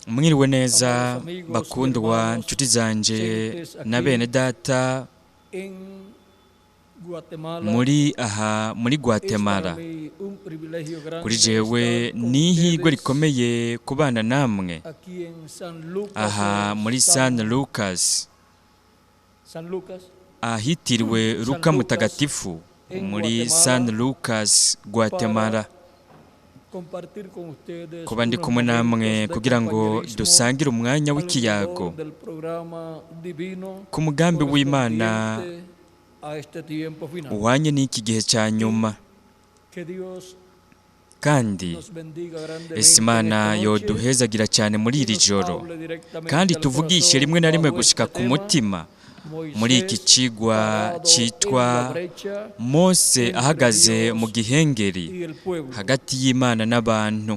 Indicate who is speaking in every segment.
Speaker 1: Mwiriwe neza bakundwa nshuti zanje na bene data muri Guatemala. Kuri jewe ni ihirwe rikomeye kubana namwe aha muri San Lucas, ahitiriwe Luka Mutagatifu muri San Lucas, Guatemala. Kuba ndi kumwe namwe kugira ngo dusangire umwanya w'ikiyago ku mugambi w'Imana uhwanye n'iki gihe cya nyuma. Kandi Imana yoduhezagira cyane muri iri joro, kandi tuvugishe rimwe na rimwe gushika ku mutima muri iki cigwa cyitwa Mose ahagaze mu gihengeri hagati y'Imana n'abantu.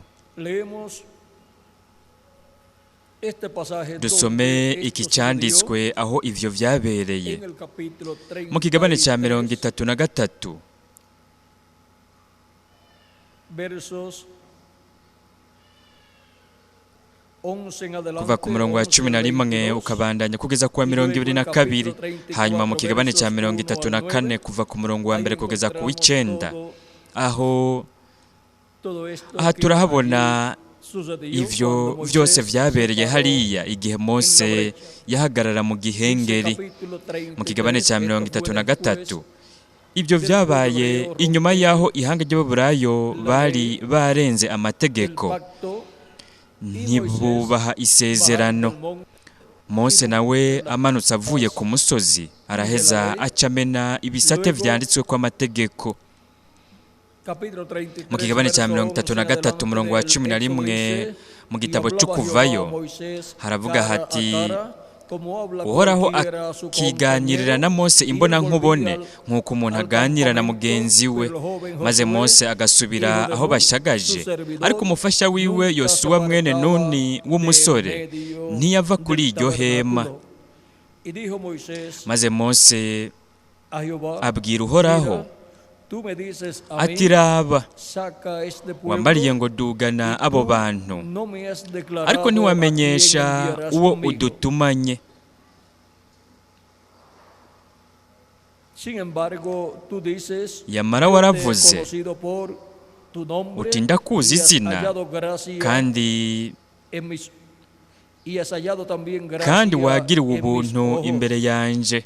Speaker 1: Dusome iki cyanditswe aho ivyo vyabereye mu kigabane cya 33 kuva ku murongo wa 11 ukabandanya kugeza ku wa 22, hanyuma mu kigabane cya 34 kuva ku murongo wa 1 kugeza ku w'9. Aha turahabona ivyo vyose vyabereye hariya igihe Mose yahagarara mu gihengeri mu kigabane cya 33. Ibyo vyabaye inyuma yaho ihanga ry'Aburayo bari barenze amategeko, ntibubaha isezerano. Mose nawe amanutse avuye ku musozi araheza acamena ibisate vyanditswe ko amategeko. Mu kigabane cya 33 umurongo wa 11 mu gitabo cy'Ukuvayo haravuga hati, Uhoraho akiganirira na Mose imbona nkubone nk'uko umuntu aganira na mugenzi we, maze Mose agasubira aho bashagaje. Ariko umufasha wiwe Yosuwa mwene Nuni w'umusore ntiyava kuri iryo hema. Maze Mose abwira Uhoraho ati, raba, wambariye ngo dugana abo bantu, ariko ntiwamenyesha uwo udutumanye. Yamara waravuze uti, ndakuzi izina, kandi wagiriwe ubuntu imbere yanje.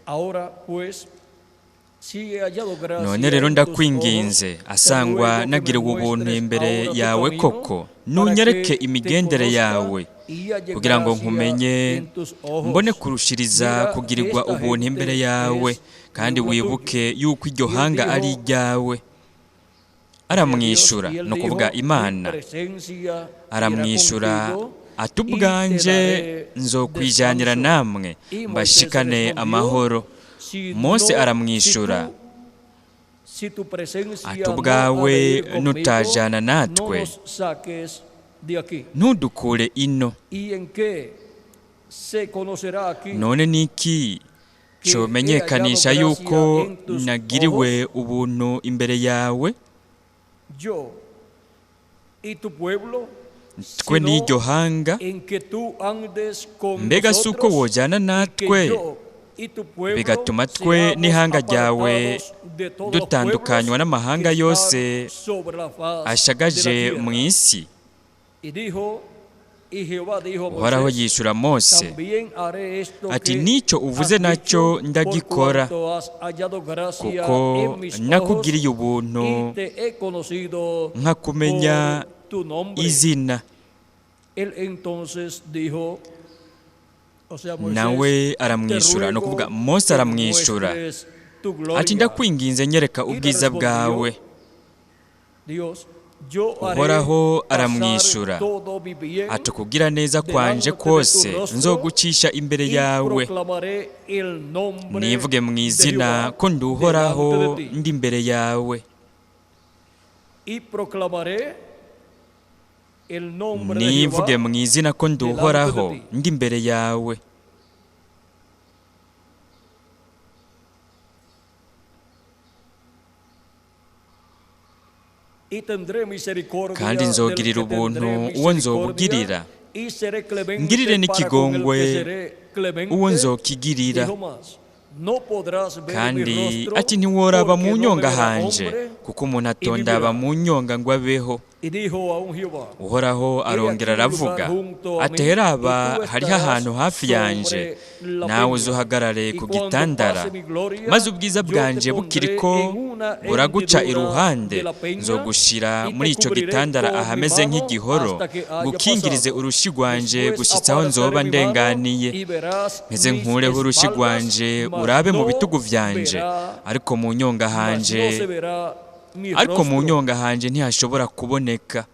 Speaker 1: None rero ndakwinginze, asangwa nagiriwe ubuntu imbere yawe koko, nunyereke imigendere yawe kugira ngo nkumenye, mbone kurushiriza kugirirwa ubuntu imbere yawe, kandi wibuke yuko iryo hanga ari iryawe. Aramwishura, no kuvuga Imana aramwishura ati, ubwanje nzokwijanira namwe mbashikane amahoro. Mose aramwishura ati, ubwawe nutajana natwe ntudukure ino. None niki comenyekanisha yuko nagiriwe ubuntu imbere yawe? Twe n'iryo hanga, mbega si uko wojana natwe bigatuma twe n'ihanga ryawe dutandukanywa n'amahanga yose ashagaje mu isi? Uhoraho yishura Mose ati, nicyo uvuze nacyo ndagikora, kuko nakugiriye ubuntu nkakumenya izina. Nawe aramwishura, no kuvuga Mose aramwishura ati, ndakwinginze nyereka ubwiza bwawe. Uhoraho aramwishura ati, kugira neza kwanje kose nzogucisha imbere yawe, nivuge mu izina ko ndi Uhoraho ndi imbere yawe. Nivuge mu izina ko ndi Uhoraho ndi imbere yawe. kandi nzogirira ubuntu uwo nzobugirira, ngirire n'ikigongwe uwo nzokigirira. Kandi ati ntiworaba mu nyonga hanje, kuko umuntu atondaba mu nyonga ngo abeho. Uhoraho arongera aravuga ati heraba hariho ahantu hafi yanje, nawe uzuhagarare ku gitandara, maze ubwiza bwanje bukiriko buraguca iruhande, nzogushira muri ico gitandara ahameze nk'igihoro, gukingirize urushi rwanje gushitsa aho nzoba ndenganiye. Meze nkureho urushi rwanje urabe mu bitugu vyanje, ariko mu nyonga hanje ntihashobora kuboneka.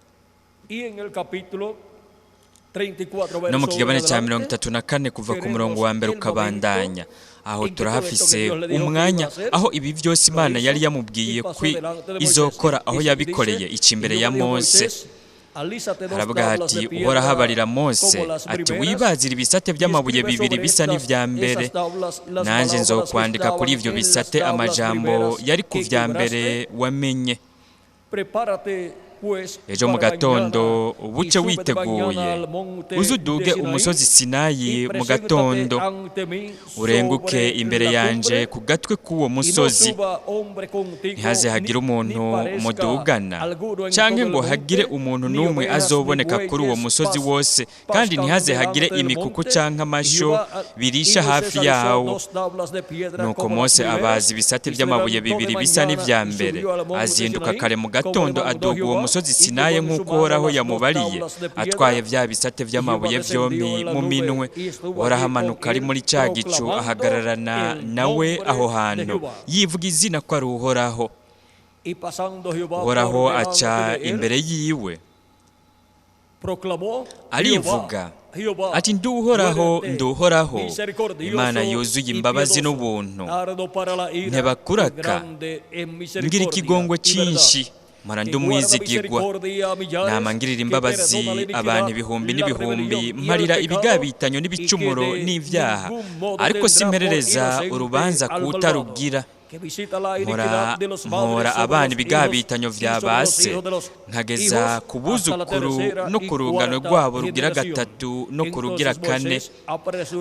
Speaker 1: No mu kigabane cya 34 kuva ku murongo wa mbere ukabandanya, aho turahafise umwanya aho ibi byose Imana yari yamubwiye ko izokora, aho yabikoreye ici imbere ya Mose. Haravuga hati uhoraho abarira Mose ati wibazira ibisate by'amabuye bibiri bisa n'ivya mbere, nanje nzokwandika kuri ivyo bisate amajambo yari ku vya mbere wamenye. Ejo mu gatondo buce witeguye, uzuduge umusozi Sinayi mu gatondo, urenguke imbere yanje ku gatwe k'uwo musozi. Ntihaze hagire umuntu mudugana, canke ngo hagire umuntu n'umwe azoboneka kuri uwo musozi wose, kandi ntihaze hagire imikuku canke amasho birisha hafi yawo. Nuko Mose abaza ibisate by'amabuye bibiri bisa n'ivya mbere, azinduka kare mu gatondo aduga uwo musozi Sinayi nk'uko Uhoraho yamubariye, atwaye vya bisate vy'amabuye vyompi mu minwe. Uhoraho amanuka ari muri ca gicu, ahagararana nawe aho hantu, yivuga izina ko ari Uhoraho. Uhoraho aca imbere yiwe, arivuga ati ndi Uhoraho, Imana yuzuye imbabazi n'ubuntu, ntebakuraka, ngira ikigongwe cinshi, mpora ndi umwizigirwa, nama ngirira imbabazi abantu ibihumbi n'ibihumbi, mparira ibigabitanyo n'ibicumuro n'ivyaha, ariko simperereza urubanza kuwutarugira. Mpora abana ibigabitanyo vya base, nkageza ku buzukuru no ku rungano rwabo rugira gatatu no ku rugira kane.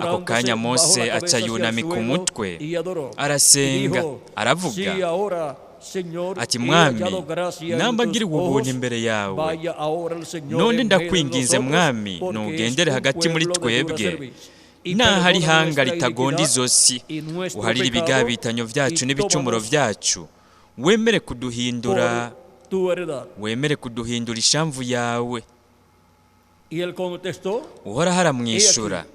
Speaker 1: Ako kanya Mose aca yunamika umutwe, arasenga, aravuga ati Mwami, namba ngiriwe ubuntu imbere yawe, none ndakwinginze Mwami, nugendere hagati muri twebwe, nahari ihanga ritagonda izosi, uharire ibigabitanyo vyacu n'ibicumuro vyacu, wemere kuduhindura ishamvu yawe. Uhoraho aramwishura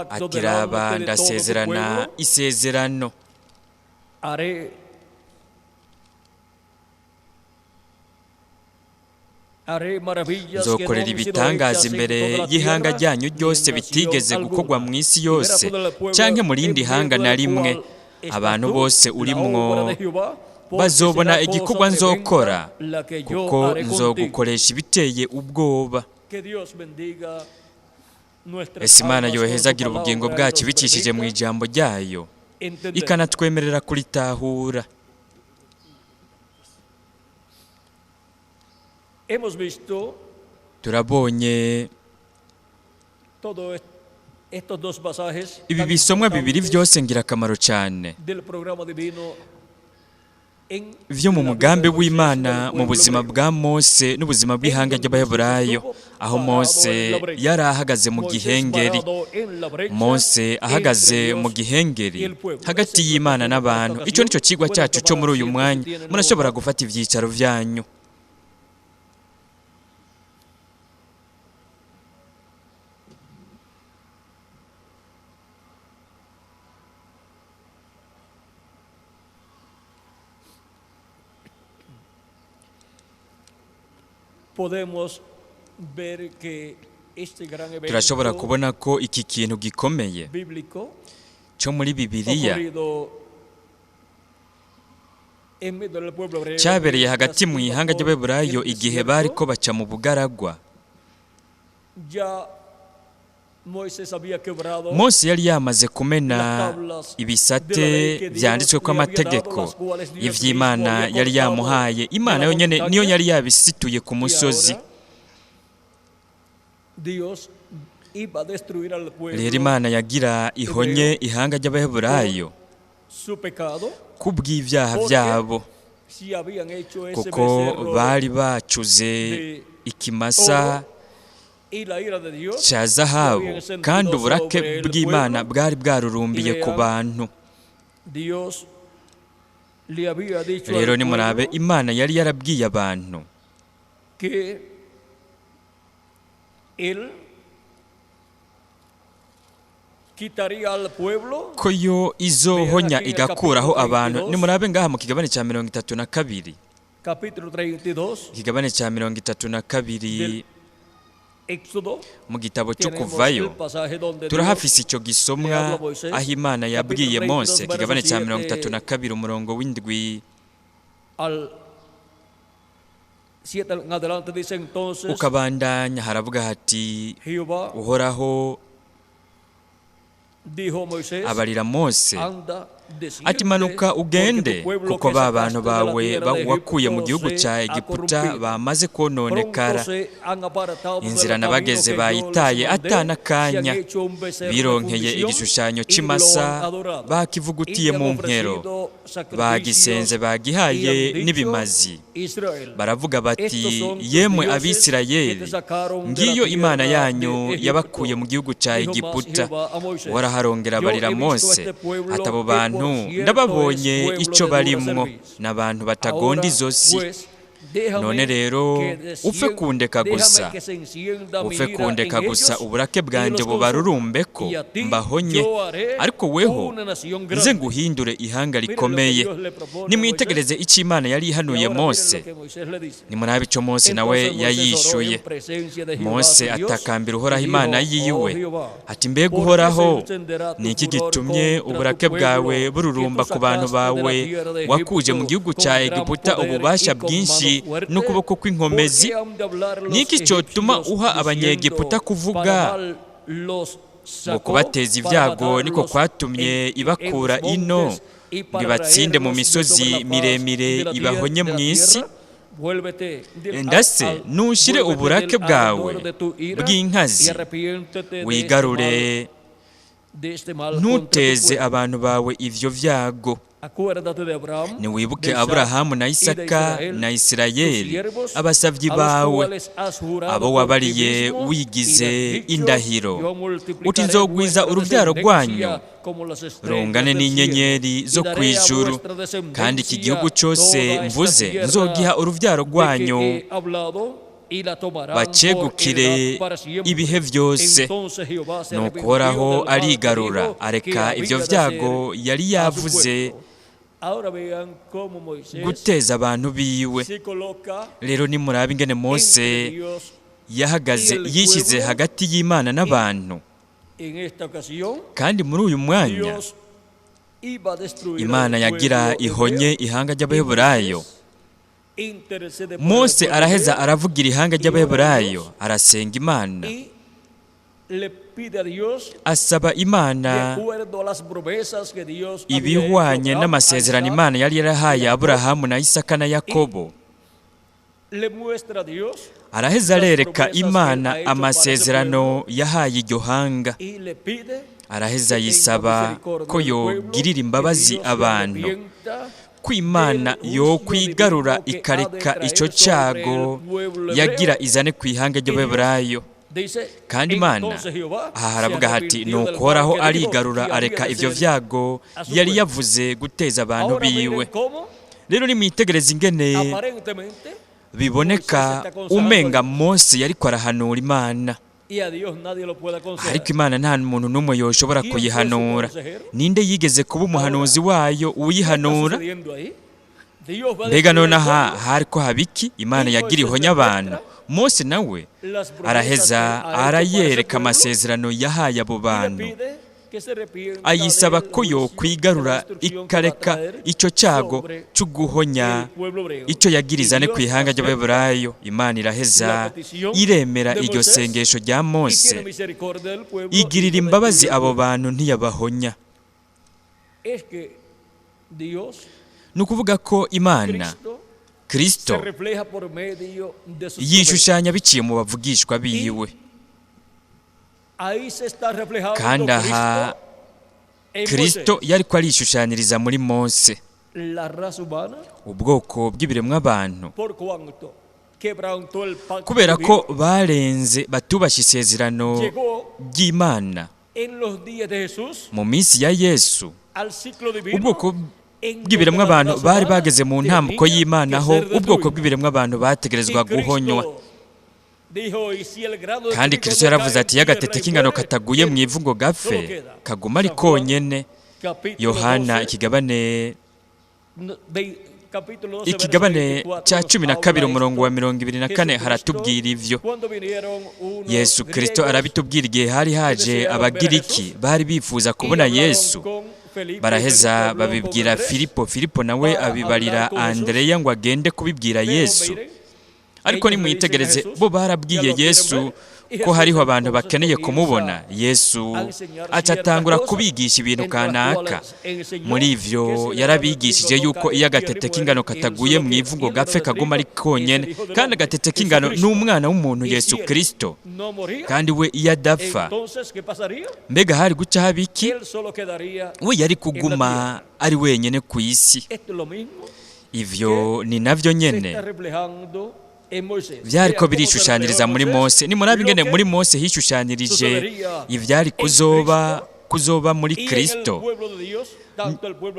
Speaker 1: ati raba, ndasezerana isezerano, nzokorera ibitangaza imbere y'ihanga ryanyu ryose bitigeze gukorwa mu isi yose, canke mu rindi hanga na rimwe. Abantu bose urimwo bazobona igikorwa nzokora, kuko nzogukoresha ibiteye ubwoba. Ese Imana yohezagira ubugingo bwacu bicishije mu ijambo ryayo, ikanatwemerera kuritahura. Turabonye ibi bisomwa bibiri byose ngirakamaro cyane vyo mu mugambi w'Imana mu buzima bwa Mose n'ubuzima bw'ihanga ry'Abaheburayo, aho Mose yari ahagaze mu gihengeri. Mose ahagaze mu gihengeri hagati y'Imana n'abantu. Ico nico cigwa cyacu cyo muri uyu mwanya. Murashobora gufata ivyicaro vyanyu. Turashobora kubona ko iki kintu gikomeye cyo muri Bibiliya cyabereye hagati mu ihanga ry'Abaheburayo igihe bari ko baca mu bugaragwa. Mose yari yamaze kumena ibisate byanditswe ko amategeko ivy'Imana yari yamuhaye. Imana yonyene niyo yari yabisituye ku musozi. Rero Imana yagira ihonye ihanga ry'Abaheburayo kubw'ivyaha vyabo, kuko bari bacuze ikimasa cya zahabu, kandi uburake bw'Imana bwari bwarurumbiye ku bantu. Rero nimurabe, Imana yari yarabwiye abantu ko yo izohonya igakuraho abantu. Nimurabe ngaha mu kigabane cya 32, ikigabane cya 32 mu gitabo cyo Kuvayo, turahafise icyo gisomwa aho Imana yabwiye Mose, ikigabane cya 32 umurongo w'indwi ukabandanya. Haravuga hati, Uhoraho abarira Mose ati, manuka ugende, kuko ba bantu bawe wakuye mu gihugu cya Egiputa bamaze kononekara. Inzira nabageze bayitaye atana kanya, bironkeye igishushanyo c'imasa bakivugutiye mu nkero, bagisenze bagihaye n'ibimazi. Baravuga bati, yemwe Abisirayeli, ngiyo Imana yanyu yabakuye mu gihugu cya Egiputa. Waraharongera abarira Mose ati, abo bantu ndababonye icyo barimwo, n'abantu batagonda izosi. None rero upfe kundeka gusa, uburake bwanjye bubarurumbeko mbahonye, ariko weho nze nguhindure ihanga rikomeye. Nimwitegereze icyo Imana yari ihanuye Mose. Nimurabe icyo Mose nawe yayishuye. Mose atakambira Uhoraho Imana yiwe ati, mbega Uhoraho, ni iki gitumye uburake bwawe bururumba ku bantu bawe wakuje mu gihugu cya Egiputa ububasha bwinshi n'ukuboko kw'inkomezi? Niki cyotuma uha Abanyegiputa kuvuga ngo kubateza ibyago niko kwatumye ibakura ino ngo ibatsinde mu misozi miremire ibahonye mu isi? Ndase nushire uburake bwawe bw'inkazi, wigarure, ntuteze abantu bawe ivyo vyago. Niwibuke Aburahamu na Isaka na Isirayeli, abasavyi bawe, abo wabariye wigize indahiro, uti nzogwiza urubyaro rwanyu rungane n'inyenyeri zo kwijuru, kandi iki gihugu cyose mvuze nzogiha urubyaro rwanyu bacegukire ibihe byose. Nuko Uhoraho arigarura, areka ibyo vyago yari yavuze guteza abantu biwe. Rero nimurabe ingene Mose yahagaze yishyize hagati y'Imana n'abantu, kandi muri uyu mwanya Imana yagira ihonye ihanga ry'Abaheburayo. Mose araheza aravugira ihanga ry'Abaheburayo, arasenga Imana, asaba Imana ibihwanye n'amasezerano Imana yari yarahaye Aburahamu na Isaka na Yakobo. Araheza arereka Imana amasezerano yahaye iryo hanga. Araheza yisaba ko yogirira imbabazi abantu, ko Imana yo kwigarura ikareka ico cyago yagira izane ku ihanga ry'Abaheburayo. Kandi Imana aha haravuga hati, nuko Uhoraho arigarura, areka ivyo vyago yari yavuze guteza abantu biwe. Rero nimwitegereze ingene biboneka umenga Mose yariko arahanura Imana, ariko Imana nta muntu n'umwe yoshobora kuyihanura. Ninde yigeze kuba umuhanuzi wayo uyihanura? Mbega nonaha hariko habiki Imana yagira ihonye abantu? Mose nawe araheza arayereka amasezerano yahaye abo bantu, ayisaba ko yokwigarura ikareka icyo cyago cyo guhonya icyo yagirizane ku ihanga ry'Abaheburayo. Imana iraheza iremera iryo sengesho rya Mose, igirira imbabazi abo bantu ntiyabahonya. Ni ukuvuga ko Imana Kristo yishushanya biciye mu bavugishwa biwe, kandi aha Kristo yari ko arishushanyiriza muri Mose ubwoko bw'ibiremwa abantu, kubera ko barenze batubasha isezerano ry'Imana. Mu minsi ya Yesu ubwoko bw'ibiremwa abantu bari bageze mu ntambuko y'Imana, aho ubwoko bw'ibiremwa abantu bategerezwa guhonywa. Kandi Kristo yaravuze ati, y'agatete k'ingano kataguye mu ivu ngo gapfe kaguma ari konyene. Yohana ikigabane cya 12 umurongo wa 24 haratubwira ivyo. Yesu Kristo arabitubwira igihe hari haje Abagiriki bari bifuza kubona Yesu, baraheza babibwira Filipo. Filipo nawe abibarira Andreya ngo agende kubibwira Yesu. Ariko nimwitegereze, bo barabwiye Yesu ko hariho abantu bakeneye kumubona. Yesu acatangura kubigisha ibintu kanaka. Muri ivyo yarabigishije yuko iyo agatete k'ingano kataguye mu ivu ngo gapfe kaguma ari konyene, kandi agatete k'ingano ni umwana w'umuntu Yesu Kristo, kandi we iyo adapfa mbega hari guca habiki? We yari kuguma ari wenyene ku isi. Ivyo ni navyo nyene byari ko birishushanyiriza muri Mose. Nimurabe ingene muri Mose hishushanyirije ivyari kuzoba muri Kristo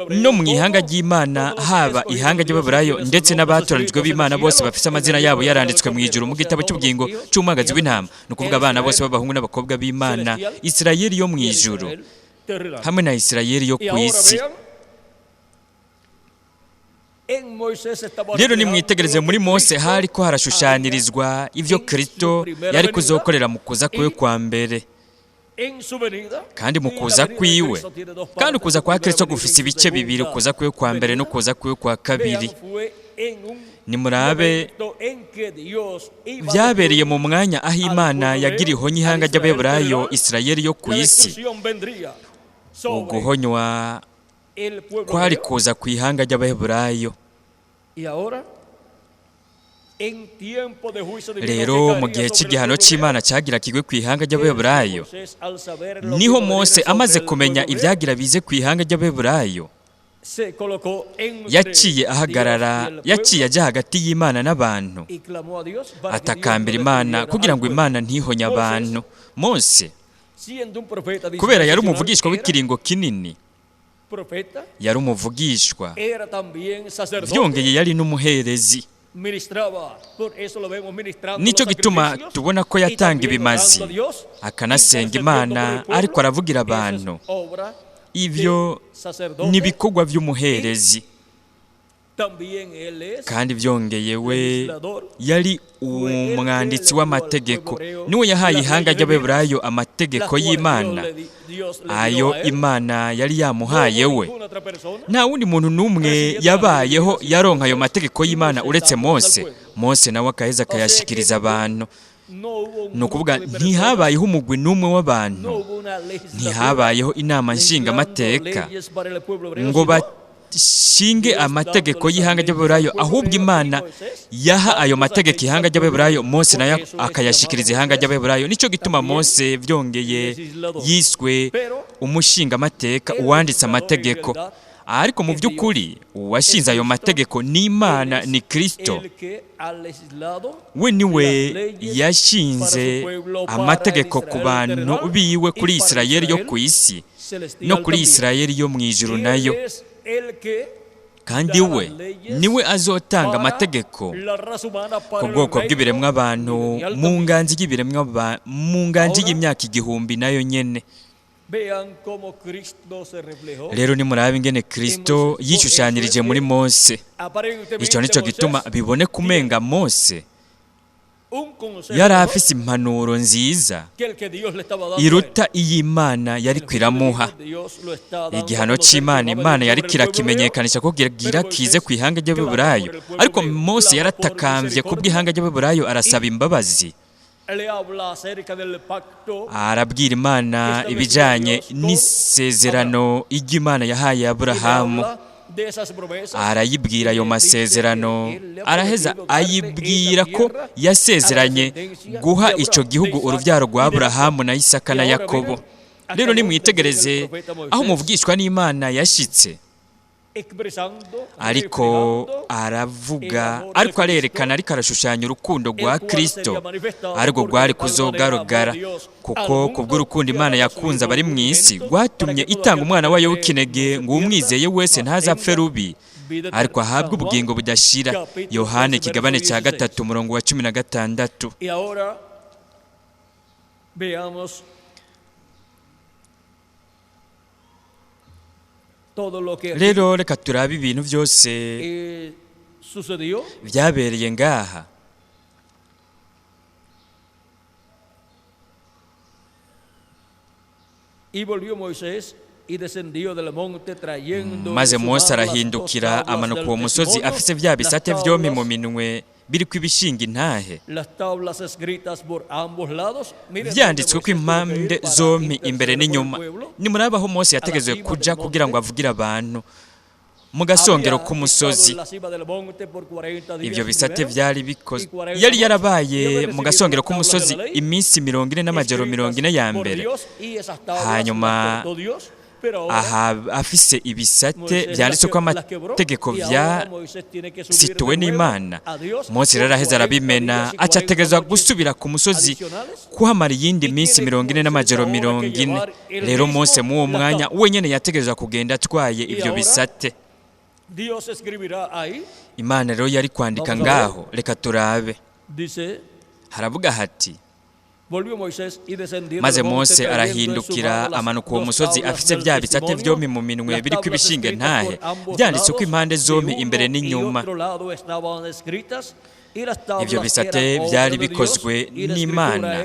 Speaker 1: no mu ihanga ry'Imana, haba ihanga ry'Abaheburayo ndetse n'abatoranijwe b'Imana bose bafise amazina yabo yaranditswe mu ijuru mu gitabo cy'ubugingo cy'umwagazi w'intama. Ni ukuvuga abana bose b'abahungu n'abakobwa b'Imana, Isirayeli yo mu ijuru hamwe na Isirayeli yo ku isi. Rero nimwitegereze, muri Mose hari ko harashushanyirizwa ivyo Kristo yari kuzokorera mu kuza kwiwe kwa mbere, kandi mu kuza kwiwe. Kandi ukuza kwa Kristo gufise ibice bibiri, ukuza kwiwe kwa mbere no kuza kwiwe kwa kabiri. Nimurabe, byabereye mu mwanya aho Imana yagiriho ihanga ry'Abaheburayo, Isirayeli yo ku isi. Uguhonywa kwari kuza ku ihanga ry'Abaheburayo. Rero mu gihe cy'igihano cy'Imana cyagira kigwe ku ihanga ry'Abaheburayo, niho Mose amaze kumenya ibyagira bize ku ihanga ry'Abaheburayo, yaciye ahagarara, yaciye ajya hagati y'Imana n'abantu, atakambira Imana kugira ngo Imana ntihonye abantu. Mose kubera yari umuvugishwa w'ikiringo kinini, yari umuvugishwa, byongeye yari n'umuherezi. Nicyo gituma tubona ko yatanga ibimazi akanasenga Imana, ariko aravugira abantu. Ivyo ni ibikorwa by'umuherezi. Kandi byongeye we yari umwanditsi w'amategeko, niwe yahaye ihanga ry'Abaheburayo amategeko y'Imana, ayo Imana yari yamuhaye we. Nta wundi muntu n'umwe yabayeho yaronka ayo mategeko y'Imana uretse Mose. Mose nawe akaheza akayashikiriza abantu. Ni ukuvuga, ntihabayeho umugwi n'umwe w'abantu, ntihabayeho inama nshingamateka ngo shinge amategeko y'ihanga ry'Abaheburayo, ahubwo Imana yaha ayo mategeko ihanga ry'Abaheburayo, Mose nayo akayashikiriza ihanga ry'Abaheburayo. Nicyo gituma Mose byongeye yiswe umushinga amateka, uwanditse amategeko. Ariko mu by'ukuri uwashinze ayo mategeko ni Imana, ni Kristo. We niwe yashinze amategeko ku bantu biwe, kuri Isirayeli yo ku isi no kuri Isirayeli yo mu ijuru nayo. Kandi we niwe azotanga amategeko ku bwoko bw'ibiremwa abantu mu nganji y'imyaka 1000 nayo nyene. Rero nimurabe ingene Kristo yishushanyirije muri Mose. Icyo nicyo gituma bibone kumenga Mose yari afise impanuro nziza iruta iy'Imana yari kwiramuha. Igihano c'Imana, Imana yari kirakimenyekanisha ko gira kize ku ihanga ry'Abaheburayo, ariko Mose yaratakambye ku bw'ihanga ry'Abaheburayo arasaba imbabazi. Arabwira Imana ibijanye n'isezerano iry'Imana yahaye Aburahamu, arayibwira ayo masezerano, araheza ayibwira ko yasezeranye guha ico gihugu uruvyaro rwa Aburahamu na Isaka na Yakobo. Rero nimwitegereze aho umuvugishwa n'Imana yashitse, ariko aravuga, ariko arerekana, ariko arashushanya urukundo rwa Kristo ariko rwari kuzogaragara, kuko kubw'urukundo Imana yakunze abari mu isi rwatumye itanga umwana wayo w'ikinege ngo umwizeye wese ntazapfe rubi ariko ahabwe ubugingo budashira. Yohane ikigabane cya 3 umurongo wa 16. Rero reka turabe ibintu byose byabereye ngaha. Maze Mose arahindukira amanuka uwo musozi afise vya bisate vyompi mu minwe biriko ibishinga intahe, vyanditswe ko impande zompi imbere n'inyuma. Nimuraba aho Mose yategezwe kuja kugira ngo avugire abantu mu gasongero k'umusozi. Ivyo bisate vyari bikozwe, yari yarabaye mu gasongero k'umusozi iminsi 40 n'amajoro 40 ya mbere. Hanyuma aha afise ibisate vyanditswe ko amategeko vyasituwe n'Imana. Mose rero aheza arabimena, aca ategezwa gusubira ku musozi kuhamara iyindi minsi 40 n'amajoro 40. Rero Mose mu uwo mwanya wenyene yategezwa kugenda atwaye ivyo bisate. Imana rero yari kwandika ngaho, reka turabe. Haravuga hati, maze Mose arahindukira amanuka uwo musozi afise vya bisate vyompi mu minwe biriko ibishinge ntahe, vyanditswe ko impande zompi imbere n'inyuma. Ivyo bisate vyari bikozwe n'Imana,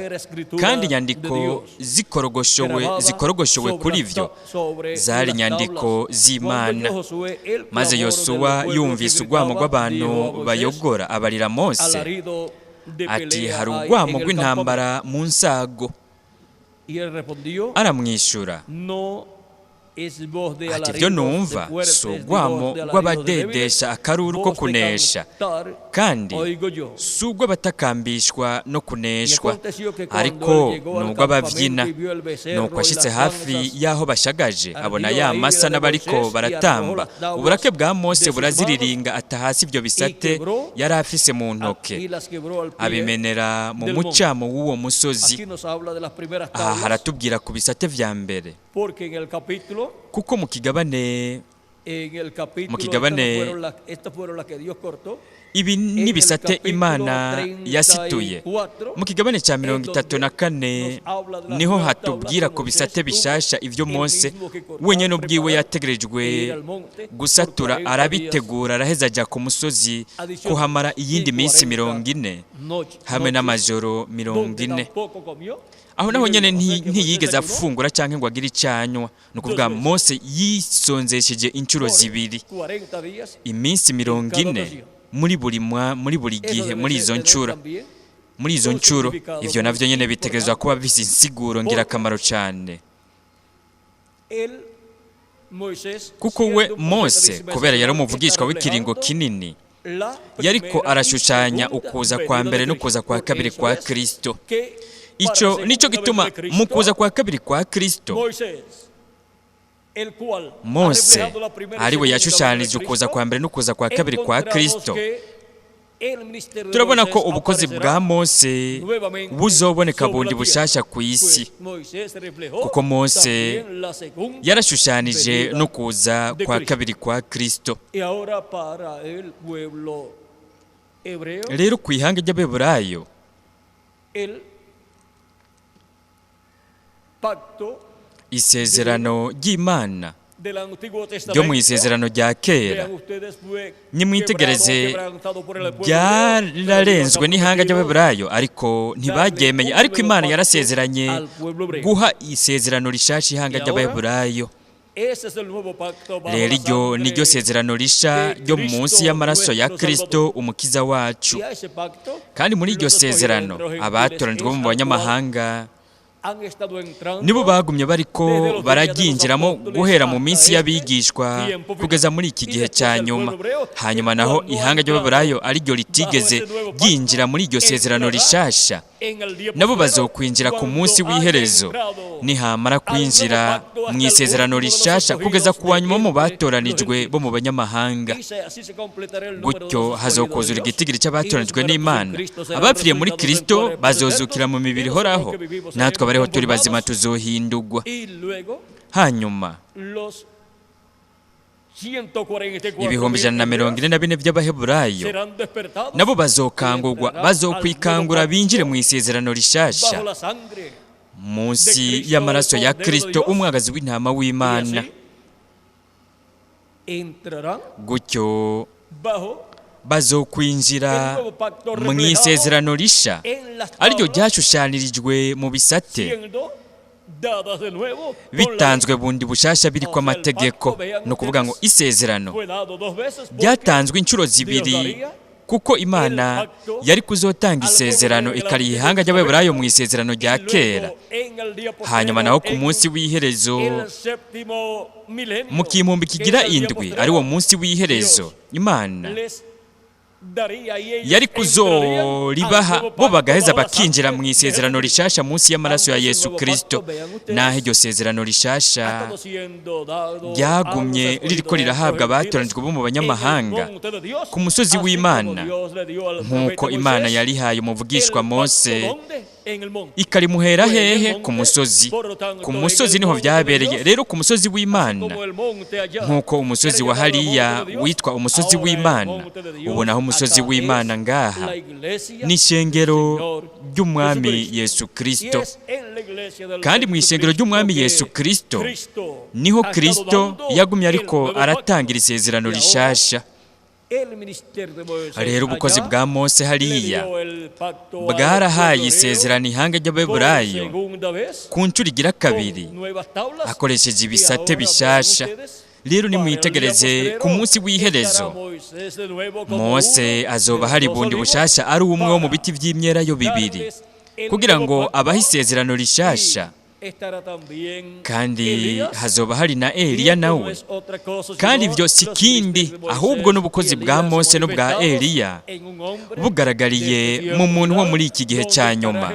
Speaker 1: kandi inyandiko zikorogoshowe kuri vyo zari inyandiko z'Imana. Maze Yosuwa yumvise urwamo rw'abantu bayogora, abarira Mose ati, hari urwamo rw'intambara mu nsago. Aramwishura ati, ibyo numva si urwamo rw'abadedesha akaruru ko kunesha, kandi si urw'abatakambishwa no kuneshwa, ariko ni urw'abavyina. Nuko ashitse hafi y'aho bashagaje, abona ya masa n'abariko baratamba. Uburake bwa Mose buraziriringa, ata hasi ibyo bisate yari afise mu ntoke, abimenera mu mucamo w'uwo musozi. Aha haratubwira ku bisate vya mbere, kuko mu kigabane ibi ni bisate Imana yasituye. Mu kigabane cya 34 niho hatubwira ku bisate bishasha ivyo Mose wenyene ubwiwe yategerejwe gusatura. Arabitegura, araheza aja ku musozi kuhamara iyindi minsi 40 hamwe n'amajoro 40. Aho naho nyene ntiyigeze afungura canke ngo agire icanywa. Nukuvuga Mose yisonzesheje incuro zibiri, iminsi 40 muri buri gihe, muri izo ncuro. Ivyo navyo nyene bitegerezwa kuba bifise insiguro ngirakamaro cane, kuko we Mose kubera yari umuvugishwa w'ikiringo kinini, yariko arashushanya ukuza kwa mbere n'ukuza kwa kabiri kwa Kristo. Ico nico gituma mu kuza kwa kabiri kwa Kristo Mose ariwe yashushanije ukuza kwa mbere n'ukuza kwa kabiri kwa Kristo. Turabona ko ubukozi bwa Mose buzoboneka bundi bushasha ku isi, kuko Mose yarashushanije no kuza kwa kabiri kwa Kristo. Rero ku ihanga ry'Abaheburayo isezerano ry'Imana ryo mu isezerano rya kera. Nimwitegereze, ryararenzwe n'ihanga ry'Abaheburayo ariko ntibaryemeye, ariko Imana yarasezeranye guha isezerano rishasha ihanga ry'Abaheburayo. Rero iryo ni ryo sezerano risha ryo munsi y'amaraso ya Kristo umukiza wacu. Kandi muri iryo sezerano abatoranijwe mu banyamahanga nibo bagumye bariko bararyinjiramo guhera mu minsi y'abigishwa kugeza muri iki gihe cya nyuma. Hanyuma naho ihanga ry'Abaheburayo ari ryo ritigeze ryinjira muri iryo sezerano rishasha, nabo bazokwinjira ku munsi w'iherezo nihamara kwinjira mu isezerano rishasha kugeza ku wanyuma mu batoranijwe bo mu banyamahanga. Gutyo hazokuzura igitigiri cy'abatoranijwe n'Imana. Abapfiriye muri Kristo bazozukira mu mibiri ihoraho, natwe abariho turi bazima tuzohindurwa. Hanyuma ibihumbi 144 by'Abaheburayo nabo bazokangurwa, bazokwikangura binjire mu isezerano rishasha munsi y'amaraso ya Kristo umwagazi w'intama w'Imana. Gutyo bazokwinjira mu isezerano risha ariryo ryashushanirijwe mu bisate bitanzwe bundi bushasha biriko amategeko. No kuvuga ngo isezerano ryatanzwe inshuro zibiri, kuko Imana yari kuzotanga isezerano ikariha ihanga ry'Abaheburayo mu isezerano rya kera. Hanyuma naho ku munsi w'iherezo mu gihumbi kigira indwi, ari wo munsi w'iherezo, Imana yari kuzoribaha bo bagaheza bakinjira mu isezerano rishasha munsi y'amaraso ya Yesu Kristo. Naho iryo sezerano rishasha ryagumye ririko rirahabwa abatoranijwe bo mu banyamahanga ku musozi w'Imana, nk'uko Imana yarihaye umuvugishwa Mose ikarimuhera hehe? Ku musozi. Ku musozi niho byabereye. Rero ku musozi w'Imana, nk'uko umusozi wa hariya witwa umusozi w'Imana, ubonaho umusozi w'Imana ngaha ni ishengero ry'Umwami Yesu Kristo. Kandi mu ishengero ry'Umwami Yesu Kristo niho Kristo yagumye ariko aratangira isezerano rishasha. Rero ubukozi bwa Mose hariya bwarahaye isezerano ihanga ry'Abaheburayo ku nshuro igira kabiri akoresheje ibisate bishasha. Rero nimwitegereze ku munsi w'iherezo, Mose azoba hari bundi bushasha ari umwe wo mu biti by'imyelayo bibiri kugira ngo abahe isezerano rishasha. Kandi hazoba hari na Eliya nawe. Kandi ibyo si kindi ahubwo n'ubukozi bwa Mose n'ubwa Eliya bugaragariye mu muntu wo muri iki gihe cya nyuma,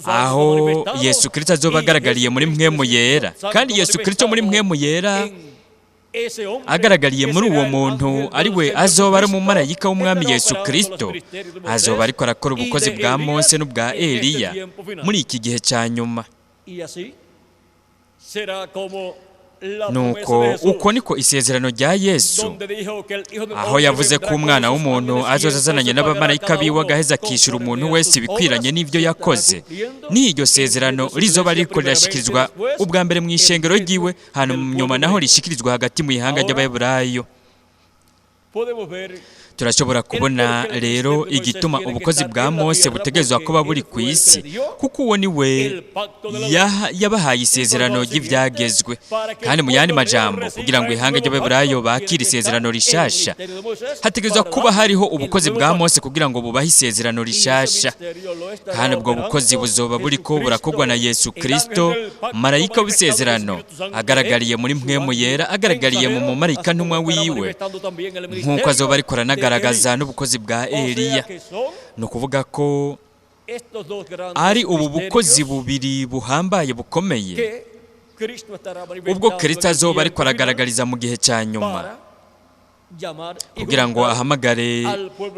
Speaker 1: aho Yesu Kristo azoba agaragariye muri mpwemu yera. Kandi Yesu Kristo muri mpwemu yera agaragariye muri uwo muntu ari we azoba ari umumarayika w'Umwami Yesu Kristo, azoba ariko arakora ubukozi bwa Mose n'ubwa Eliya muri iki gihe cya nyuma. Nuko uko niko isezerano rya Yesu, aho yavuze ko umwana w'umuntu azoza azananye n'abamarayika biwe agaheza akishyura umuntu wese ibikwiranye n'ibyo yakoze. Ni iryo sezerano rizoba riko rirashikirizwa ubwa mbere mu ishengero ryiwe, hanyuma naho rishikirizwa hagati mu ihanga ry'Abaheburayo. Turashobora kubona rero igituma ubukozi bwa Mose butegerezwa kuba buri ku isi, kuko uwo ni we yabahaye isezerano ry'ibyagezwe. Kandi mu yandi majambo, kugira ngo ihanga ry'Abaheburayo bakire isezerano rishasha, hategerezwa kuba hariho ubukozi bwa Mose kugira ngo bubahe isezerano rishasha. Kandi ubwo bukozi buzoba buriko burakorwa na Yesu Kristo, marayika w'isezerano, agaragariye muri mpwemu yera, agaragariye mu mumarayika ntumwa wiwe, nk'uko azoba ariko aranagaragaza n'ubukozi bwa Eliya. Ni ukuvuga ko ari ubu bukozi bubiri buhambaye bukomeye ubwo Kristo azoba ariko aragaragariza mu gihe cya nyuma, kugira ngo ahamagare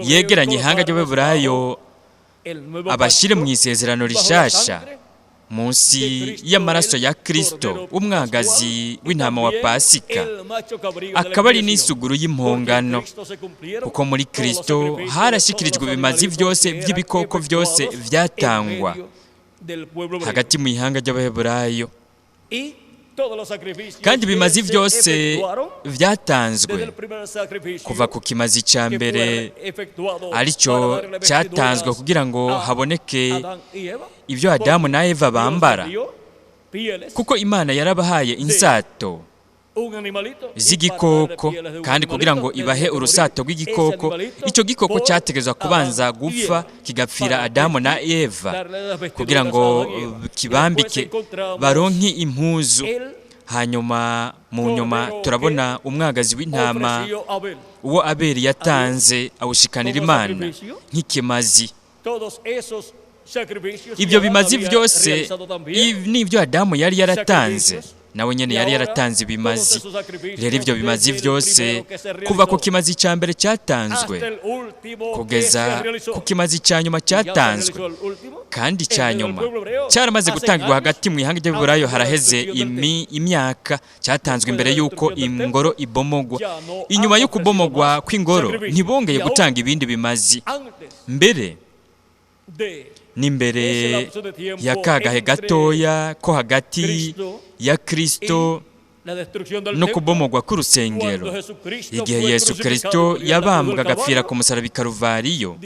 Speaker 1: yegeranye ihanga ry'Abaheburayo abashyire mu isezerano rishasha munsi y'amaraso ya Kristo umwagazi w'intama wa Pasika, akaba ari n'isuguru y'impongano, kuko muri Kristo harashyikirijwe ibimazi byose by'ibikoko byose byatangwa hagati mu ihanga ry'Abaheburayo. kandi ibimazi byose byatanzwe kuva ku kimazi cya mbere aricyo cyatanzwe kugira ngo haboneke ibyo Adamu na Eva bambara, kuko Imana yarabahaye insato z'igikoko, kandi kugira ngo ibahe urusato rw'igikoko, icyo gikoko cyategerezwa kubanza gupfa kigapfira Adamu na Eva kugira ngo kibambike baronke impuzu. Hanyuma mu nyuma turabona umwagazi w'intama uwo Abeli yatanze awushikanira Imana nk'ikimazi. Ibyo bimazi byose n'ibyo Adamu yari yaratanze, nawe nyene yari yaratanze ibimazi. Rero ibyo bimazi byose kuva ku kimazi cya mbere cyatanzwe kugeza ku kimazi cya nyuma cyatanzwe, kandi cya nyuma cyaramaze gutangirwa hagati mu ihanga ry'Aburayo haraheze imyaka. Cyatanzwe imbere y'uko ingoro ibomogwa. Inyuma yo kubomogwa kw'ingoro ntibongeye gutanga ibindi bimazi. Mbere n'imbere y'akagahe gatoya ko hagati ya Kristo no kubomogwa k'urusengero, igihe Yesu Kristo yabambwa agapfira ku musaraba i Karuvariyo,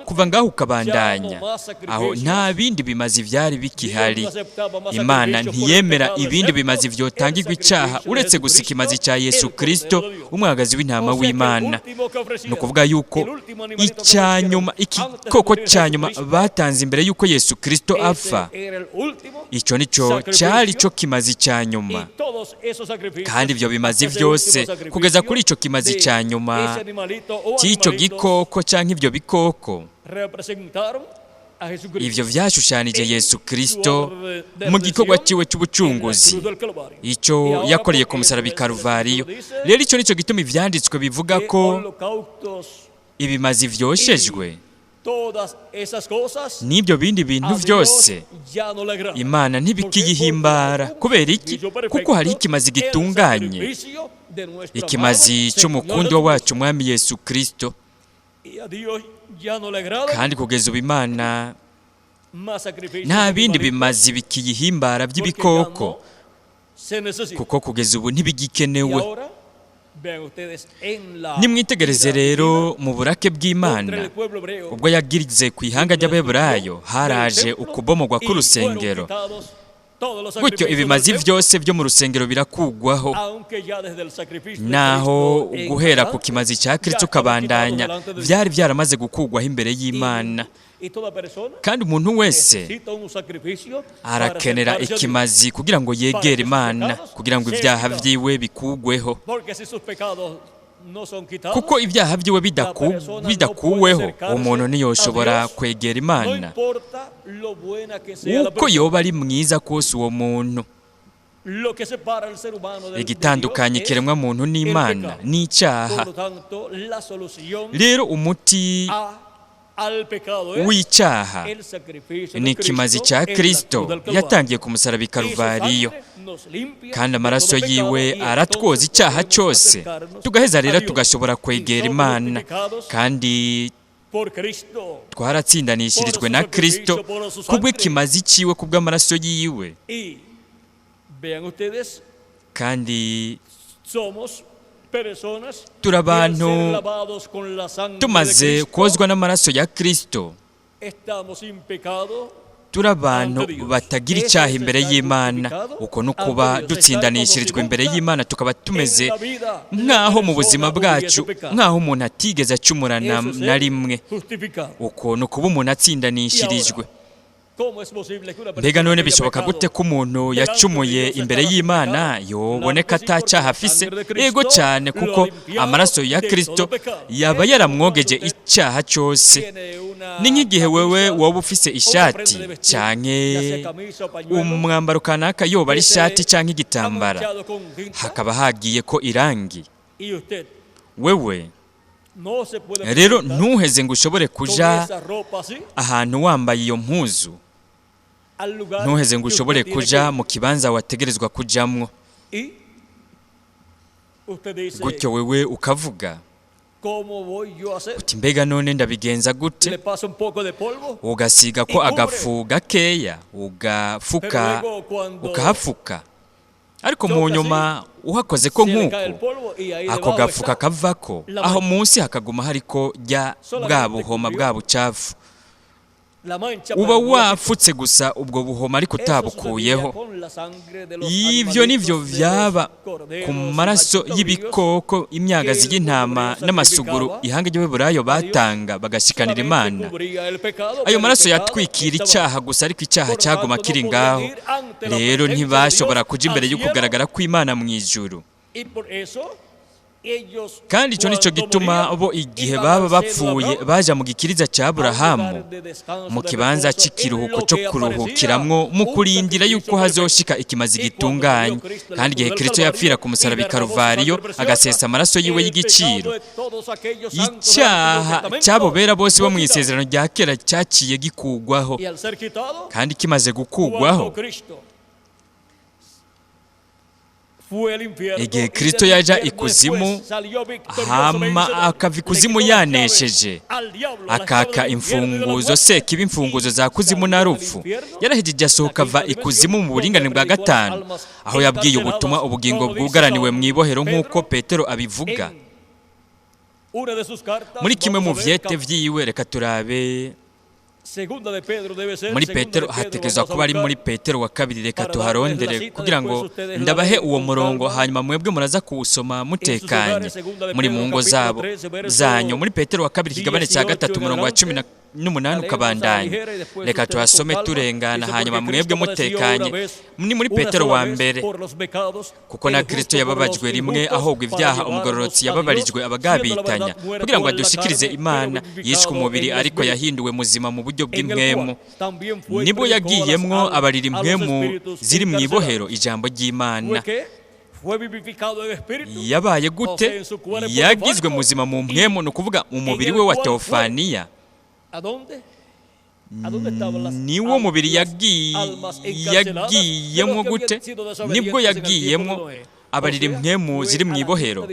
Speaker 1: kuva ngaho ukabandanya aho nta bindi bimazi byari bikihari. Imana ntiyemera ibindi bimazi vyotangirwa icyaha uretse gusa ikimazi cya Yesu Kristo, umwagazi w'intama w'Imana. Ni ukuvuga yuko icyanyuma, igikoko cya nyuma batanze imbere y'uko Yesu Kristo apfa, icyo nicyo cyari cyo kimazi cya nyuma. Kandi ibyo bimazi byose kugeza kuri icyo kimazi cya nyuma cy'icyo gikoko cyangwa ibyo bikoko, ibyo byashushanije Yesu Kristo mu gikorwa cyiwe cy'ubucunguzi, icyo yakoreye ku musaraba i Karuvariyo. Rero icyo nicyo gituma ibyanditswe bivuga ko ibimazi vyoshejwe n'ibyo bindi bintu byose Imana ntibikiyihimbara. Kubera iki? Kuko hari ikimazi gitunganye, ikimazi cy'umukundo wacu Umwami Yesu Kristo. Kandi kugeza ubu Imana nta bindi bimazi bikiyihimbara by'ibikoko, kuko kugeza ubu ntibigikenewe. Nimwitegereze rero mu burake bw'Imana, ubwo yagirize ku ihanga ry'Abaheburayo haraje ukubomogwa k'urusengero, gutyo ibimazi byose byo mu rusengero birakugwaho. Naho guhera ku kimazi cya Kristo ukabandanya byari byaramaze gukugwaho imbere y'Imana, kandi umuntu wese arakenera ikimazi kugira ngo yegere Imana, kugira ngo ibyaha byiwe bikugweho. Kuko ibyaha byiwe bidakuweho, umuntu ntiyoshobora kwegera Imana, uko yoba ari mwiza kose uwo muntu. Igitandukanye ikiremwa muntu n'Imana ni icyaha. Rero umuti w'icyaha ni ikimazi cya Kristo yatangiye ku musaraba i Karuvariyo, kandi amaraso yiwe aratwoza icyaha cyose, tugaheza rero tugashobora kwegera Imana. Kandi twaratsindanishirijwe na Kristo kubw'ikimazi cyiwe, kubw'amaraso yiwe. Kandi turi abantu tumaze kozwa n'amaraso ya Kristo, turi abantu batagira icyaha imbere y'Imana. Uko no kuba dutsindanishirijwe imbere y'Imana, tukaba tumeze nk'aho mu buzima bwacu nk'aho umuntu atigeze acumura na rimwe. Uko no kuba umuntu atsindanishirijwe. Mbega none bishoboka gute ko umuntu yacumuye imbere y'Imana yoboneka atacyaha afise? Yego cyane, kuko amaraso ya Kristo yaba yaramwogeje icyaha cyose. Ni nk'igihe wewe woba ufise ishati canke umwambaro kanaka, yoba ari ishati canke igitambara, hakaba hagiye ko irangi, wewe rero ntuheze ngo ushobore kuja ahantu wambaye iyo mpuzu, ntuheze ngo ushobore kuja mu kibanza wategerezwa kujamwo. Gutyo wewe ukavuga uti mbega none ndabigenza gute? Ugasiga ko agafu gakeya ugafuka, ukahafuka. ariko mu nyuma uhakoze ko nk'uko ako gafuka kavako aho munsi hakaguma hariko rya bwa buhoma bwa bucafu, uba wapfutse gusa ubwo buhoma ariko utabukuyeho. Ivyo nivyo vyaba ku maraso y'ibikoko, imyagazi y'intama n'amasuguru ihanga ry'Abaheburayo batanga bagashikanira Imana. Ayo maraso yatwikira icyaha gusa, ariko icyaha cyaguma kiri ngaho. Rero ntibashobora kuja imbere y'ukugaragara kw'Imana mu ijuru. Kandi icyo nicyo gituma bo igihe baba bapfuye baja mu gikiriza cya Aburahamu, mu kibanza cy'ikiruhuko cyo kuruhukiramwo, mu kurindira yuko hazoshika ikimazi gitunganye. Kandi igihe Kristo yapfira ku musaraba i Karuvariyo agasesa amaraso yiwe y'igiciro, icyaha cy'abo bera bose bo mu isezerano rya kera cyaciye gikugwaho. Kandi kimaze gukugwaho, igihe Kristo yaja ikuzimu, hama akava ikuzimu yanesheje, akaka imfunguzo sekibi, imfunguzo za kuzimu na rupfu, yarahejeje asohoka ava ikuzimu mu buringanire bwa gatanu, aho yabwiye ubutumwa ubugingo bwugaraniwe mu ibohero nk'uko Petero abivuga. Muri kimwe mu vyete vyiwe, reka turabe muri Petero, hatekerezwa kuba ari muri Petero wa kabiri. Reka tuharondere kugira ngo ndabahe uwo murongo, hanyuma mwebwe muraza kuwusoma mutekanye muri mu ngo zabo zanyu. Muri Petero wa kabiri ikigabane cya 3 umurongo wa 18 ukabandanya. Reka tuhasome turengana, hanyuma mwebwe mutekanye. Ni muri Petero wa mbere, kuko na Kristo yababajwe rimwe ahogwa ibyaha, umugororotsi yababarijwe abagabitanya, kugira ngo adushikirize Imana. Yishwe umubiri ariko yahinduwe muzima mu buryo bw'impwemu. Nibwo yagiyemwo abarira impwemu ziri mu ibohero ijambo ry'Imana. Yabaye gute? Yagizwe muzima mu mpwemu, ni ukuvuga umubiri we wa teofaniya. Niwo mubiri yagiyemwo gute? Nibwo yagiyemwo abarira impwemu ziri mu ibohero,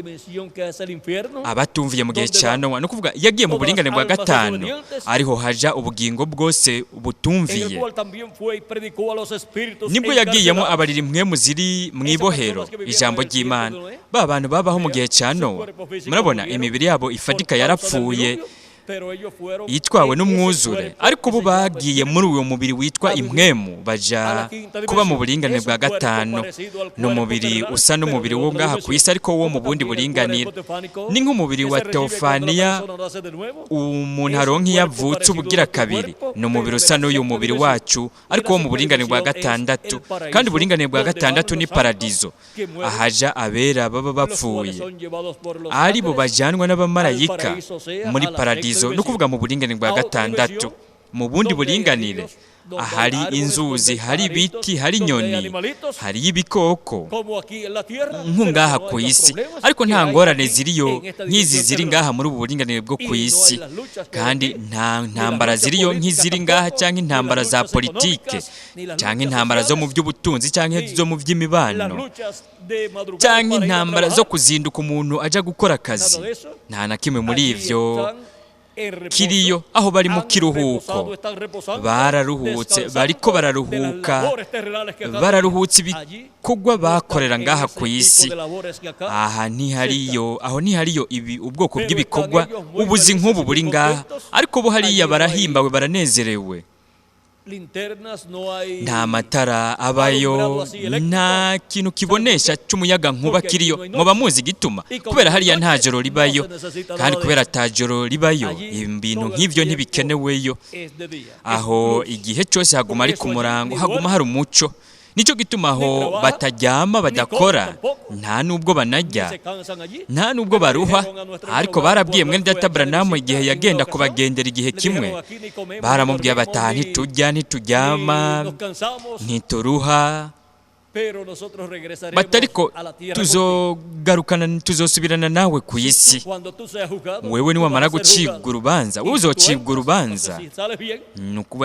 Speaker 1: abatumviye mu gihe cya Nowa. Ni ukuvuga yagiye mu buringanire bwa gatanu, ariho haja ubugingo bwose butumviye. Nibwo yagiyemo abarira impwemu ziri mu ibohero ijambo ry'Imana. Ba bantu babaho mu gihe cya Nowa, murabona imibiri yabo ifadika yarapfuye, yitwawe n'umwuzure, ariko bo bagiye muri uwo mubiri witwa impwemu, baja kuba mu buringanire bwa gatanu. N'umubiri usa n'umubiri wo ngaha ku isi, ariko wo mu bundi buringanire. Ni nk'umubiri wa teofaniya umuntu aronka iyo avutse ubugira kabiri. Ni umubiri usa n'uyu mubiri wacu, ariko wo mu buringanire bwa gatandatu. Kandi uburinganire bwa gatandatu ni paradizo, ahaja abera baba bapfuye, ari bo bajanwa n'abamarayika muri paradizo. Ni ukuvuga mu buringanire bwa gatandatu. Mu bundi buringanire hari inzuzi, hari ibiti, hari inyoni, hari ibikoko nk'ungaha ku isi, ariko nta ngorane ziriyo nk'izi ziri ngaha muri ubu buringanire bwo ku isi. Kandi nta ntambara ziriyo nk'iziri ngaha, cyangwa intambara za politike, cyangwa intambara zo mu by'ubutunzi, cyangwa zo mu by'imibano, cyangwa intambara zo kuzinduka umuntu aja gukora akazi. Nta na kimwe muri ivyo kiriyo. Aho bari mu kiruhuko, bararuhutse, bariko bararuhutse ibikorwa bakorera ngaha ku isi. Aho ntihariyo ibi ubwoko bw'ibikorwa ubuzi nk'ubu buri ngaha, ariko bo hariya barahimbawe, baranezerewe. Nta matara abayo, nta kintu kibonesha cy'umuyaga nkuba kiriyo. Mwoba muzi gituma? Kubera hariya nta joro ribayo, kandi kubera ata joro ribayo, ibintu nk'ivyo ntibikeneweyo. Aho igihe cyose haguma ari ku murango, haguma hari umuco. Nicyo gituma aho bataryama, badakora, nta nubwo banajya, nta nubwo baruha. Ariko barabwiye mwene data Branamu igihe yagenda kubagendera igihe kimwe, baramubwiye bataha, ntitujya, ntituryama, ntituruha, batariko tuzosubirana nawe ku isi. Wewe niwamara gucibwa urubanza, wowe uzocibwa urubanza.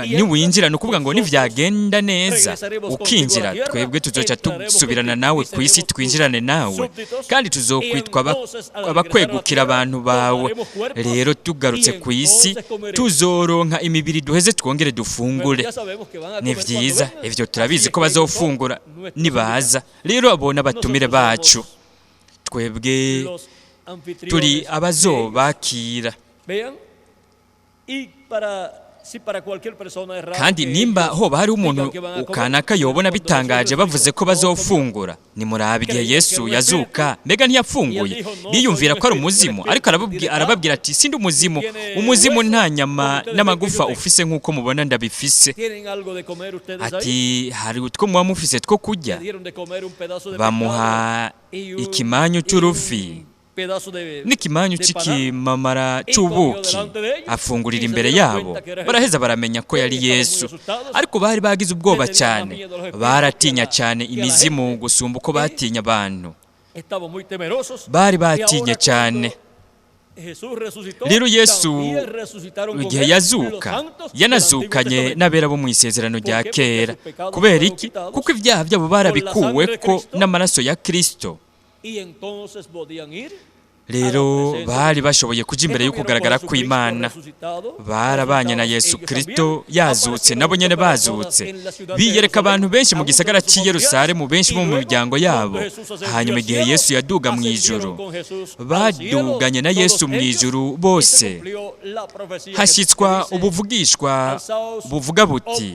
Speaker 1: Niwinjira, ni ukuvuga ngo nivyagenda neza ukinjira, twebwe tuzoca tusubirana nawe ku isi, twinjirane nawe, kandi tuzokwitwa abakwegukira abantu bawe. Rero tugarutse ku isi, tuzoronka imibiri duheze twongere dufungure. Ni vyiza, ivyo turabizi ko bazofungura. nibaza. Rero abo n'abatumire bacu, twebwe turi abazobakira. Kandi nimba hoba hariho umuntu ukanaka yobona bitangaje bavuze ko bazofungura, nimurabe igihe Yesu yazuka mbega ntiyafunguye. Biyumvira ko ari umuzimu, ariko arababwira ati sindi umuzimu. Umuzimu nta nyama n'amagufa ufise nk'uko mubona ndabifise. Ati hari utwo muba mufise two kurya. Bamuha ikimanyu cy'urufi n'ikimanyu c'ikimamara c'ubuki, afungurira imbere yabo. Baraheza baramenya ko yari Yesu, ariko bari bagize ubwoba cyane. Baratinya cyane imizimu gusumba uko batinya abantu. Bari batinye cyane. Rero Yesu igihe yazuka, yanazukanye n'abera bo mu isezerano rya kera. Kubera iki? Kuko ibyaha byabo barabikuwe ko n'amaraso ya Kristo. Rero bari bashoboye kuja imbere yo kugaragara kw'Imana. Barabanye na Yesu Kristo yazutse, nabo nyene bazutse. Biyereka abantu benshi mu gisagara cy'i Yerusalemu, benshi bo mu miryango yabo. Hanyuma igihe Yesu yaduga mu ijuru, baduganye na Yesu mu ijuru bose. Hashyitswa ubuvugishwa buvuga buti,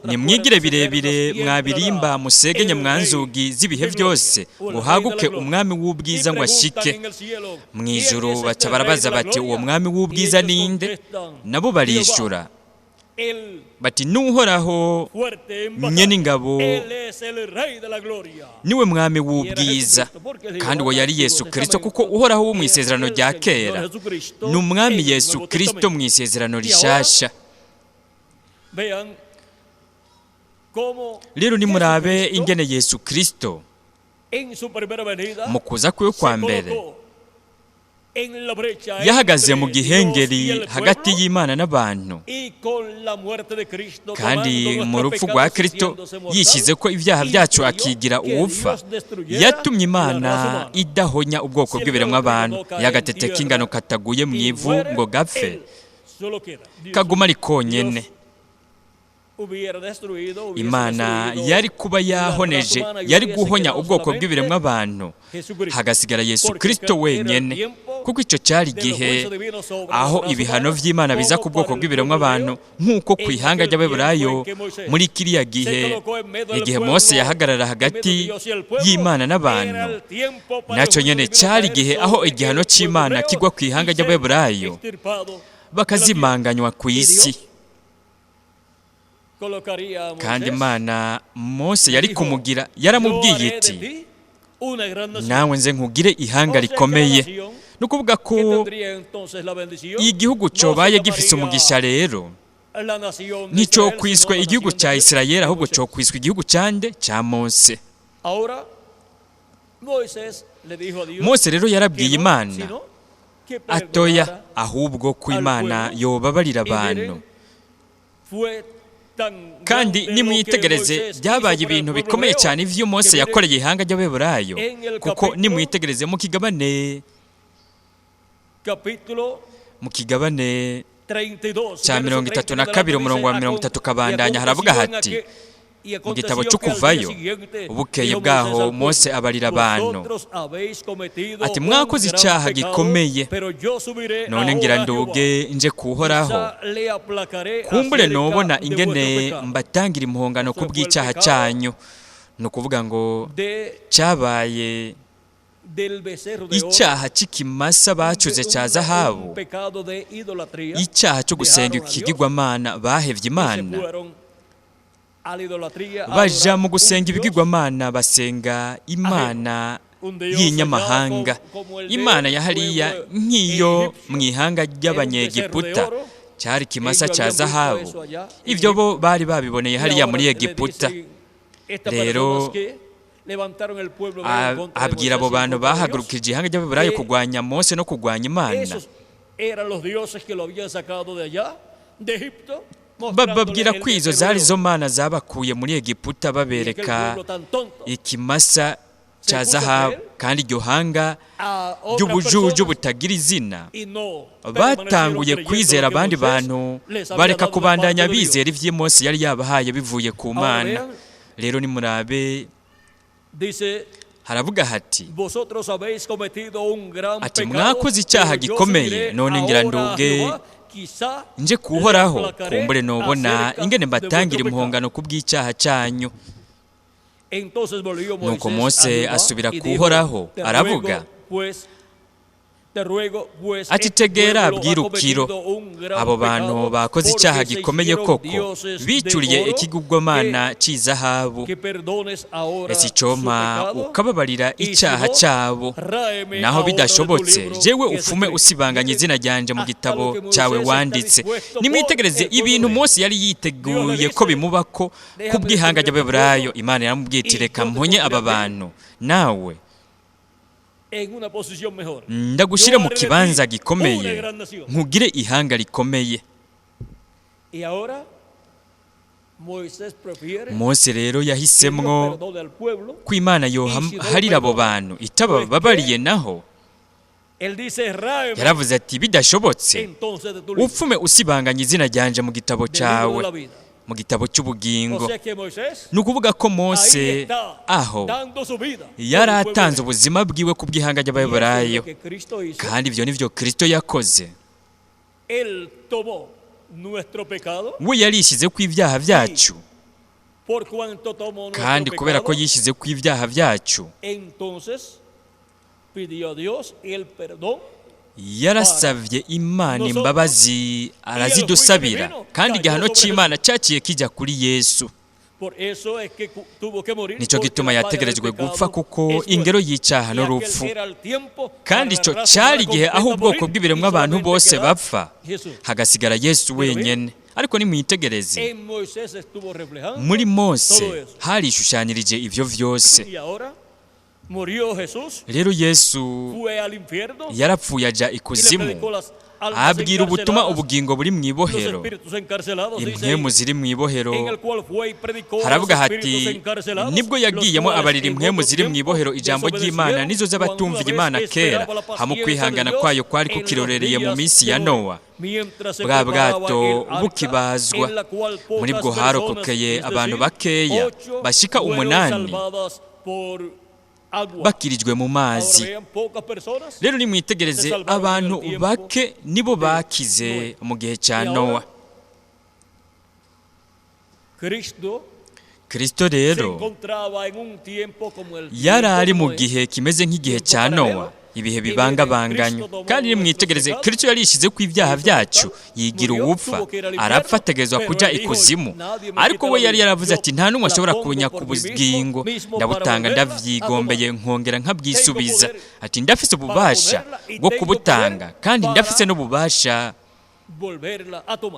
Speaker 1: nimwigire birebire mwabirimba musegenye mwanzugi z'ibihe byose, ngo haguke umwami w'ubwiza ngo ashike. Mu ijuru baca barabaza bati uwo mwami w'ubwiza ninde? Nabo barishura bati n'uhoraho nyene ingabo, niwe mwami w'ubwiza. Kandi uwo yari Yesu Kristo, kuko uhoraho wo mu isezerano rya kera ni umwami Yesu Kristo mu isezerano rishasha. Rero nimurabe ingene Yesu Kristo mu kuza kwe kwa mbere yahagaze mu gihengeri hagati y'Imana n'abantu, kandi mu rupfu rwa Kristo yishyize ko ibyaha byacu akigira uwupfa. Yatumye Imana idahonya ubwoko bw'ibiremwa abantu. Y'agatete k'ingano kataguye mu ivu ngo gapfe, kaguma ari konyene. Imana yari kuba yahoneje, yari guhonya ubwoko bw'ibiremwa abantu, hagasigara Yesu Kristo wenyene. Kuko icyo cyari igihe aho ibihano by'Imana biza ku bwoko bw'ibiremwa abantu, nk'uko ku ihanga ry'Abaheburayo muri kiriya gihe, igihe Mose yahagarara hagati y'Imana n'abantu, nacyo nyene cyari igihe aho igihano cy'Imana kigwa ku ihanga ry'Abaheburayo, bakazimanganywa ku isi. Kandi Imana Mose yari kumugira, yaramubwiye iti nawe nze nkugire ihanga rikomeye. Ni ukuvuga ko igihugu cyobaye gifise umugisha rero nicyo kwiswe igihugu cya Isirayeli, ahubwo cyo kwiswe igihugu cyande cya Mose. Mose rero yarabwiye Imana atoya, ahubwo ko Imana yobabarira abantu. Kandi nimwitegereze, byabaye ibintu bikomeye cyane ivyo Mose yakoreye ihanga ry'Abaheburayo, kuko nimwitegereze mu kigabane cya 32 umurongo wa 30 kabandanya, haravuga hati mu gitabo cyo Kuvayo, ubukeye bwaho Mose abarira abantu ati mwakoze icyaha gikomeye, none ngira nduge nje kuhoraho, kumbure nobona ingene mbatangira impuhangano ku bw'icyaha cyanyu. Ni ukuvuga ngo cyabaye icyaha cy'ikimasa bacuze cya zahabu, icyaha cyo gusenga ikigirwamana bahevye Imana. Baja mu gusenga ibigirwamana, basenga Imana y'inyamahanga, Imana ya hariya nk'iyo mu ihanga ry'Abanyegiputa cyari kimasa cya zahabu. Ibyo bo bari babiboneye hariya muri Egiputa. Rero abwira abo bantu bahagurukije ihanga ry'Abaheburayo kurwanya Mose no kurwanya Imana. Bababwira ko izo zari zo mana zabakuye muri Egiputa, babereka ikimasa cya zahabu, kandi iryo hanga ry'ubujuju butagira izina batanguye kwizera abandi bantu, bareka kubandanya bizera ibyo Mose yari yabahaye bivuye ku Mana. Rero nimurabe, haravuga hati mwakoze icyaha gikomeye, none ngira nduge nje kuhoraho, kumbure nobona ingene mbatangira impuhongano ku bw'icyaha cyanyu. Nuko Mose asubira kuhoraho aravuga ati tegera bwirukiro, abo bantu bakoze icyaha gikomeye koko, bicuriye ikigubwamana cy'izahabu, ese icoma ukababarira icyaha cyabo, naho bidashobotse jewe upfume usibanganya izina ryanje mu gitabo cyawe wanditse. Nimwitegereze ibintu Mose yari yiteguye ko bimubako ku bw'ihanga ry'Abaheburayo. Imana yaramubwiye iti reka mponye aba bantu, nawe ndagushyire mu kibanza gikomeye, nkugire ihanga rikomeye. Mose rero yahisemwo ko Imana yoharira abo bantu itabababariye, naho yaravuze ati bidashobotse upfume usibanganya izina ryanje mu gitabo cyawe, mu gitabo cy'ubugingo. Ni ukuvuga ko Mose aho yari atanze ubuzima bwiwe ku bw'ihanga ry'Abaheburayo, kandi ibyo nibyo Kristo yakoze. We yarishyize ku ibyaha byacu, kandi kubera ko yishyize ku ibyaha byacu, yarasavye Imana imbabazi, arazidusabira, kandi igihano cy'Imana cyaciye kijya kuri Yesu. Nicyo gituma yategerejwe gupfa, kuko ingero y'icyaha n'urupfu, kandi icyo cyari igihe aho ubwoko bw'ibiremwa abantu bose bapfa, hagasigara Yesu wenyine. Ariko nimwitegereze, muri Mose harishushanyirije ibyo byose. Rero Yesu yarapfuye ajya ikuzimu, abwira ubutumwa ubugingo buri mu ibohero, impwemu ziri mu ibohero. Haravuga hati nibwo yagiyemo abarira impwemu ziri mu ibohero ijambo ry'Imana nizo z'abatumvira Imana kera, hamwe kwihangana kwayo kwari kukirorereye mu minsi ya Nowa, bwa bwato bukibazwa. Muri bwo harokokeye abantu bakeya bashika 8 bakirijwe mu mazi. Rero nimwitegereze, abantu bake nibo bakize mu gihe cya Nowa. Kristo rero yari ari mu gihe kimeze nk'igihe cya Nowa, ibihe bibangabanganywe. Kandi nimwitegereze, Kristo yarishyize ku ibyaha byacu, yigira uwupfa, arapfa, ategerezwa kujya ikuzimu. Ariko we yari yaravuze ati nta n'umwe ashobora kunya ku bugingo, ndabutanga ndavyigombeye, nkongera nkabwisubiza. Ati ndafise ububasha bwo kubutanga, kandi ndafise n'ububasha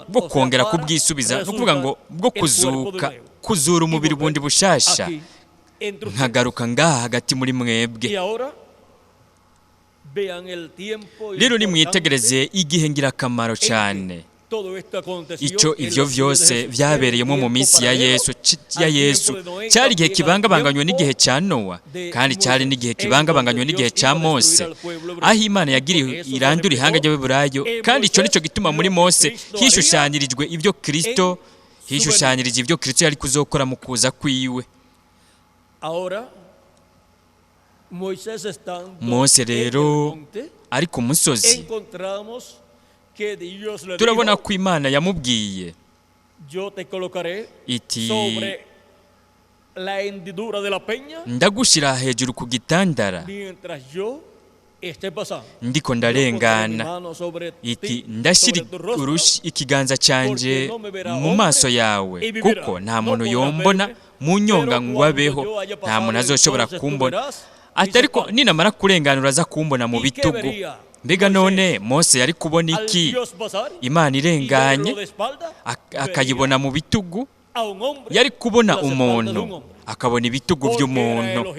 Speaker 1: bwo kongera kubwisubiza, no kuvuga ngo bwo kuzura umubiri bundi bushasha, nkagaruka ngaha hagati muri mwebwe. Rero nimwitegereze igihe ngirakamaro cyane ivyo vyose vyabereyemo mu minsi ya Yesu. Cyari igihe kibangabanganywe n'igihe cya Nowa, kandi cyari n'igihe kibangabanganywe n'igihe cya Mose, aho Imana yagiriye irandura ihanga ry'Abaheburayo. kandi icyo nicyo gituma muri Mose hishushanyirijwe ibyo Kristo, hishushanyirije ibyo Kristo yari kuzokora mu kuza kwiwe. Mose rero ari ku musozi, turabona ko Imana yamubwiye iti ndagushyira hejuru ku gitandara ndiko ndarengana, iti ndashyira ikiganza cyanjye mu maso yawe, kuko nta muntu yombona mu nyonga ngo abeho, nta muntu azoshobora kumbona, ariko ninamara kurenganura aza kumbona mu bitugu. Mbega none Mose yari kubona iki? Imana irenganye akayibona mu bitugu? Yari kubona umuntu akabona ibitugu by'umuntu,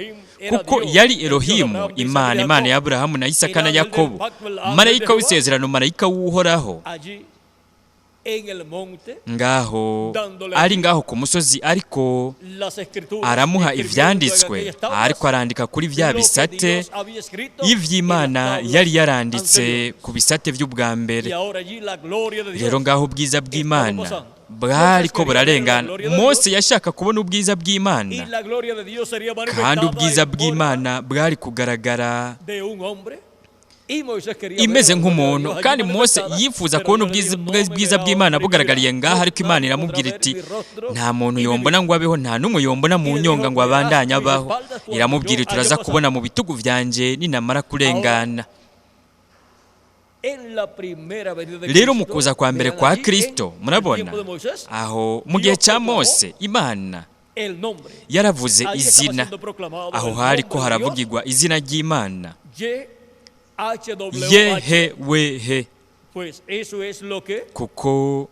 Speaker 1: kuko yari Elohimu, Imana ya Aburahamu na Isaka na Yakobo, marayika w'isezerano, marayika w'uhoraho. ngaho ari ngaho ku musozi, ariko aramuha ivyanditswe, ariko arandika kuri vya bisate y'ivy'Imana yari yaranditse ku bisate vy'ubwa mbere. Rero ngaho ubwiza bw'Imana bwariko burarengana. Mose yashaka kubona ubwiza bw'Imana, kandi ubwiza bw'Imana bwari kugaragara imeze nk'umuntu, kandi Mose yifuza kubona ubwiza bw'Imana bugaragariye ngaha, ariko Imana iramubwira iti nta muntu yombona ngo abeho, nta n'umwe yombona mu nyonga ngo abandanye abaho. Iramubwira iti uraza kubona mu bitugu vyanje ninamara kurengana. Rero mu kuza kwa mbere kwa Kristo, murabona aho mu gihe cya Mose Imana yaravuze izina, aho hariko haravugirwa izina ry'Imana, Yehewehe, kuko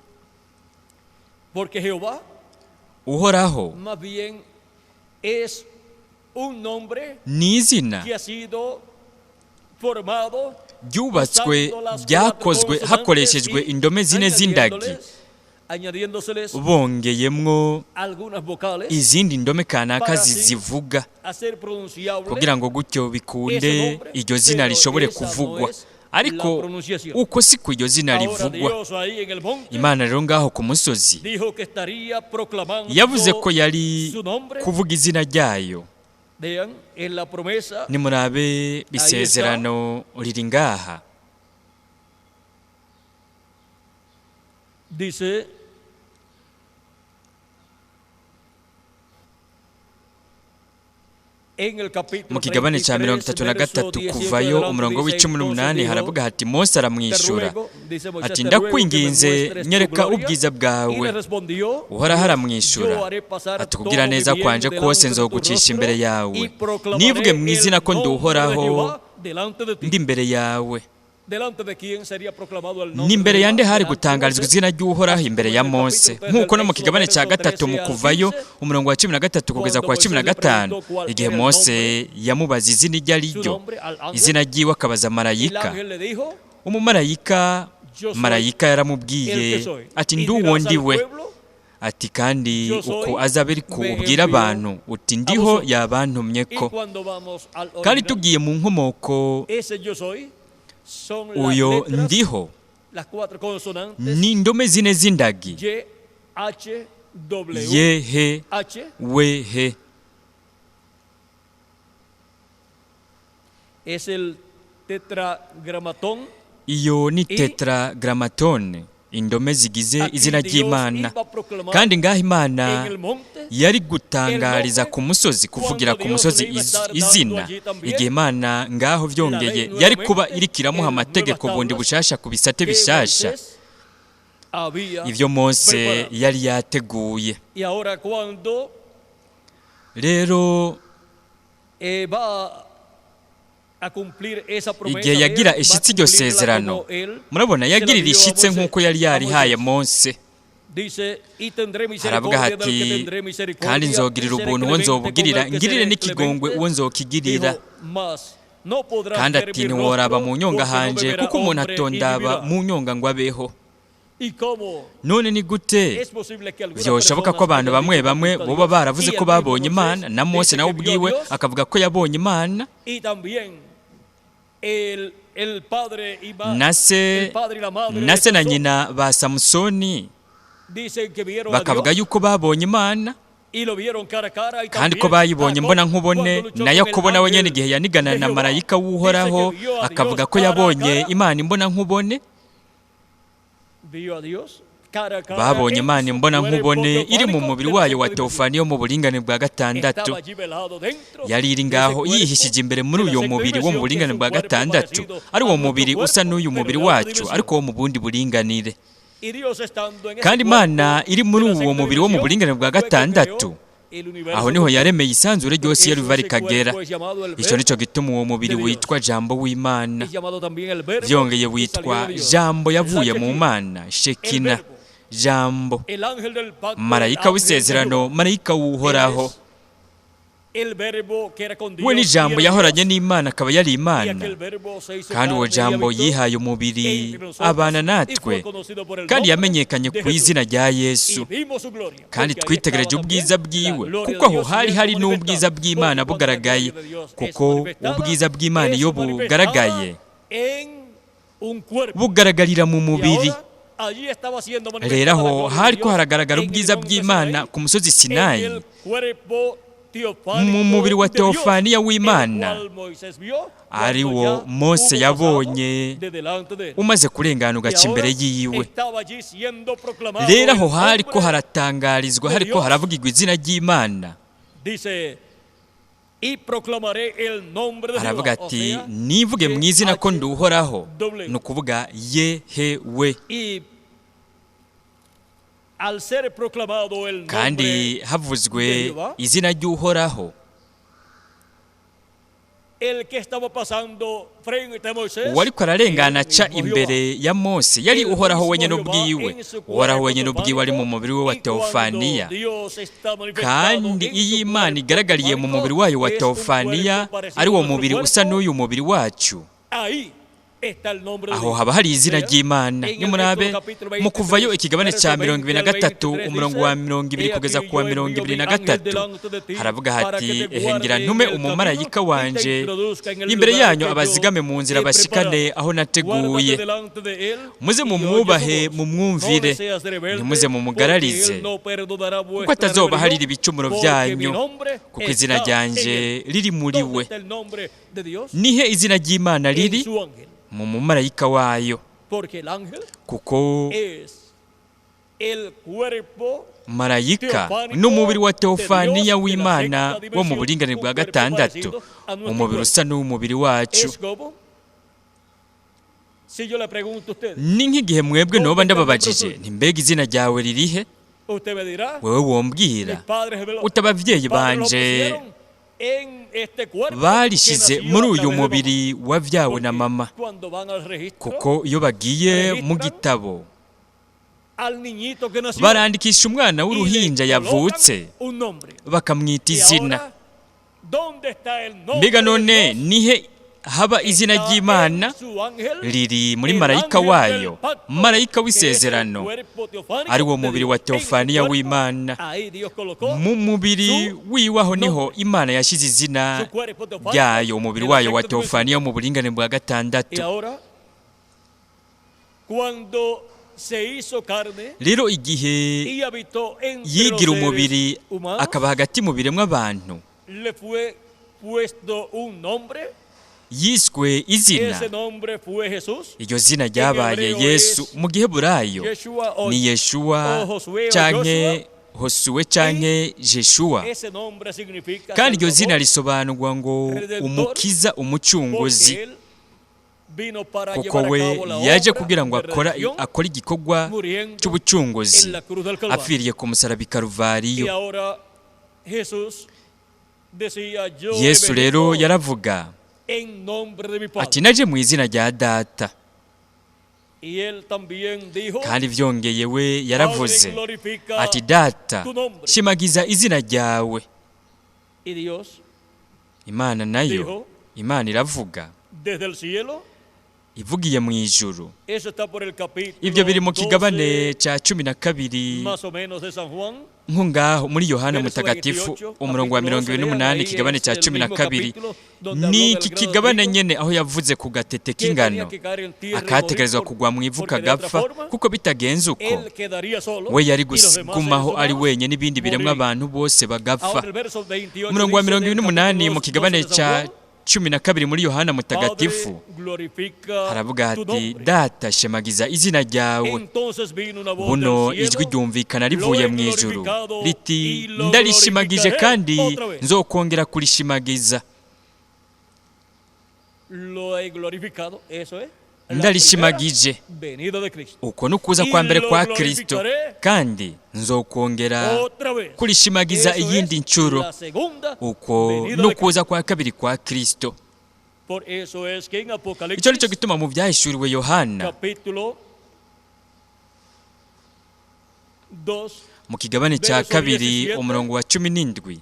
Speaker 1: Uhoraho ni izina ryubatswe, ryakozwe hakoreshejwe indome zine z'indagi, bongeyemwo izindi ndome kanaka zivuga, kugira ngo gutyo bikunde iryo zina rishobore kuvugwa. Ariko uko siko iryo zina rivugwa. Imana rero ngaho ku musozi yavuze ko yari kuvuga izina ryayo. Nimurabe isezerano riri ngaha, mu kigabane cya 33 kuvayo umurongo w'18 haravuga hati Mose aramwishura ati ndakwinginze nyereka ubwiza bwawe. Uhoraho aramwishura ati kugira neza kwanje kose nzogucisha imbere yawe, nivuge mu izina ko ndi Uhoraho ndi imbere yawe. N'imbere yande hari gutangarizwa izina ry'Uhoraho imbere ya Mose, nk'uko no mu kigabane cya 3 mu kuvayo umurongo wa 13 kugeza kwa 15, igihe Mose yamubaza izina iryo ari ryo, izina ryiwe akabaza marayika. Umumarayika yaramubwiye ati nduwo ndiwe, ati kandi uko azabe ariko ubwira abantu uti ndiho yabantumyeko. Kandi tugiye mu nkomoko, uyo ndiho ni indome zine z'indagi, Yehe wehe. Iyo ni tetragrammatone, indome zigize izina ry'Imana. Kandi ngaho Imana yari gutangariza ku musozi, kuvugira ku musozi izina, igihe Imana ngaho vyongeye yari kuba irikiramuha amategeko bundi bushasha ku bisate bishasha ivyo Mose yari yateguye. Rero igihe yagira ishitsi iryo sezerano, murabona yagirira ishitse nk'uko yari yarihaye Mose. Haravuga hati kandi nzogirira ubuntu uwo nzobugirira, ngirire n'ikigongwe uwo nzokigirira. Kandi ati ntiworaba mu nyonga hanje, kuko umuntu atondaba mu nyonga ngo abeho. None ni gute vyoshoboka ko abantu bamwe boba baravuze ko babonye Imana, na Mose nawe ubwiwe akavuga ko yabonye Imana, nase na nyina ba Samusoni bakavuga yuko babonye Imana, kandi ko bayibonye mbona nkubone. Na Yakobo nawe nyene igihe yanigana na marayika w'Uhoraho akavuga ko yabonye Imana imbona nkubone. Babonye Imana imbona nkubone iri mu mubiri wayo wa Teofaniyo mu buringane bwa 6. Yari iri ngaho yihishije imbere muri uyo mubiri wo mu buringane bwa 6, ari uwo mubiri usa n'uyu mubiri wacu, ariko wo mu bundi buringanire. Kandi Imana iri muri uwo mubiri wo mu buringane bwa 6, aho niho yaremeye isanzure ryose yari rikagera. Icyo nico gituma uwo mubiri witwa Jambo w'Imana, vyongeye witwa Jambo yavuye mu Mana, Shekina, Jambo, marayika w'isezerano, marayika w'Uhoraho. we n'ijambo yahoranye n'Imana akaba yari Imana, kandi uwo jambo yihaye umubiri abana natwe, kandi yamenyekanye ku izina rya Yesu, kandi twitegereje ubwiza bwiwe, kuko aho hari n'ubwiza bw'Imana bugaragaye, kuko ubwiza bw'Imana iyo bugaragaye bugaragarira mu mubiri. Rero aho hariko haragaragara ubwiza bw'Imana ku musozi Sinayi, mu mubiri wa teofaniya w'Imana, ari wo Mose yabonye umaze kurengana ugaca imbere yiwe. Rero aho hariko haratangarizwa, hariko haravugirwa izina ry'Imana. Aravuga ati, nivuge mu izina ko nduhoraho, ni ukuvuga Yehewe. Kandi havuzwe izina ry'uhoraho, uwariko ararengana aca imbere ya Mose yari uhoraho wenyine ubwiwe. Uhoraho wenyine ubwiwe ari mu mubiri we wa teofaniya, kandi iyo Imana igaragariye mu mubiri wayo wa teofaniya, ari wo mubiri usa n'uyu mubiri wacu, aho haba hari izina ry'Imana. Nimurabe mu Kuvayo ikigabane cya 23 umurongo wa 20 kugeza ku wa 23, haravuga hati, ehengira ntume umumarayika wanje imbere yanyu abazigame mu nzira bashikane aho nateguye. Muze mumwubahe mumwumvire, ntimuze mumugararize, kuko atazobaharira ibicumuro byanyu, kuko izina ryanje riri muri we. Nihe izina ry'Imana riri? Mu mumarayika wayo, kuko marayika n'umubiri wa teofaniya w'Imana wo mu buringanire bwa 6, umubiri usa n'umubiri wacu. Ni nk'igihe mwebwe noba ndababajije nti, mbega izina ryawe ririhe? Wewe wombwira uti, abavyeyi banje barishize muri uyu mubiri wavyawe na mama, kuko iyo bagiye mu gitabo barandikisha umwana w'uruhinja yavutse bakamwita izina. Mbega none nihe haba izina ry'Imana? Riri muri marayika wayo, marayika w'isezerano, ari wo mubiri wa teofaniya w'Imana. Mu mubiri wiwaho niho Imana yashize izina ryayo, umubiri wayo wa teofaniya mu buringanire bwa 6. Rero igihe yigira umubiri akaba hagati mu biremwa abantu, yiswe izina. Iryo zina ryabaye Yesu. Mu Giheburayo ni Yeshuwa canke Hosuwe canke Jeshuwa, kandi iryo zina risobanurwa ngo umukiza, umucunguzi, kuko we yaje kugira ngo akore igikorwa cy'ubucunguzi apfiriye ku musaraba i Karuvariyo. Yesu rero yaravuga ati, naje mu izina rya Data. Kandi vyongeye we yaravuze ati, Data, shimagiza izina ryawe. Imana nayo, Imana iravuga ivugiye mu ijuru. Ibyo biri mu kigabane cya 12 nko ngaho muri Yohana Mutagatifu umurongo wa 28, ikigabane cya 12. Ni iki kigabane nyene aho yavuze ku gatete k'ingano akategerezwa kugwa mu ivu kagapfa, kuko bitagenze uko we yari gumaho ari wenyine, n'ibindi biremwa abantu bose bagapfa. Umurongo wa 28 mu kigabane cya 12 muri Yohana Mutagatifu haravuga hati, Data, shemagiza izina ryawe. Buno ijwi ryumvikana rivuye mu ijuru riti, ndarishimagije kandi nzokongera kurishimagiza. Ndarishimagije, uko nukuza kwa mbere kwa Kristo, kandi nzokongera kurishimagiza iyindi ncuro, uko nukuza kwa kabiri kwa Kristo. Icyo nicyo gituma mu byahishuriwe Yohana mu kigabane cya 2 umurongo wa 17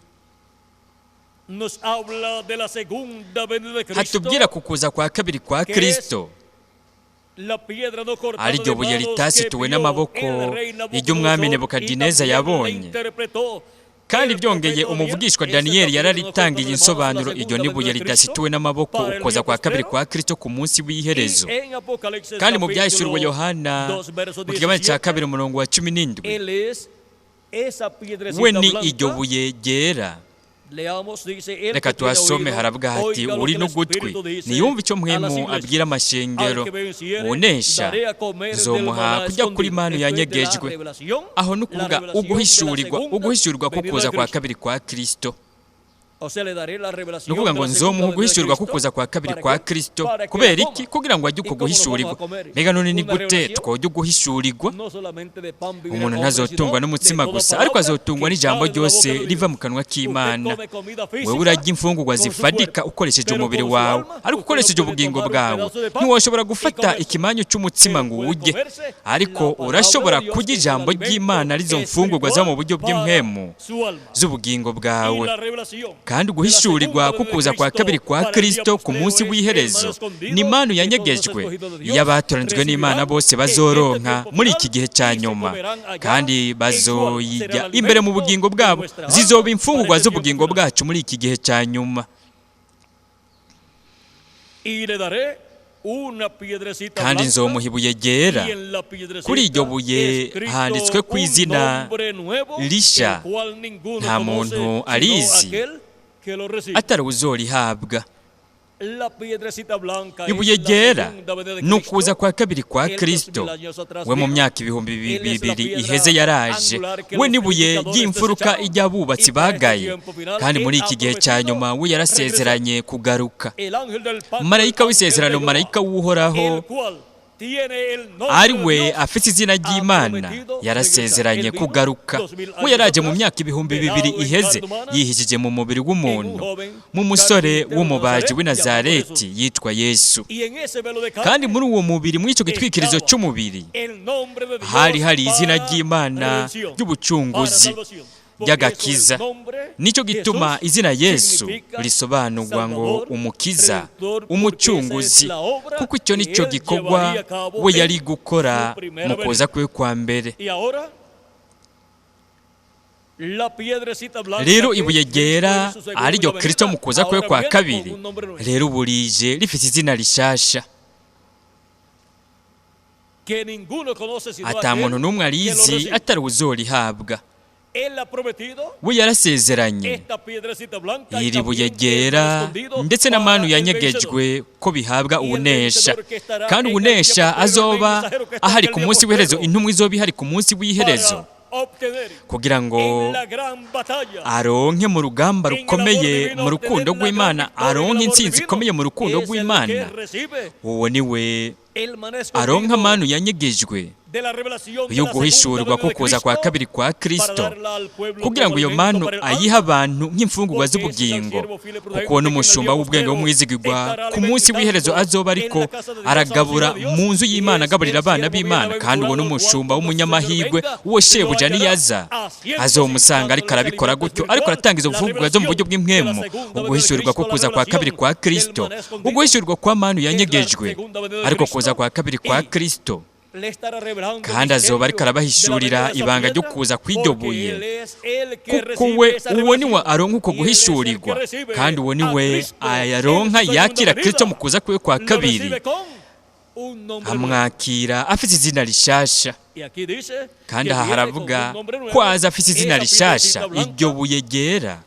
Speaker 1: hatubwira ku kuza kwa kabiri kwa Kristo, ari ryo buye ritasituwe n'amaboko iry'umwami Nebukadineza yabonye. Kandi byongeye umuvugishwa Daniyeli yararitangiye insobanuro, iryo ni buye ridasituwe n'amaboko, ukuza kwa kabiri kwa Kristo ku munsi w'iherezo. Kandi mu byahishuriwe Yohana mu kigabane cya 2 umurongo wa 17, we ni iryo buye ryera. Reka tuhasome, haravuga hati, uri n'ugutwi niyumve icyo mpwemu abwira amashengero, unesha nzomuha kujya kuri manu yanyegejwe. Aho ni ukuvuga uguhishurirwa ko kuza kwa kabiri kwa Kristo. Ni ukuvuga ngo nzomuha uguhishurirwa ko kuza kwa kabiri kwa Kristo. Kubera iki? Kugira ngo ajye uko guhishurirwa. Mbega none ni gute twojya guhishurirwa? Umuntu ntazotungwa n'umutsima gusa, ariko azotungwa n'ijambo ryose riva mu kanwa k'Imana. Wewe urajya imfungurwa zifadika ukoresheje umubiri wawe, ariko ukoresheje ubugingo bwawe. Ntiwoshobora gufata ikimanyu cy'umutsima ngo urye, ariko urashobora kurya ijambo ry'Imana, arizo mfungurwa zo mu buryo bw'impwemu z'ubugingo bwawe. Kandi guhishurirwa ko kuza kwa kabiri kwa Kristo ku munsi w'iherezo ni impano yanyegejwe y'abatoranijwe n'Imana bose bazoronka muri iki gihe cya nyuma, kandi bazoyijya imbere mu bugingo bwabo. Zizoba imfungurwa z'ubugingo bwacu muri iki gihe cya nyuma. Kandi nzomuha ibuye ryera, kuri iryo buye handitswe ku izina rishya, nta muntu arizi atari uzorihabwa. Ibuye ryera ni ukuza kwa kabiri kwa Kristo. We mu myaka 2000 iheze yaraje. We n'ibuye ry'imfuruka iry'abubatsi bagaye, kandi muri iki gihe cya nyuma we yarasezeranye kugaruka. Marayika w'isezerano, marayika w'uhoraho, ari we afite izina ry'Imana, yarasezeranye kugaruka. We yaraje mu myaka 2000 iheze, yihishije mu mubiri w'umuntu, mu musore w'umubaji w'i Nazareti yitwa Yesu. Kandi muri uwo mubiri, muri icyo gitwikirizo cy'umubiri, hari izina ry'Imana ry'ubucunguzi, ry'agakiza. Nicyo gituma izina Yesu risobanurwa ngo umukiza, umucunguzi, kuko icyo nicyo gikorwa we yari gukora mu kuza kwe kwa mbere. Rero ibuye ryera ari ryo Kristo mu kuza kwe kwa kabiri, rero burije rifite izina rishasha. Ata muntu n'umwe arizi atari uzorihabwa. We yarasezeranye iri buye ryera ndetse na manu yanyegejwe ko bihabwa unesha. Kandi unesha azoba ahari ku munsi w'iherezo, intumwa izoba ihari ku munsi w'iherezo, kugira ngo aronke mu rugamba rukomeye mu rukundo rw'Imana, aronke intsinzi ikomeye mu rukundo rw'Imana. Uwo ni we aronka manu yanyegejwe yo guhishurwa ko kuza kwa kabiri kwa Kristo, kugira ngo iyo manu ayiha abantu nk'imfungurwa z'ubugingo. Kuko n'umushumba w'ubwenge w'umwizigirwa ku munsi w'iherezo azoba ariko aragabura mu nzu y'Imana, agaburira abana b'Imana. Kandi uwo n'umushumba w'umunyamahirwe, uwo shebuja niyaza azomusanga ariko arabikora gutyo, ariko aratanga izo mfungurwa zo mu buryo bw'impwemu. Uguhishurirwa ko kuza kwa kabiri kwa Kristo, uguhishurirwa kwa manu yanyegejwe, ariko kuza kwa kabiri kwa Kristo. Kandi azoba ariko arabahishurira ibanga ryo kuza kw'iryo buye, kuko we uwo ni we aronka uko guhishurirwa. Kandi uwo ni we ayaronka yakira Kristo mu kuza kwe kwa kabiri, amwakira afite izina rishasha. Kandi aha haravuga ko aza afite izina rishasha, iryo buye ryera,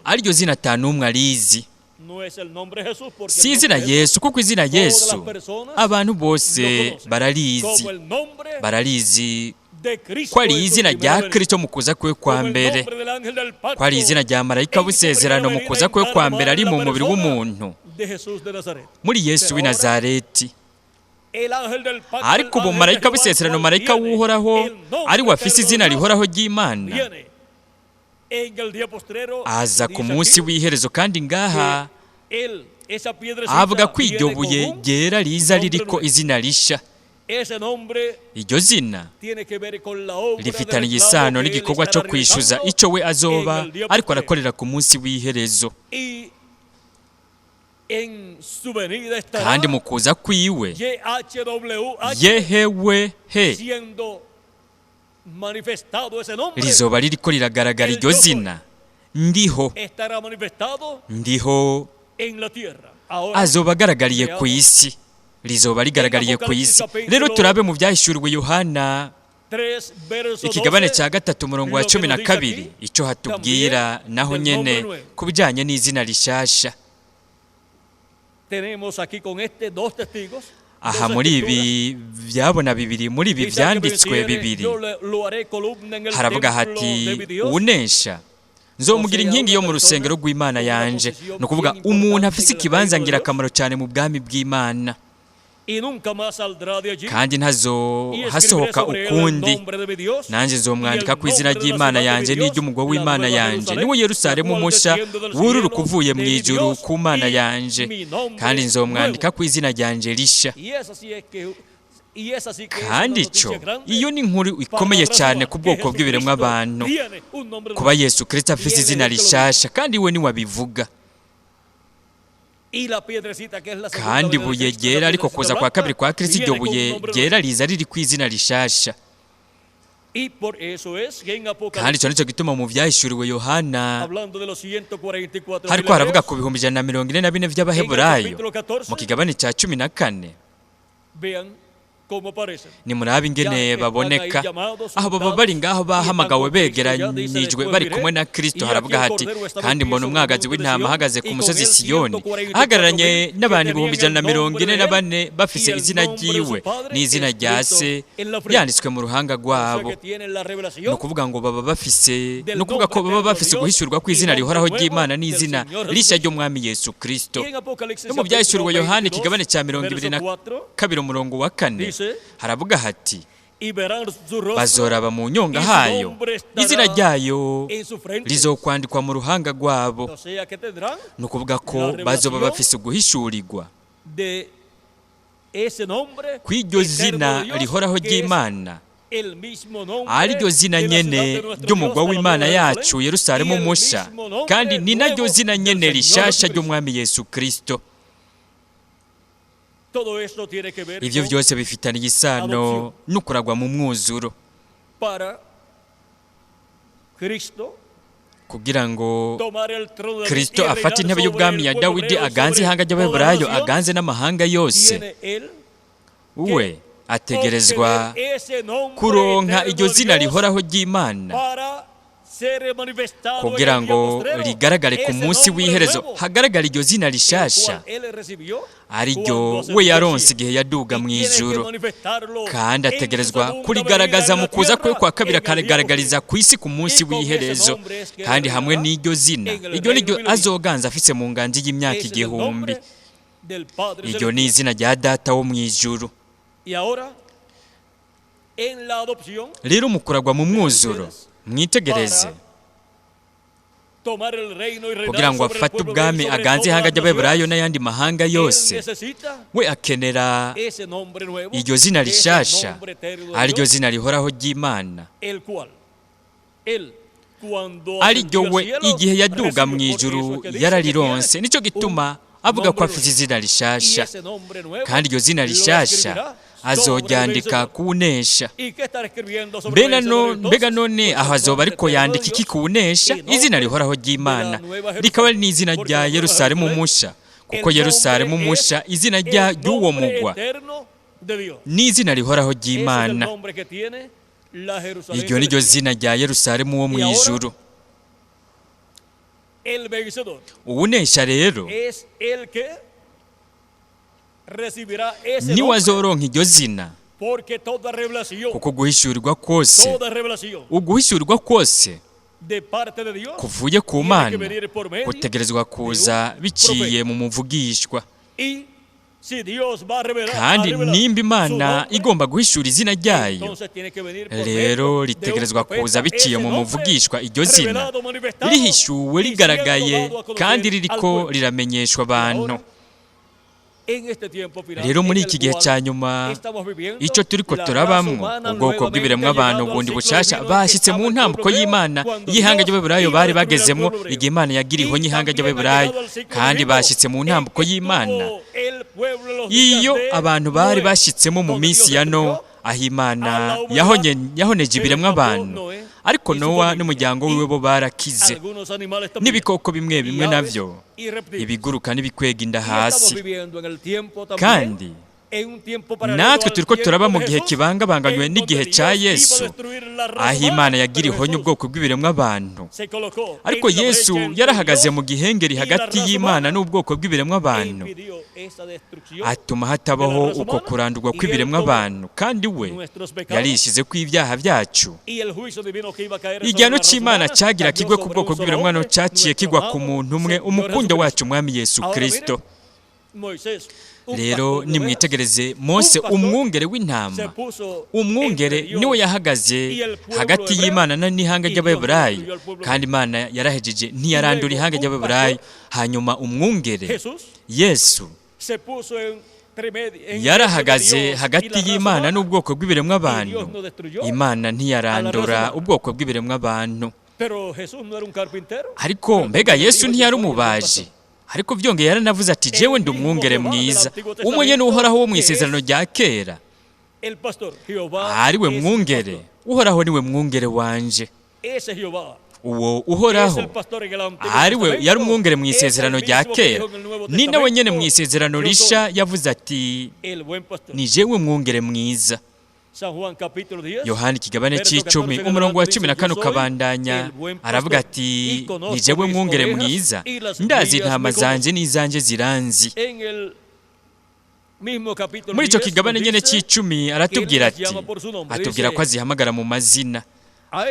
Speaker 1: ariryo zina ata n'umwe arizi. Si izina Yesu, kuko izina Yesu abantu bose bararizi ko ari izina rya Kristo mu kuza kwe kwa mbere, ko ari izina rya marayika w'isezerano mu kuza kwe kwa mbere ari mu mubiri w'umuntu, muri Yesu w'i Nazareti. Ariko ubu marayika w'isezerano, marayika w'uhoraho, ari we afise izina rihoraho ry'Imana, aza ku munsi w'iherezo. Kandi ngaha avuga ko iryo buye ryera riza ririko izina risha. iryo zina rifitaniye isano n'igikorwa cyo kwishyuza icyo we azoba ariko arakorera ku munsi w'iherezo. Kandi mu kuza kwiwe yehewe he rizoba ririko riragaragara iryo zina, ndiho azoba agaragariye ku isi, rizoba rigaragariye ku isi. Rero turabe mu byahishuriwe Yohana ikigabane cya 3 umurongo wa 12 icyo hatubwira naho nyene ku bijyanye n'izina rishasha. Aha muri ibi byabona bibiri, muri ibi byanditswe bibiri haravuga hati unesha nzomugira inkingi yo mu rusengero rw'Imana yanje, ni ukuvuga umuntu afise ikibanza ngira akamaro cyane mu bwami bw'Imana, kandi ntazo hasohoka ukundi. Nanjye nzomwandika ku izina ry'Imana yanje n'iry'umugwa w'Imana yanje, niwe Yerusalemu musha wururuka uvuye mu ijuru ku Mana yanje, kandi nzomwandika ku izina ryanje risha. Kandi iyo ni inkuru ikomeye cyane ku bwoko bw'ibiremwa abantu, kuba Yesu Kristo afise izina rishasha kandi we ni wabivuga. Kandi ibuye ryera, ariko kuza kwa kabiri kwa Kristo iryo buye ryera riza riri ku izina rishasha. Kandi icyo nicyo gituma mu byahishuriwe Yohana hariko haravuga ku 144 by'Abaheburayo mu kigabane cya 14. Ni murabe ingene baboneka aho baba bari ngaho bahamagawe begeranijwe bari kumwe na Kristo. Haravuga hati kandi mbona umwagazi w'intama ahagaze ku musozi Siyoni ahagararanye n'abantu 144 bafise izina ryiwe n'izina rya Se byanditswe mu ruhanga rwabo. Ni ukuvuga ngo baba bafise, ni ukuvuga ko baba bafise guhishurwa ku izina rihoraho ry'Imana n'izina rishya ry'Umwami Yesu Kristo. No mu byahishuriwe Yohana ikigabane cya 22 umurongo wa 4 haravuga hati bazoraba mu nyonga hayo, izina ryayo rizokwandikwa mu ruhanga rwabo. Ni ukuvuga ko bazoba bafise guhishurirwa kw'iryo zina rihoraho ry'Imana, ari ryo zina nyene ry'umugwa w'Imana yacu Yerusalemu musha, kandi ni naryo zina nyene rishasha ry'Umwami Yesu Kristo. Ibyo byose bifitaniye isano n'ukuragwa mu mwuzuro, kugira ngo Kristo afate intebe y'ubwami ya Dawidi, aganze ihanga ry'Abaheburayo, aganze n'amahanga yose. We ategerezwa kuronka iryo zina rihoraho ry'Imana kugira ngo rigaragare ku munsi w'iherezo, hagaragara iryo zina rishasha ari ryo we yaronse igihe yaduga mu ijuru, kandi ategerezwa kurigaragaza mu kuza kwe kwa kabiri, akagaragariza ku isi ku munsi w'iherezo. Kandi hamwe n'iryo zina, iryo ni ryo azoganza afise mu nganji y'imyaka 1000. Iryo ni izina rya Data wo mu ijuru. Rero mu kuragwa mu mwuzuro mwitegereze, kugira ngo afate ubwami aganze ihanga ry'Abaheburayo n'ayandi mahanga yose, we akenera iryo zina rishasha, ari ryo zina rihoraho ry'Imana, ari ryo we igihe yaduga mu ijuru yararironse. Nicyo gituma avuga ko afite izina rishasha, kandi iryo zina rishasha azoryandika kunesha. Mbega none aho azoba ariko yandika iki kunesha? Izina rihoraho ry'Imana rikaba ari n'izina rya Yerusalemu musha, kuko Yerusalemu musha izina ry'uwo mugwa ni izina rihoraho ry'Imana. Iryo ni ryo zina rya Yerusalemu wo mu ijuru. Uwunesha rero niwe azoronka iryo zina, kuko guhishurirwa kwose kuvuye ku Mana gutegerezwa kuza biciye mu muvugishwa. Kandi nimba Imana igomba guhishura izina ryayo, rero ritegerezwa kuza biciye mu muvugishwa. Iryo zina rihishuwe rigaragaye kandi ririko riramenyeshwa abantu. rero muri iki gihe cya nyuma icyo turiko turabamwo ubwoko bw'ibiremwa abantu bundi bushasha bashyitse mu ntambuko y'Imana y'ihanga ry'Abaheburayo bari bagezemwo igihe Imana yagiriho n'ihanga ry'Abaheburayo, kandi bashyitse mu ntambuko y'Imana iyo abantu bari bashyitsemo mu minsi ya Nowa, aho Imana yahoneje ibiremwa abantu, ariko Nowa n'umuryango wiwe bo barakize, n'ibikoko bimwe bimwe navyo ibiguruka n'ibikwega inda hasi. Kandi natwe turiko turaba mu gihe kibangabanganywe n'igihe cya Yesu, aho Imana yagiriho n'ubwoko bw'ibiremwa abantu, ariko Yesu yarahagaze mu gihengeri hagati y'Imana n'ubwoko bw'ibiremwa abantu, atuma hatabaho uko kurandurwa kw'ibiremwa abantu, kandi we yarishize ku ibyaha byacu. Igihano cy'Imana cyagira kigwe ku bwoko bw'ibiremwa abantu cyaciye kigwa ku muntu umwe, umukundo wacu Umwami Yesu Kristo. Rero nimwitegereze Mose, umwungere w'intama, umwungere niwe yahagaze hagati y'Imana n'ihanga ry'Abaheburayo, kandi Imana yarahejeje ntiyarandura ihanga ry'Abaheburayo. Hanyuma umwungere Yesu yarahagaze hagati y'Imana n'ubwoko bw'ibiremwa abantu, Imana ntiyarandura ubwoko bw'ibiremwa abantu. Ariko mbega Yesu ntiyari umubaji? Ariko byongeye yaranavuze ati, jewe ndi umwungere mwiza, umwe nyene uhoraho wo mu isezerano rya kera, ari we mwungere uhoraho, niwe mwungere wanje. Uwo uhoraho ari we yari umwungere mu isezerano rya kera, ni nawe nyene mu isezerano risha yavuze ati, ni jewe mwungere mwiza. Yohana ikigabane c'icumi umurongo wa 14 ukabandanya, aravuga ati, ni jewe mwungere mwiza, ndazi intama zanje n'izanje ziranzi. Muri ico kigabane nyene c'icumi aratubwira ati, atubwira ko azihamagara mu mazina.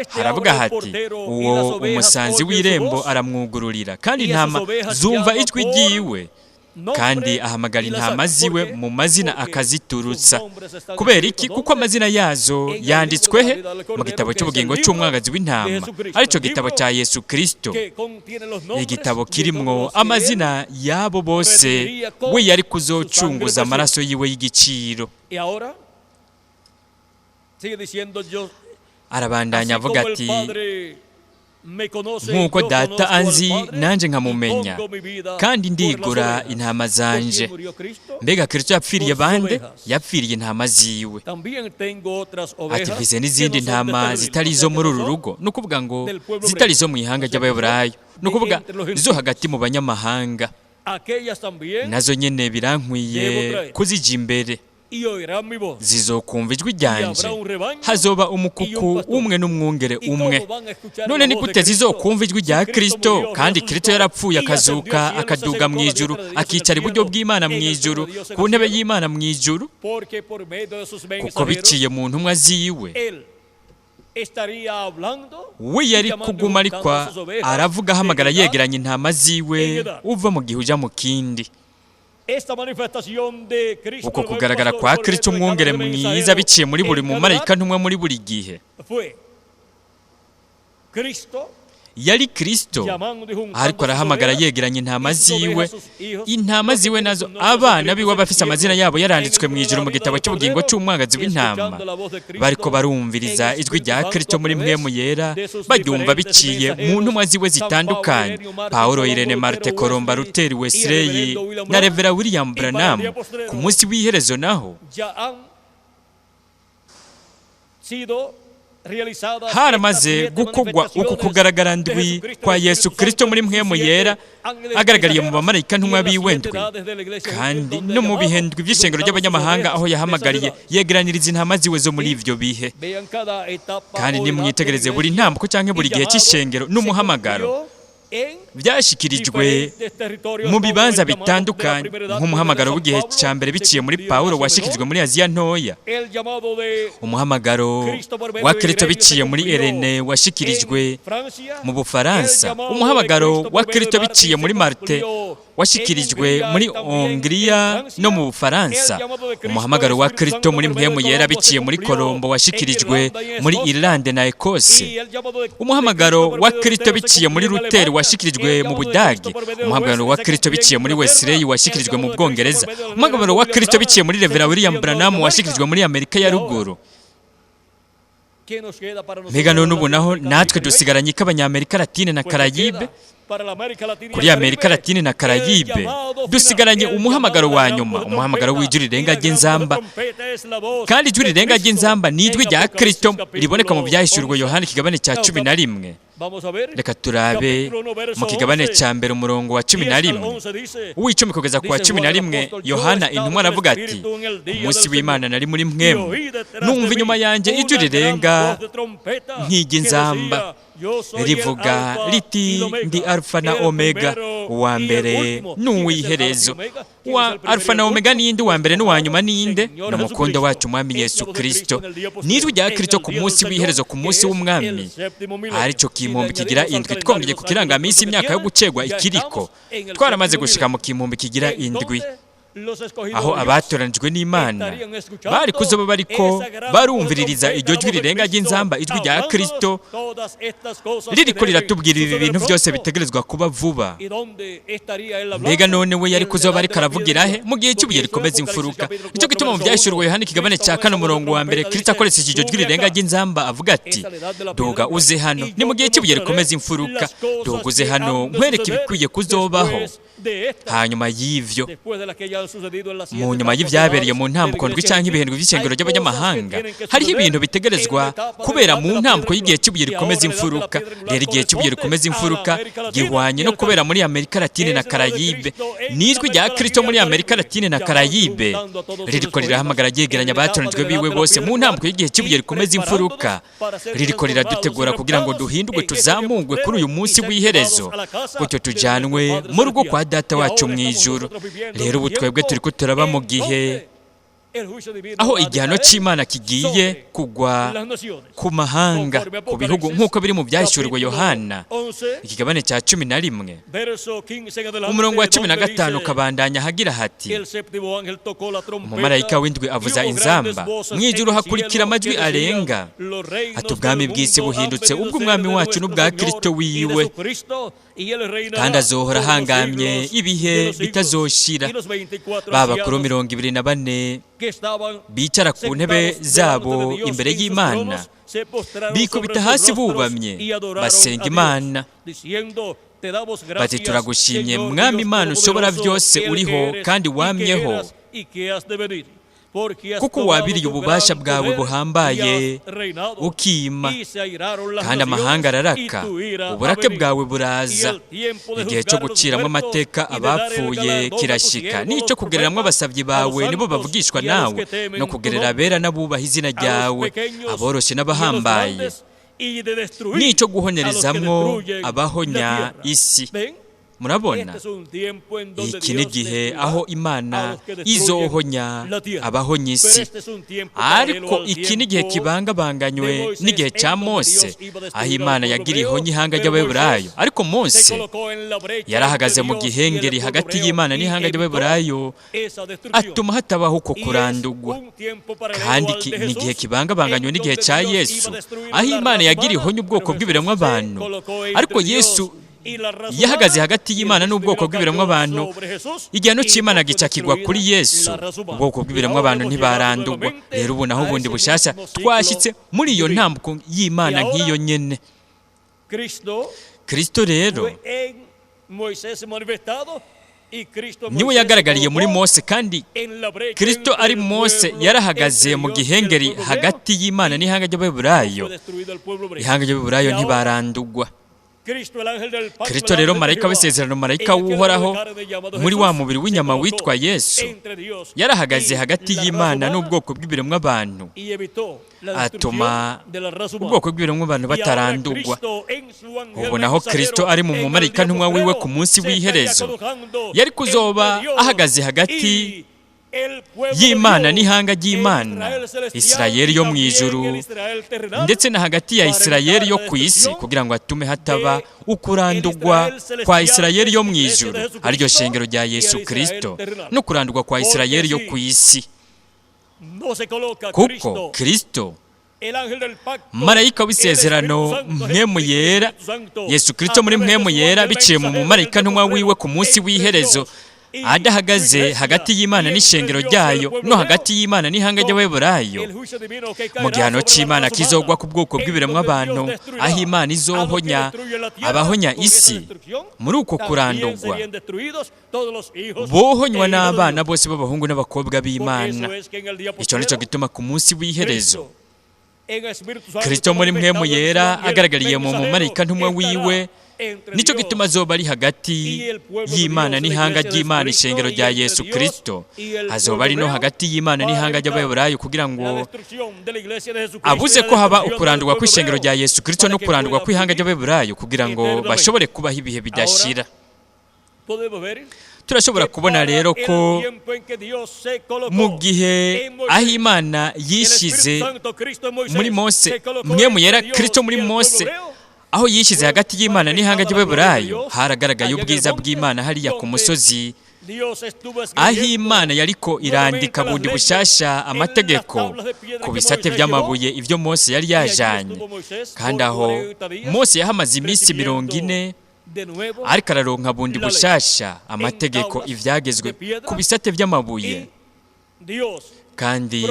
Speaker 1: Haravuga hati, uwo umusanzi w'irembo aramwugururira, kandi intama zumva ijwi ryiwe, kandi ahamagara intama ziwe mu mazina akaziturutsa. Kubera iki? Kuko amazina yazo yanditswe he? Mu gitabo cy'ubugingo cy'umwagazi w'intama, arico gitabo cya Yesu Kristo, igitabo kirimwo amazina yabo bose we yari kuzocunguza amaraso yiwe y'igiciro. Arabandanya avuga ati, nk'uko data anzi nanje nkamumenya, kandi ndigura intama zanje. Mbega Kristo yapfiriye bande? Yapfiriye intama ziwe. Ati, mfise n'izindi ntama zitari izo muri uru rugo, ni ukuvuga ngo zitari izo mu ihanga ry'Abaheburayo, ni ukuvuga izo hagati mu banyamahanga, nazo nyene birankwiye kuzija imbere. Zizokumva ijwi ryanje, hazoba umukuku umwe n'umwungere umwe. None ni gute zizokumva ijwi rya Kristo, kandi Kristo yarapfuye akazuka akaduga mu ijuru, akicara iburyo bw'Imana mu ijuru, ku ntebe y'Imana mu ijuru? Kuko biciye mu ntumwa ziwe we yari kuguma ariko aravuga, ahamagara yegeranya intama ziwe, uva mu gihe uja mu kindi. Uko kugaragara kwa Kristo umwungere mwiza biciye muri buri mumarayika ntumwe muri buri gihe, yari Kristo, ariko arahamagara yegeranya intama ziwe. Intama ziwe nazo abana biwe bafise amazina yabo yaranditswe mu ijuru mu gitabo cy'ubugingo cy'umwagazi w'intama, bariko barumviriza ijwi rya Kristo muri mpwemu yera, baryumva biciye mu ntumwa ziwe zitandukanye: Paulo, Irene, Marte, Colomba, Luther, Wesley na Revera William Branham. Ku munsi w'iherezo naho haramaze gukogwa uku kugaragara ndwi kwa Yesu Kristo muri mpwemu yera, agaragariye mu bamarayika ntumwa biwe ndwi, kandi no mu bihe ndwi by'ishengero ry'abanyamahanga, aho yahamagariye yegeraniriza intama ziwe zo muri ivyo bihe. Kandi nimwitegereze buri ntambuko canke buri gihe cy'ishengero n'umuhamagaro byashikirijwe mu bibanza bitandukanye, nk'umuhamagaro w'igihe cya mbere biciye muri Paulo washikirijwe muri Aziya ntoya, umuhamagaro wa Kristo biciye muri Irene washikirijwe mu Bufaransa, umuhamagaro wa Kristo biciye muri Marte washikirijwe muri Hongria no mu Bufaransa, umuhamagaro wa Kristo muri mpwemu yera biciye muri Colombo washikirijwe muri Irlande na Ekose, umuhamagaro wa Kristo biciye muri Luther washikirijwe washyikirijwe mu Budage, umuhamagaro wa Kristo biciye muri Wesley washyikirijwe mu Bwongereza, umuhamagaro wa Kristo biciye muri Reverend William Branham washyikirijwe muri Amerika ya ruguru. Mbega none ubu naho natwe dusigaranye k'Abanyamerika Latine na Karayibe. Kuri Amerika Latine na Karayibe dusigaranye umuhamagaro wa nyuma, umuhamagaro w'ijwi rirenga ry'inzamba, kandi ijwi rirenga ry'inzamba ni ijwi rya Kristo riboneka mu byahishuriwe Yohana ikigabane cya 11. Reka turabe mu kigabane cya mbere umurongo wa 11 uw'icumi kugeza ku wa 11. Yohana intumwa aravuga ati, umunsi w'Imana nari muri mwemu, numva inyuma yanjye ijwi rirenga nk'iry'inzamba rivuga riti, ndi Alfa na Omega, uwa mbere n'uw'iherezo. Wa Alfa na Omega ninde? Uwa mbere n'uwa nyuma ninde? Ni umukondo wacu Umwami Yesu Kristo. N'ijwi rya Kristo ku munsi w'iherezo, ku munsi w'Umwami, aricyo kimpumbi kigira indwi. Twongeye ku kirangaminsi imyaka yo gucegwa ikiriko, twaramaze gushika mu kimpumbi kigira indwi, aho abatoranijwe n'Imana bari kuzoba bariko barumviririza iryo jwi rirenga ry'inzamba, ijwi rya Kristo ririko riratubwira ibi bintu byose bitegerezwa kuba vuba. Mbega none we yari kuzoba ariko aravugira he mu gihe cy'ubuye rikomeza imfuruka? Nicyo gituma mu byahishuriwe Yohana ikigabane cya 4 umurongo wa mbere, Kristo akoresheje iryo jwi rirenga ry'inzamba avuga ati, doga uze hano, ni mu gihe cy'ubuye rikomeza imfuruka, doga uze hano nkwereke ibikwiye kuzobaho. Hanyuma y'ivyo, mu nyuma y'ibyabereye mu ntambuko ndwi cyangwa ibihembwe by'ishengero ry'abanyamahanga, hariho ibintu bitegerezwa kubera mu ntambuko y'igihe cy'ubuye rikomeza imfuruka. Rero igihe cy'ubuye rikomeza imfuruka gihwanye no kubera muri Amerika Latine na Karayibe. N'ijwi rya Kristo muri Amerika Latine na Karayibe ririko rirahamagara ryegeranya abatoranijwe biwe bose mu ntambuko y'igihe cy'ubuye rikomeza imfuruka, ririko riradutegura kugira ngo duhindurwe, tuzamungwe kuri uyu munsi w'iherezo, gutyo tujanwe mu rugo kwa Data wacu mu ijuru. Rero ubu twebwe turiko turaba mu gihe aho igihano cy'Imana kigiye kugwa ku mahanga, ku bihugu, nk'uko biri mu byahishuriwe Yohana ikigabane cya 11 umurongo wa 15 kabandanya hagira hati, umumarayika w'indwi avuza inzamba, mu ijuru hakurikira amajwi arenga ati, ubwami bw'isi buhindutse ubw'Umwami wacu n'ubwa Kristo wiwe, kandi azohora ahangamye ibihe bitazoshira. Ba bakuru 24 bicara ku ntebe zabo imbere y'Imana, bikubita hasi bubamye, basenga Imana bati, turagushimye Mwami Imana ushobora byose, uriho kandi wamyeho, kuko wabiriye ububasha bwawe buhambaye ukima, kandi amahanga araraka, uburake bwawe buraza. Igihe cyo guciramwo amateka abapfuye kirashika, n'icyo kugereramwo abasabyi bawe nibo bavugishwa nawe, no kugerera abera n'abubaha izina ryawe, aboroshe n'abahambaye, n'icyo guhonerezamwo abahonya isi. Murabona, iki ni igihe aho Imana izohonya abahonya isi. Ariko iki ni igihe kibangabanganywe n'igihe cya Mose, aho Imana yagiriye ihonya ihanga ry'Abaheburayo. Ariko Mose yarahagaze mu gihengeri hagati y'Imana n'ihanga ry'Abaheburayo, atuma hatabaho uko kurandurwa. Kandi ni igihe kibangabanganywe n'igihe cya Yesu, aho Imana yagiriye ihonya ubwoko bw'ibiremwa abantu. Ariko Yesu yahagaze hagati y'Imana n'ubwoko bw'ibiremwa abantu. Igihano cy'Imana gica kigwa kuri Yesu, ubwoko bw'ibiremwa abantu ntibarandurwa. Rero ubu naho ubundi bushasha twashyitse muri iyo ntambuko y'Imana nk'iyo nyene. Kristo rero niwe yagaragariye muri Mose, kandi Kristo ari Mose yarahagaze mu gihengeri hagati y'Imana n'ihanga ry'Abaheburayo. Ihanga ry'Abaheburayo ntibarandurwa. Kristo rero marayika w'isezerano, marayika w'uhoraho muri wa mubiri w'inyama witwa Yesu, yarahagaze hagati y'Imana n'ubwoko bw'ibiremwa abantu, atuma ubwoko bw'ibiremwa abantu batarandurwa. Ubu naho Kristo ari mu mumarayika ntumwa wiwe ku munsi w'iherezo, yari kuzoba ahagaze hagati y'Imana n'ihanga ry'Imana, Isirayeli yo mu ijuru ndetse na hagati ya Isirayeli yo ku isi, kugira ngo atume hataba ukurandurwa kwa Isirayeli yo mu ijuru, ariryo shengero rya Yesu Kristo, no kurandurwa kwa Isirayeli yo ku isi. Kuko Kristo marayika w'isezerano mpwemu yera, Yesu Kristo muri mpwemu yera biciye mu mumarayika ntumwa wiwe ku munsi w'iherezo, adahagaze hagati y'Imana n'ishengero ryayo no hagati y'Imana n'ihanga ry'Abaheburayo. Mu gihano cy'Imana kizogwa ku bwoko bw'ibiremwa abantu, aho Imana izohonya abahonya isi. Muri uko kurandurwa bohonywa n'abana bose b'abahungu n'abakobwa b'Imana. Icyo nicyo gituma ku munsi w'iherezo Kristo muri mpwemu yera agaragariye mu mumarayika ntumwa wiwe, nicyo gituma azoba ari hagati y'Imana n'ihanga ry'Imana, ishengero rya Yesu Kristo. Azoba ari no hagati y'Imana n'ihanga ry'Abaheburayo kugira ngo abuze ko haba ukurandurwa kw'ishengero rya Yesu Kristo no kurandurwa kw'ihanga ry'Abaheburayo kugira ngo bashobore kubaho ibihe bidashira. Turashobora kubona rero ko mu gihe aho Imana yishize muri Mose, mpwemu yera Kristo muri Mose, aho yishize hagati y'Imana n'ihanga ry'Abaheburayo, haragaragaye ubwiza bw'Imana hariya ku musozi, aho Imana yariko irandika bundi bushasha amategeko ku bisate by'amabuye ibyo Mose yari yajanye. Kandi aho Mose yahamaze iminsi 40 ariko araronka bundi bushasha amategeko ivyagezwe ku bisate by'amabuye. Kandi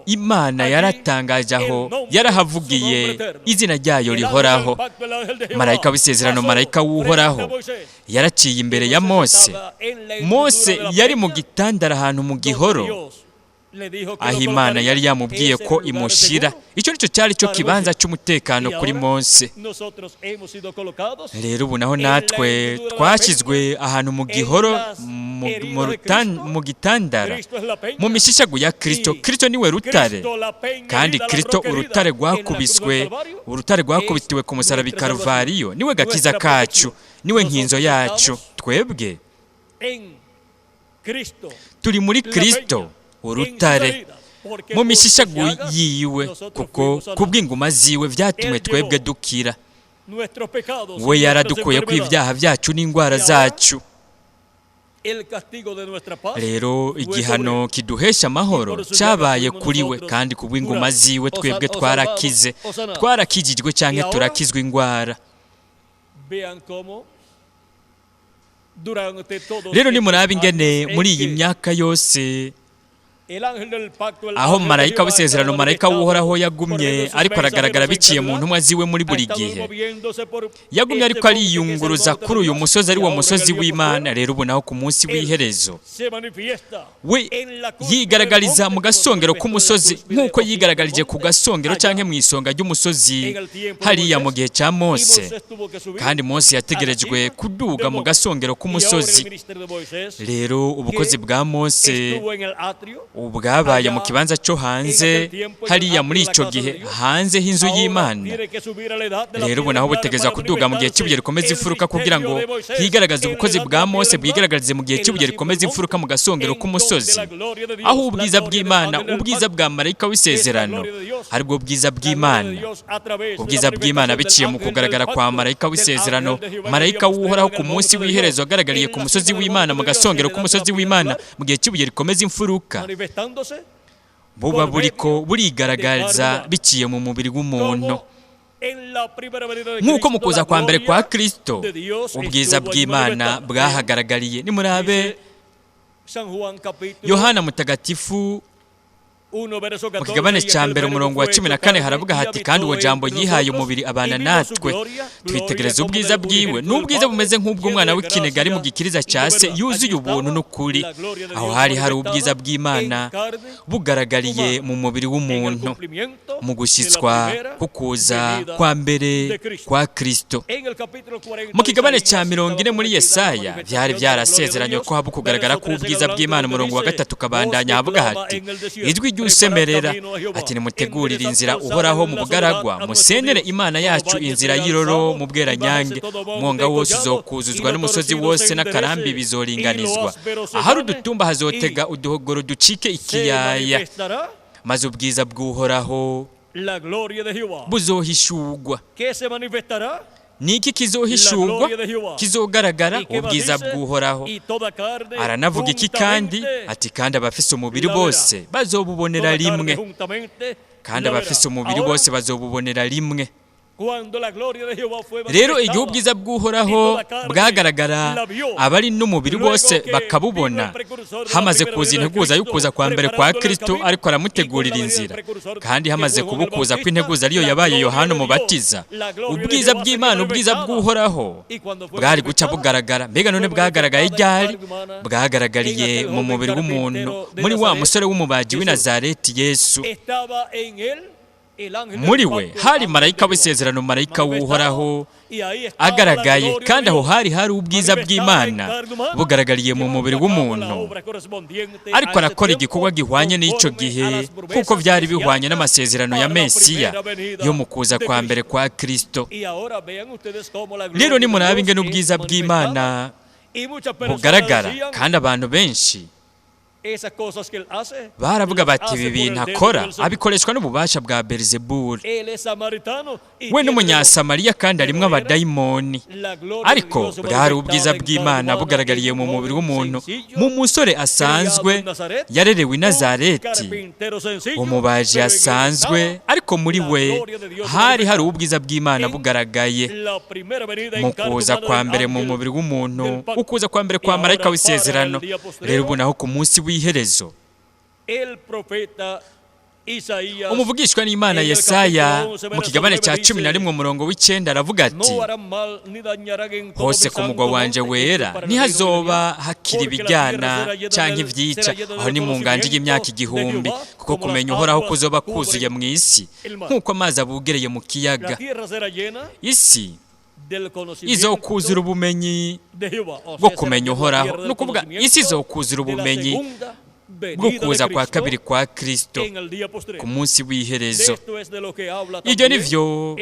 Speaker 1: Imana yaratangaje aho, yarahavugiye izina ryayo rihoraho. Marayika w'isezerano, marayika w'uhoraho yaraciye imbere ya Mose. Mose yari mu gitandara ahantu mu gihoro, aho Imana yari yamubwiye ko imushira. Icyo nicyo cyari cyo kibanza cy'umutekano kuri Mose. Rero ubu naho natwe twashyizwe ahantu mu gihoro, mu gitandara, mu mishishagu ya Kristo. Kristo niwe rutare, kandi Kristo urutare rwakubiswe, urutare rwakubitiwe ku musaraba Karuvariyo, niwe gakiza kacu, niwe nkinzo yacu. Twebwe turi muri Kristo urutare, mu mishishagu yiwe, kuko kubw'inguma ziwe vyatumwe twebwe dukira. We yaradukuye ku ibyaha byacu n'indwara zacu. Rero igihano kiduhesha amahoro cyabaye kuri we, kandi kubw'inguma ziwe twebwe twarakize, twarakijijwe cyangwa turakizwa indwara. Rero nimurabe ingene muri iyi myaka yose aho marayika w'isezerano, marayika w'uhoraho yagumye ariko aragaragara biciye mu ntumwa ziwe muri buri gihe. Yagumye ariko ariyunguruza kuri uyu musozi, ari wo musozi w'Imana. Rero ubu naho ku munsi w'iherezo we yigaragariza mu gasongero k'umusozi, nk'uko yigaragarije ku gasongero cyangwa mu isonga ry'umusozi hariya mu gihe cya Mose. Kandi Mose yategerejwe kuduga mu gasongero k'umusozi. Rero ubukozi bwa Mose bwabaye mu kibanza cyo hanze hariya muri icyo gihe, hanze h'inzu y'Imana. Rero ubu naho butegeza kuduga mu gihe cy'ibuye rikomeza imfuruka kugira ngo higaragaze ubukozi bwa Mose bwigaragarize mu gihe cy'ibuye rikomeza imfuruka mu gasongero k'umusozi, aho ubwiza bw'Imana, ubwiza bwa marayika w'isezerano aribwo bwiza bw'Imana. Ubwiza bw'Imana biciye mu kugaragara kwa marayika w'isezerano, marayika w'uhoraho ku munsi w'iherezo agaragariye ku musozi w'Imana, mu gasongero k'umusozi w'Imana mu gihe cy'ibuye rikomeza imfuruka. Buba buriko burigaragaza biciye mu mubiri w'umuntu, nk'uko mu kuza kwa mbere kwa Kristo ubwiza bw'Imana bwahagaragariye. Nimurabe Yohana Mutagatifu mu kigabane cya mbere umurongo wa 14 haravuga hati, kandi uwo jambo yihaye umubiri abana natwe, twitegereza ubwiza bwiwe, n'ubwiza bumeze nk'ubw'umwana w'ikinege ari mu gikiriza cya se, yuzuye ubuntu n'ukuri. Aho hari ubwiza bw'Imana bugaragariye mu mubiri w'umuntu, mu gushyitswa kukuza kwa mbere kwa Kristo. Mu kigabane cya 40 muri Yesaya byari byarasezeranywe ko haba kugaragara k'ubwiza bw'Imana. Umurongo wa 3 kabandanya havuga hati, ijwi ry'usemerera ati, nimutegurire inzira uhoraho mu bugaragwa, musenere Imana yacu inzira y'iroro mu bweranyange. Umwonga wose uzokuzuzwa n'umusozi wose, n'akarambi bizoringanizwa. Ahari udutumba hazotega uduhogoro ducike ikiyaya, maze ubwiza bw'uhoraho buzohishurwa. Niki kizohishurwa? Kizogaragara ubwiza bw'uhoraho. Aranavuga iki kandi? Ati, kandi abafise umubiri bose bazobubonera rimwe, kandi abafise umubiri bose bazobubonera rimwe. Rero igihe ubwiza bw'uhoraho bwagaragara, abari n'umubiri bose bakabubona, hamaze kuza integuza y'ukuza kwa mbere kwa Kristo, ariko aramutegurira inzira. Kandi hamaze kubukuza kw'integuza ariyo yabaye Yohana Umubatiza, ubwiza bw'Imana, ubwiza bw'uhoraho bwari guca bugaragara. Mbega none bwagaragaye ryari? Bwagaragariye mu mubiri w'umuntu, muri wa musore w'umubaji w'i Nazareti Yesu. Muri we hari marayika w'isezerano, marayika w'uhoraho agaragaye, kandi aho hari ubwiza bw'Imana bugaragariye mu mubiri w'umuntu, ariko arakora igikorwa gihwanye n'icyo gihe, kuko byari bihwanye n'amasezerano ya Mesiya yo mu kuza kwa mbere kwa Kristo. Rero nimurabe ingene ubwiza bw'Imana bugaragara, kandi abantu benshi baravuga bati ibi bintu akora abikoreshwa n'ububasha bwa Belzebuli. We n'umunyasamariya, kandi arimwo abadayimoni, ariko bwari ubwiza bw'Imana bugaragariye mu mubiri w'umuntu, mu musore asanzwe yarerewe i Nazareti, umubaji asanzwe, ariko muri we hari ubwiza bw'Imana bugaragaye mu kuza kwa mbere mu mubiri w'umuntu, ukuza kwa mbere kwa marayika w'isezerano. Rero ubu naho ku munsi w'iherezo, umuvugishwa n'Imana Yesaya mu kigabane cya 11:9 aravuga ati, hose ku mugwa wanje wera ntihazoba hakiri ibijyana cyangwa ibyica, aho ni mu nganje y'imyaka 1000, kuko kumenya uhoraho kuzoba kuzuye mu isi nk'uko amazi abugereye mu kiyaga. Isi izokuzura ubumenyi bwo kumenya uhoraho, ni ukuvuga isi izokuzura ubumenyi bwo kuza kwa kabiri kwa Kristo ku munsi w'iherezo. Ibyo nivyo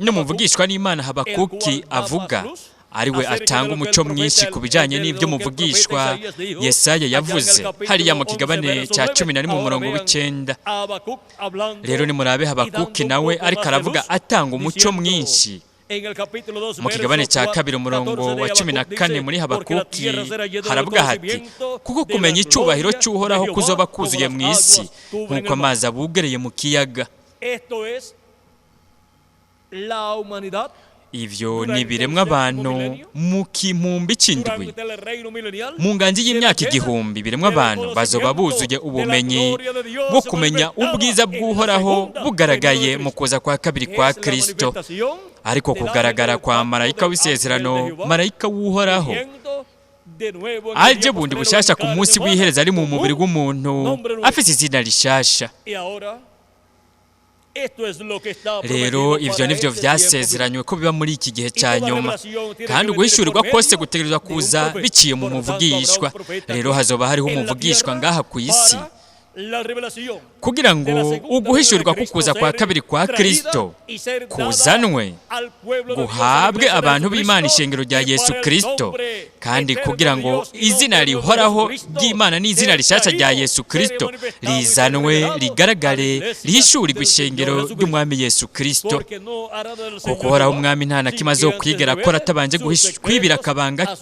Speaker 1: n'umuvugishwa n'Imana Habakuki avuga, ariwe atanga umuco mwinshi ku bijanye n'ibyo muvugishwa Yesaya yavuze hariya mu kigabane cya 11:9. Rero nimurabe Habakuki nawe ariko aravuga atanga umuco mwinshi mu kigabane cya 2:14 muri Habakuki haravuga hati, kuko kumenya icyubahiro cy'uhoraho kuzoba kuzuye mu isi nk'uko amazi abugereye mu kiyaga. Ivyo ni ibiremwa abantu mu kimpumbi c'indwi, mu nganji y'imyaka 1000, biremwa abantu bazoba buzuye ubumenyi bwo kumenya ubwiza bw'uhoraho bugaragaye mu kuza kwa kabiri kwa Kristo, ariko kugaragara kwa marayika w'isezerano, marayika w'uhoraho aje bundi bushasha ku munsi w'iherezo, ari mu mubiri w'umuntu afite izina rishasha. Rero ivyo nivyo vyasezeranywe ko biba muri iki gihe cya nyuma, kandi uguhishurirwa kose gutegerezwa kuza biciye mu muvugishwa. Rero hazoba hariho umuvugishwa ngaha ku isi, kugira ngo uguhishurirwa kukuza kwa kabiri kwa Kristo kuzanwe guhabwe abantu b'Imana ishengero rya Yesu Kristo, kandi kugira ngo izina rihoraho ry'Imana n'izina rishasha rya Yesu Kristo rizanwe, rigaragare, rihishurirwe ishengero ry'Umwami Yesu Kristo. Kuko uhoraho Umwami nta na kimwe azokwigera akora atabanje kwibira akabanga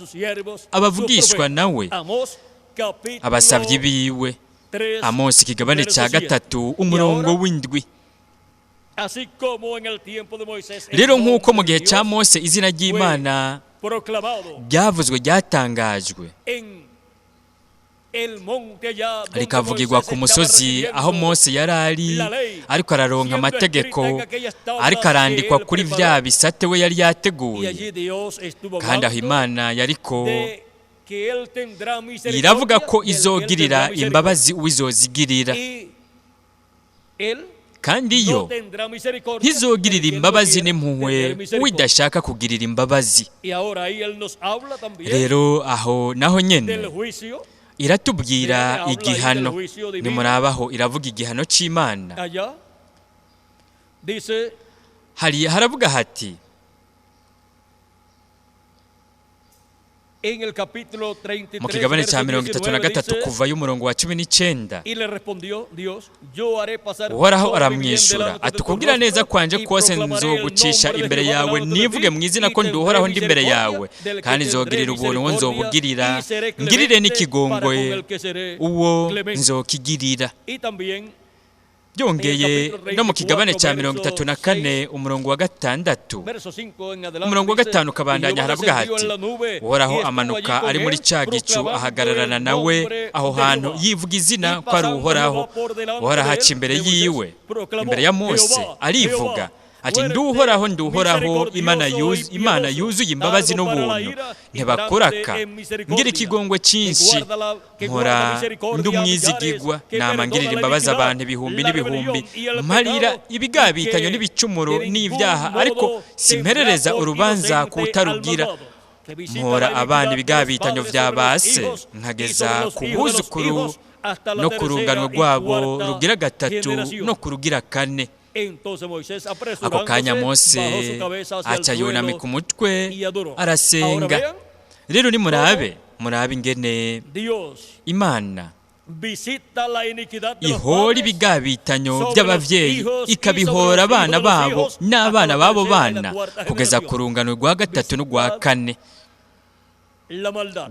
Speaker 1: abavugishwa nawe, abasavyi biwe. Amos ikigabane cya 3:7. Rero nk'uko mu gihe cya Mose izina ry'Imana ryavuzwe, ryatangajwe, rikavugirwa ku musozi aho Mose yari ari, ariko araronka amategeko, ariko arandikwa kuri vya bisate we yari yateguye, kandi aho Imana yariko iravuga ko izogirira imbabazi uwizozigirira, kandi iyo ntizogirira imbabazi n'impuhwe uwidashaka kugirira imbabazi. Rero aho naho nyene iratubwira igihano. Nimurabaho iravuga igihano c'Imana, haravuga hati mu kigabane cya 33 kuva y'umurongo wa 19, uhoraho aramwishyura ati, kugira neza kwanje kose nzogucisha imbere yawe, nivuge mu izina ko ndi uhoraho ndi imbere yawe, kandi nzogirira ubuntu uwo nzobugirira, ngirire n'ikigongwe uwo nzokigirira. byongeye no mu kigabane cya 34 umurongo wa 6 umurongo wa 5 ukabandanya haravuga hati uhoraho amanuka ari muri cya gicu ahagararana nawe aho hantu yivuga izina ko ari uhoraho aca imbere yiwe imbere ya Mose arivuga ati nduhoraho imana yuzuye imbabazi n'ubuntu ntibakuraka ngira ikigongwe cyinshi nkora ndumwizigigwa nama ngirira imbabazi abantu ibihumbi n'ibihumbi mparira ibigabitanyo n'ibicumuro n'ibyaha ariko simperereza urubanza kutarugira nkora abana ibigabitanyo vya base nkageza ku buzukuru no ku rungano rwabo rugira 3 no ku rugira 4. Ako kanya Mose aca yunamika umutwe arasenga. Rero ni murabe ingene Imana ihora ibigabitanyo by'abavyeyi ikabihora abana babo n'abana babo bana kugeza ku rungano rwa 3 n'urwa 4.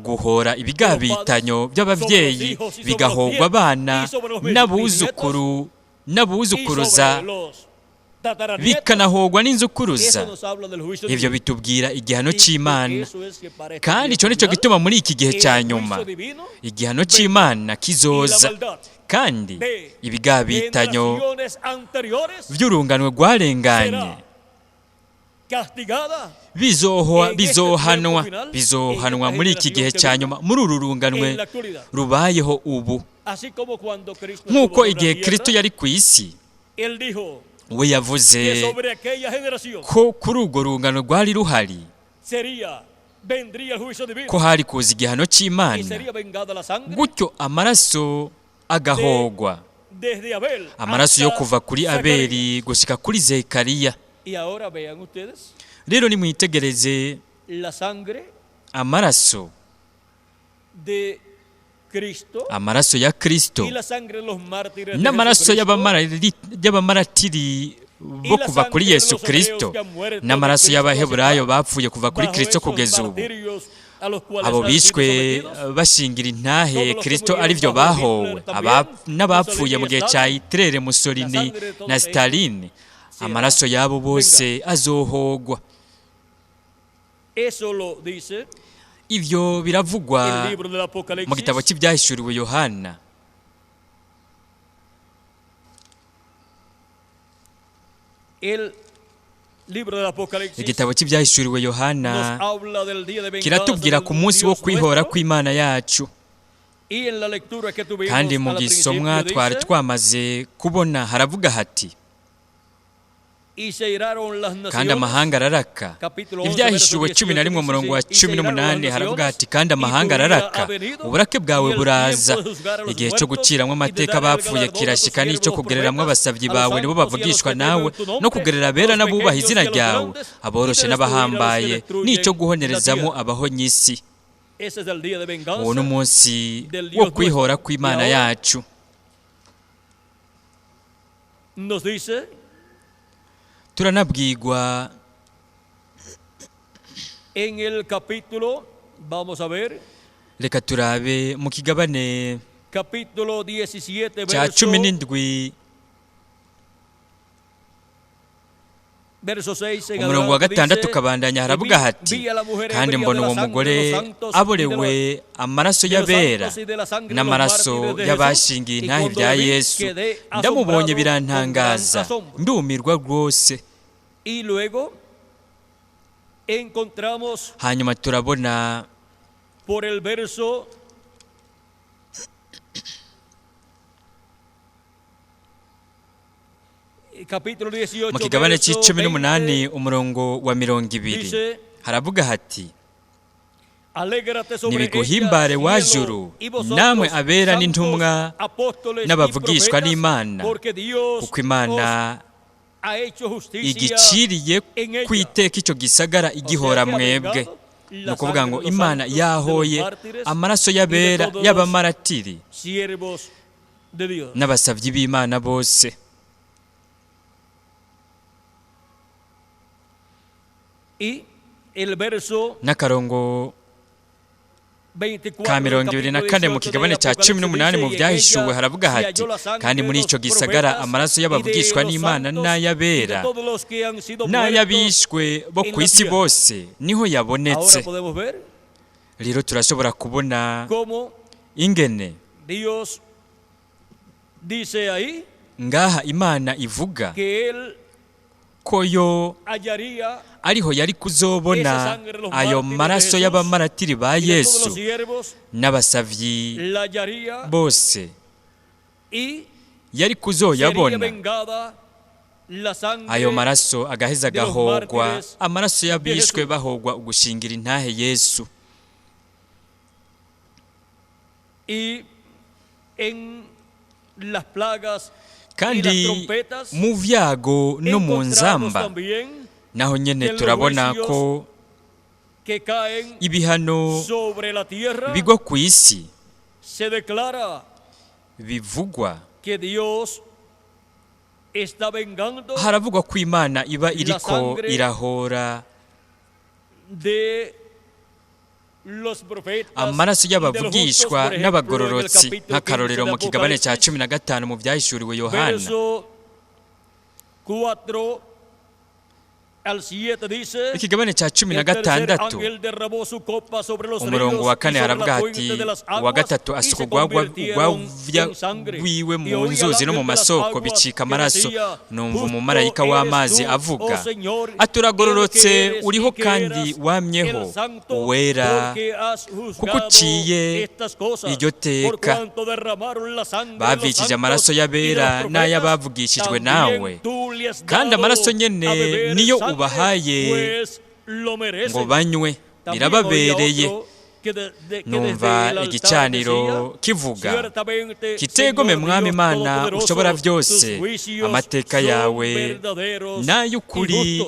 Speaker 1: Guhora ibigabitanyo by'abavyeyi bigahogwa abana n'abuzukuruza bikanahogwa n'inzukuruza. Ibyo bitubwira igihano cy'Imana, kandi icyo nicyo gituma muri iki gihe cya nyuma igihano cy'Imana kizoza, kandi ibigabitanyo by'urungano rwarenganye bizohanwa muri iki gihe cya nyuma, muri uru runganwe rubayeho ubu. Nk'uko igihe Kristo yari ku isi, we yavuze ko kuri urwo rungano rwari ruhari ko hari kuza igihano cy'Imana, gutyo amaraso agahogwa, amaraso yo kuva kuri Abeli gushika kuri Zekariya. Rero nimwitegereze amaraso ya Kristo n'amaraso y'abamaratiri bo kuva kuri Yesu Kristo n'amaraso y'abaheburayo bapfuye kuva kuri Kristo kugeza ubu. Abo bishwe bashingira intahe Kristo ari byo bahowe, n'abapfuye mu gihe cya Hitler, Mussolini na Stalin, amaraso yabo bose azohogwa. Ibyo biravugwa mu gitabo cy'ibyahishuriwe Yohana. Igitabo cy'ibyahishuriwe Yohana kiratubwira ku munsi wo kwihora kw'Imana yacu, kandi mu gisomwa twari twamaze kubona haravuga hati kandi amahanga araraka. Ibyahishuwe 11 umurongo wa 18 haravuga hati kandi amahanga araraka, uburake bwawe buraza, igihe cyo guciramwo amateka bapfuye kirashika, n'icyo kugereramwo abasavyi bawe nibo bavugishwa nawe, no kugerera abera n'abubaha izina ryawe, aboroshe n'abahambaye, n'icyo guhonerezamo abahonyisi. Uwo ni umunsi wo kwihora kw'Imana yacu. Turanabwirwa reka turabe mu kigabane cya 17 umurongo wa 6 ukabandanya haravuga hati kandi mbona uwo mugore aborewe amaraso y'abera n'amaraso y'abashingiye intahe bya Yesu, ndamubonye birantangaza, ndumirwa rwose. Hanyuma turabona mu kigabane c'18 umurongo wa 20 haravuga hati nibiguhimbare wa juru, namwe abera n'intumwa n'abavugishwa n'Imana, kuko Imana igiciriye kwiteka icyo gisagara igihora mwebwe. Ni ukuvuga ngo Imana yahoye amaraso y'abera y'abamaratiri n'abasavyi b'Imana bose. N'akarongo ka 24 mu kigabane cya 18 mu byahishuwe haravuga hati, kandi muri icyo gisagara amaraso y'abavugishwa n'Imana n'ay'abera n'ay'abishwe bo ku isi bose niho yabonetse. Rero turashobora kubona ingene ngaha Imana ivuga ko yo ariho yari kuzobona ayo maraso y'abamaratiri ba Yesu n'abasavyi bose, yari kuzoyabona ayo maraso agaheza agahogwa, amaraso y'abishwe bahogwa ugushingira intahe Yesu. Kandi mu vyago no mu nzamba naho nyene turabona ko ibihano bigwa ku isi bivugwa. Haravugwa ko Imana iba iriko irahora amaraso y'abavugishwa n'abagororotsi, nk'akarorero mu kigabane cya 15 mu byahishuriwe Yohana ikigabane cya 16 umurongo wa 4 haravuga hati, uwa gatatu asuka urwagwa rwiwe mu nzuzi no mu masoko bicika amaraso. Numva umumarayika w'amazi avuga ati, uragororotse uriho kandi wamyeho uwera, kuko uciye iryo teka. Bavukije amaraso y'abera n'ay'abavugishijwe nawe, kandi amaraso nyene niyo ubahaye ngo banywe, birababereye. Numva igicaniro kivuga kitegome Mwami Imana ushobora byose, amateka yawe n'ay'ukuri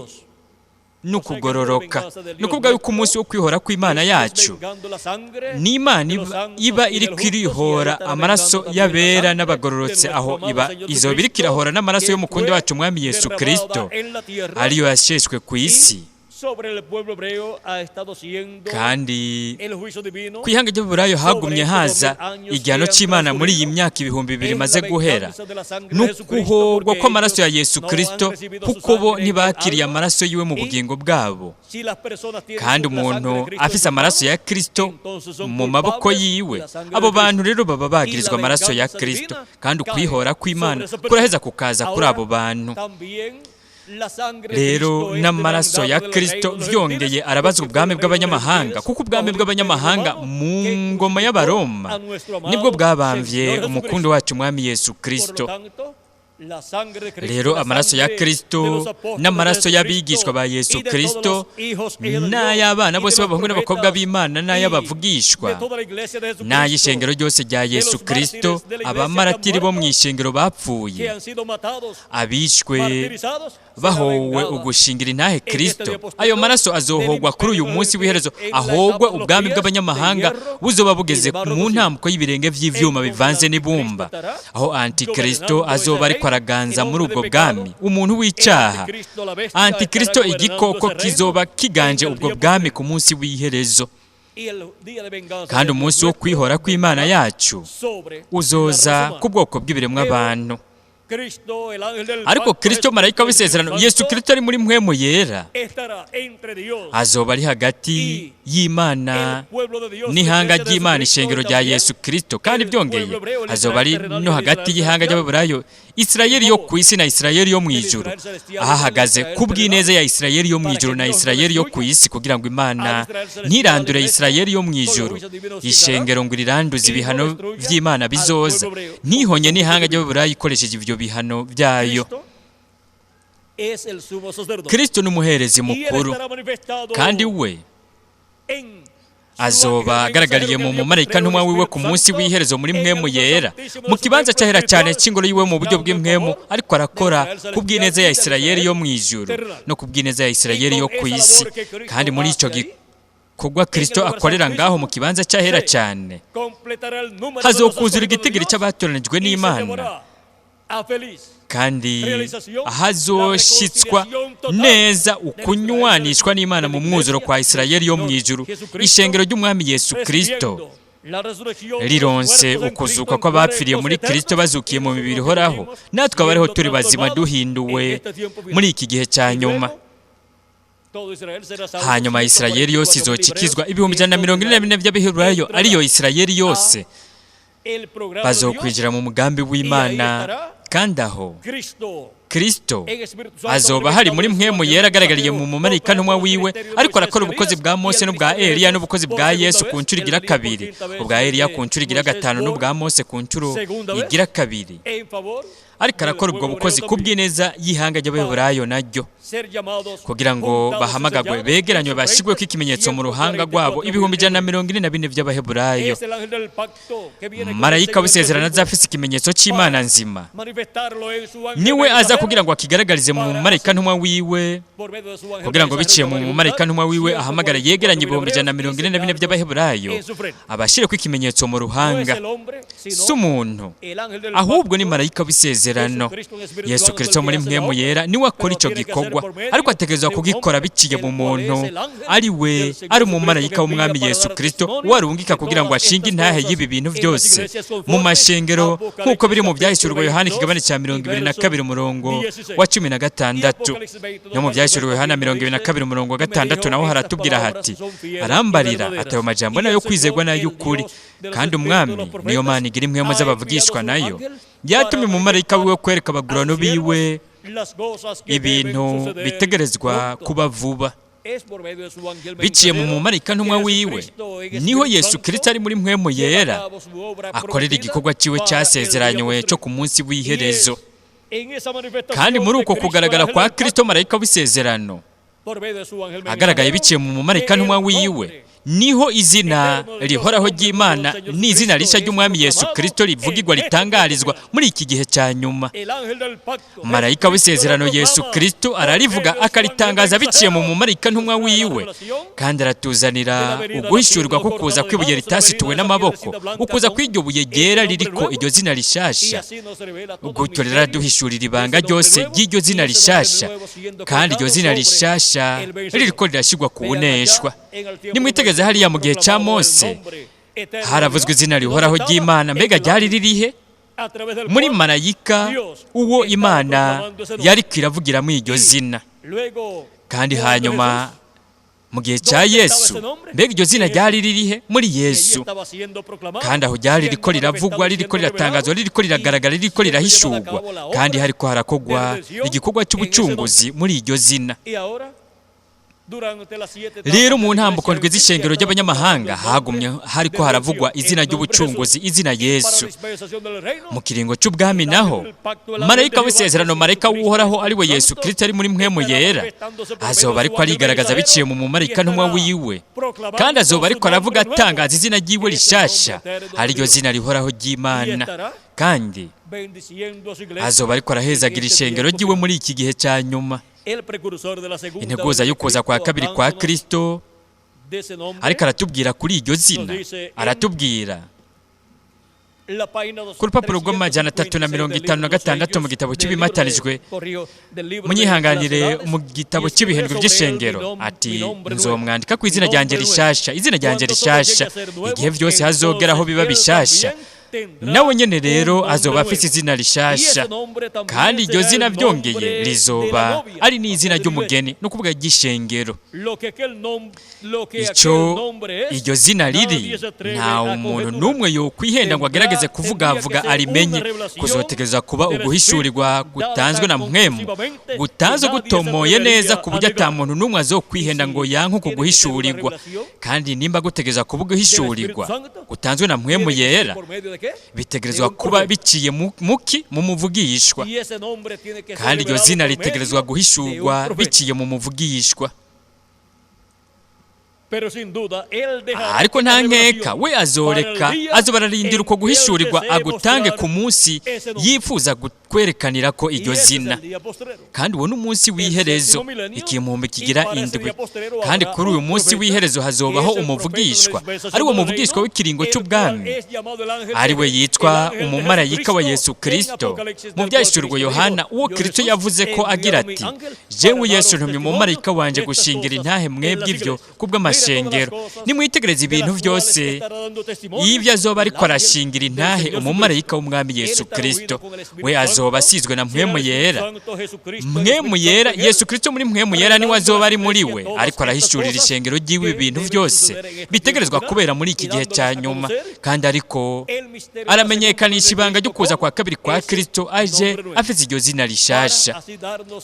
Speaker 1: n'ukugororoka. Nukuvuga yuko umunsi wo kwihora kw'Imana yacu ni Imana iba iri kwirihora amaraso y'abera n'abagororotse, aho iba izoba iri kirahora n'amaraso y'umukundi wacu Mwami Yesu Kristo ariyo yasheshwe ku isi. Kandi ku ihanga ry'Aburayo hagumye haza igihano cy'Imana muri iyi myaka 2000 imaze guhera, n'ukuhorwa kw'amaraso ya Yesu Kristo, kuko bo ntibakiriye amaraso yiwe mu bugingo bwabo. Kandi umuntu afise amaraso ya Kristo mu maboko yiwe, abo bantu rero baba bagirizwa amaraso ya Kristo, kandi ukwihora kw'Imana kuraheza kukaza kuri abo bantu. Rero n'amaraso ya Kristo vyongeye arabazwa ubwami bw'abanyamahanga, kuko ubwami bw'abanyamahanga mu ngoma y'Abaroma nibwo bwabamvye umukundi wacu Mwami Yesu Kristo. Rero amaraso ya Kristo n'amaraso y'abigishwa ba Yesu Kristo n'ay'abana bose b'abahungu n'abakobwa b'Imana n'ay'abavugishwa n'ay'ishengero ryose rya Yesu Kristo, abamaratiri bo mu ishengero bapfuye, abishwe bahowe ugushingira intahe Kristo, ayo maraso azohogwa kuri uyu munsi w'iherezo, ahogwa ubwami bw'abanyamahanga buzoba bugeze mu ntambuko y'ibirenge vy'ivyuma bivanze n'ibumba, aho Antikristo azoba ariko araganza muri ubwo bwami, umuntu w'icyaha. Antikristo igikoko kizoba kiganje ubwo bwami ku munsi w'iherezo. Kandi umunsi wo kwihora kw'Imana yacu uzoza ku bwoko bw'ibiremwa abantu. Ariko Kristo marayika w'isezerano Yesu Kristo ari muri mpwemu yera azoba ari hagati y'Imana n'ihanga ry'Imana, ishengero rya Yesu Kristo. Kandi byongeye azoba ari no hagati y'ihanga ry'Aburayo, Isirayeli yo ku isi na Isirayeli yo mu ijuru. Ahahagaze ku bw'ineza ya Isirayeli yo mu ijuru na Isirayeli yo ku isi, kugira ngo Imana ntirandure Isirayeli yo mu ijuru, ishengero ngo iriranduze ibihano by'Imana bizoza, ntihonye n'ihanga ry'Aburayo ikoresheje ivyo bihano byayo. Kristo n'umuherezi mukuru, kandi we azoba agaragariye mu mumarayika ntumwa wiwe ku munsi w'iherezo muri mpwemu yera, mu kibanza cyahera cyane cy'ingoro yiwe mu buryo bw'impwemu, ariko arakora ku bw'ineza ya Isirayeli yo mu ijuru no ku bw'ineza ya Isirayeli yo ku isi. Kandi muri icyo gikorwa Kristo akorera ngaho mu kibanza cyahera cyane, hazokuzura igitigiri cy'abatoranijwe n'Imana kandi ahazoshitswa neza ukunywanishwa n'Imana mu mwuzuro kwa Isirayeli yo mu ijuru, ishengero ry'umwami Yesu Kristo rironse ukuzuka kw'abapfiriye muri Kristo bazukiye mu mibiri ihoraho, natwe abariho turi bazima duhinduwe muri iki gihe cya nyuma. Hanyuma Isirayeli yose izokikizwa 144,000 by'abaheburayo, ariyo Isirayeli yose bazokwinjira mu mugambi w'Imana, kandi aho Kristo azoba hari muri mpwemu yera agaragariye mu mumarayika ntumwa wiwe, ariko arakora ubukozi bwa Mose n'ubwa Eliya n'ubukozi bwa Yesu ku ncuro igira kabiri, ubwa Eliya ku ncuro igira gatanu n'ubwa Mose ku ncuro igira kabiri. Ariko arakora ubwo bukozi ku bw'ineza y'ihanga ry'abaheburayo naryo, kugira ngo bahamagagwe begeranywe bashigwe ko ikimenyetso mu ruhanga rwabo 144,000 by'abaheburayo. Marayika w'isezerano azafise ikimenyetso cy'Imana nzima, niwe aza kugira ngo akigaragarize mu mumarayika ntumwa wiwe, kugira ngo biciye mu mumarayika ntumwa wiwe ahamagara yegeranye 144,000 by'abaheburayo, abashire ko ikimenyetso mu ruhanga. Si umuntu, ahubwo ni marayika w'isezerano Yesu Kristo muri mpwemu yera, niwe akora icyo gikorwa, ariko ategerezwa kugikora biciye mu muntu ari we, ari umumarayika w'umwami Yesu Kristo warungika kugira ngo ashinge intahe y'ibi bintu byose mu mashengero, nk'uko biri mu byahishuriwe Yohana ikigabane cya 22 umurongo wa 16, no mu byahishuriwe Yohana 22 umurongo wa 6 naho haratubwira hati, arambarira atayo majambo nayo kwizerwa n'ay'ukuri, kandi umwami niyo Mana igira impwemu z'abavugishwa nayo, yatumye umumarayika wiwe kwereka abagurano biwe ibintu bitegerezwa kuba vuba. Biciye mu mumarayika ntumwa wiwe niho Yesu Kristo ari muri mpwemu yera akorera igikorwa ciwe cyasezeranywe cyo ku munsi w'iherezo. Kandi muri uko kugaragara kwa Kristo marayika w'isezerano agaragaye biciye mu mumarayika ntumwa wiwe, niho izina rihoraho ry'Imana n'izina rishya ry'umwami Yesu Kristo rivugirwa ritangarizwa muri iki gihe cya nyuma. Marayika w'isezerano Yesu Kristo ararivuga akaritangaza biciye mu mumarayika ntumwa wiwe, kandi aratuzanira uguhishurirwa ko kuza kw'ibuye ritasituwe n'amaboko, ukuza kw'iryo buye ryera ririko iryo zina rishasha. Gutyo rero araduhishurira ibanga ryose ry'iryo zina rishasha, kandi iryo zina rishasha ririko rirashyirwa ku buneshwa. Nimwitegeze hariya mu gihe cya Mose haravuzwe izina rihoraho ry'Imana, mbega ryari ririhe? Muri marayika uwo Imana yari kwiravugiramo iryo zina. Kandi hanyuma mu gihe cya Yesu, mbega iryo zina ryari ririhe? Muri Yesu. Kandi aho ryari ririko riravugwa, ririko riratangazwa, ririko riragaragara, ririko rirahishurwa, kandi hariko harakogwa igikorwa cy'ubucunguzi muri iryo zina. Rero mu ntambuko ndwi z'ishengero ry'abanyamahanga hagumye hariko haravugwa izina ry'ubucunguzi, izina Yesu. Mu kiringo cy'ubwami naho marayika w'isezerano, marayika w'uhoraho ari we Yesu Kristo ari muri mpwemu yera, azoba ariko arigaragaza biciye mu mumarayika ntumwa wiwe, kandi azoba ariko aravuga atangaza izina ry'iwe rishasha, ariryo zina rihoraho ry'Imana, kandi azoba ariko arahezagira ishengero ry'iwe muri iki gihe cya nyuma. Integuza y'ukuza kwa kabiri kwa Kristo ariko aratubwira kuri iryo zina, aratubwira ku rupapuro rw'amajana 356 mu gitabo cy'ibimatanijwe, munyihanganire mu gitabo cy'ibihendwe by'ishengero, ati nzomwandika ku izina ryanjye rishasha, izina ryanjye rishasha, igihe byose hazogeraho biba bishasha. Nawe nyene rero azoba afise izina rishasha, kandi iryo zina byongeye rizoba ari n'izina ry'umugeni, no kuvuga ry'ishengero. Ico iryo zina riri nta umuntu n'umwe yo kwihenda ngo agerageze kuvugavuga arimenye, kuzotegereza kuba uguhishurirwa gutanzwe na mpwemu, gutanzwe gutomoye neza ku buryo ata muntu n'umwe azokwihenda ngo yanke uko guhishurirwa. Kandi nimba gutegereza kuba uguhishurirwa gutanzwe na mpwemu yera, bitegerezwa kuba biciye muki mu muvugishwa, kandi iryo zina ritegerezwa guhishurwa biciye mu muvugishwa. Ariko nta nkeka we azoba ararindira uko guhishurirwa agutange ku munsi yifuza ikwerekanira ko iryo zina. Kandi uwo n'umunsi w'iherezo, ikimumbi kigira indwi. Kandi kuri uyu munsi w'iherezo hazobaho umuvugishwa, ari wo muvugishwa w'ikiringo cy'ubwami, ari we yitwa umumarayika wa Yesu Kristo. Mu byahishuriwe Yohana, uwo Kristo yavuze ko agira ati, jewe Yesu ntumye umumarayika wanje gushingira intahe mwebwe ibyo kubw'amashengero. Nimwitegereze ibintu byose y'ibyo azoba ariko arashingira intahe umumarayika w'umwami Yesu Kristo, we azoba asizwe na mpwemu yera. Mpwemu yera, Yesu Kristo muri mpwemu yera niwe azoba ari muri we, ariko arahishurira ishengero ry'iwe ibintu byose bitegerezwa kubera muri iki gihe cya nyuma. Kandi ariko aramenyekanisha ibanga ryo kuza kwa kabiri kwa Kristo, aje afite iryo zina rishasha,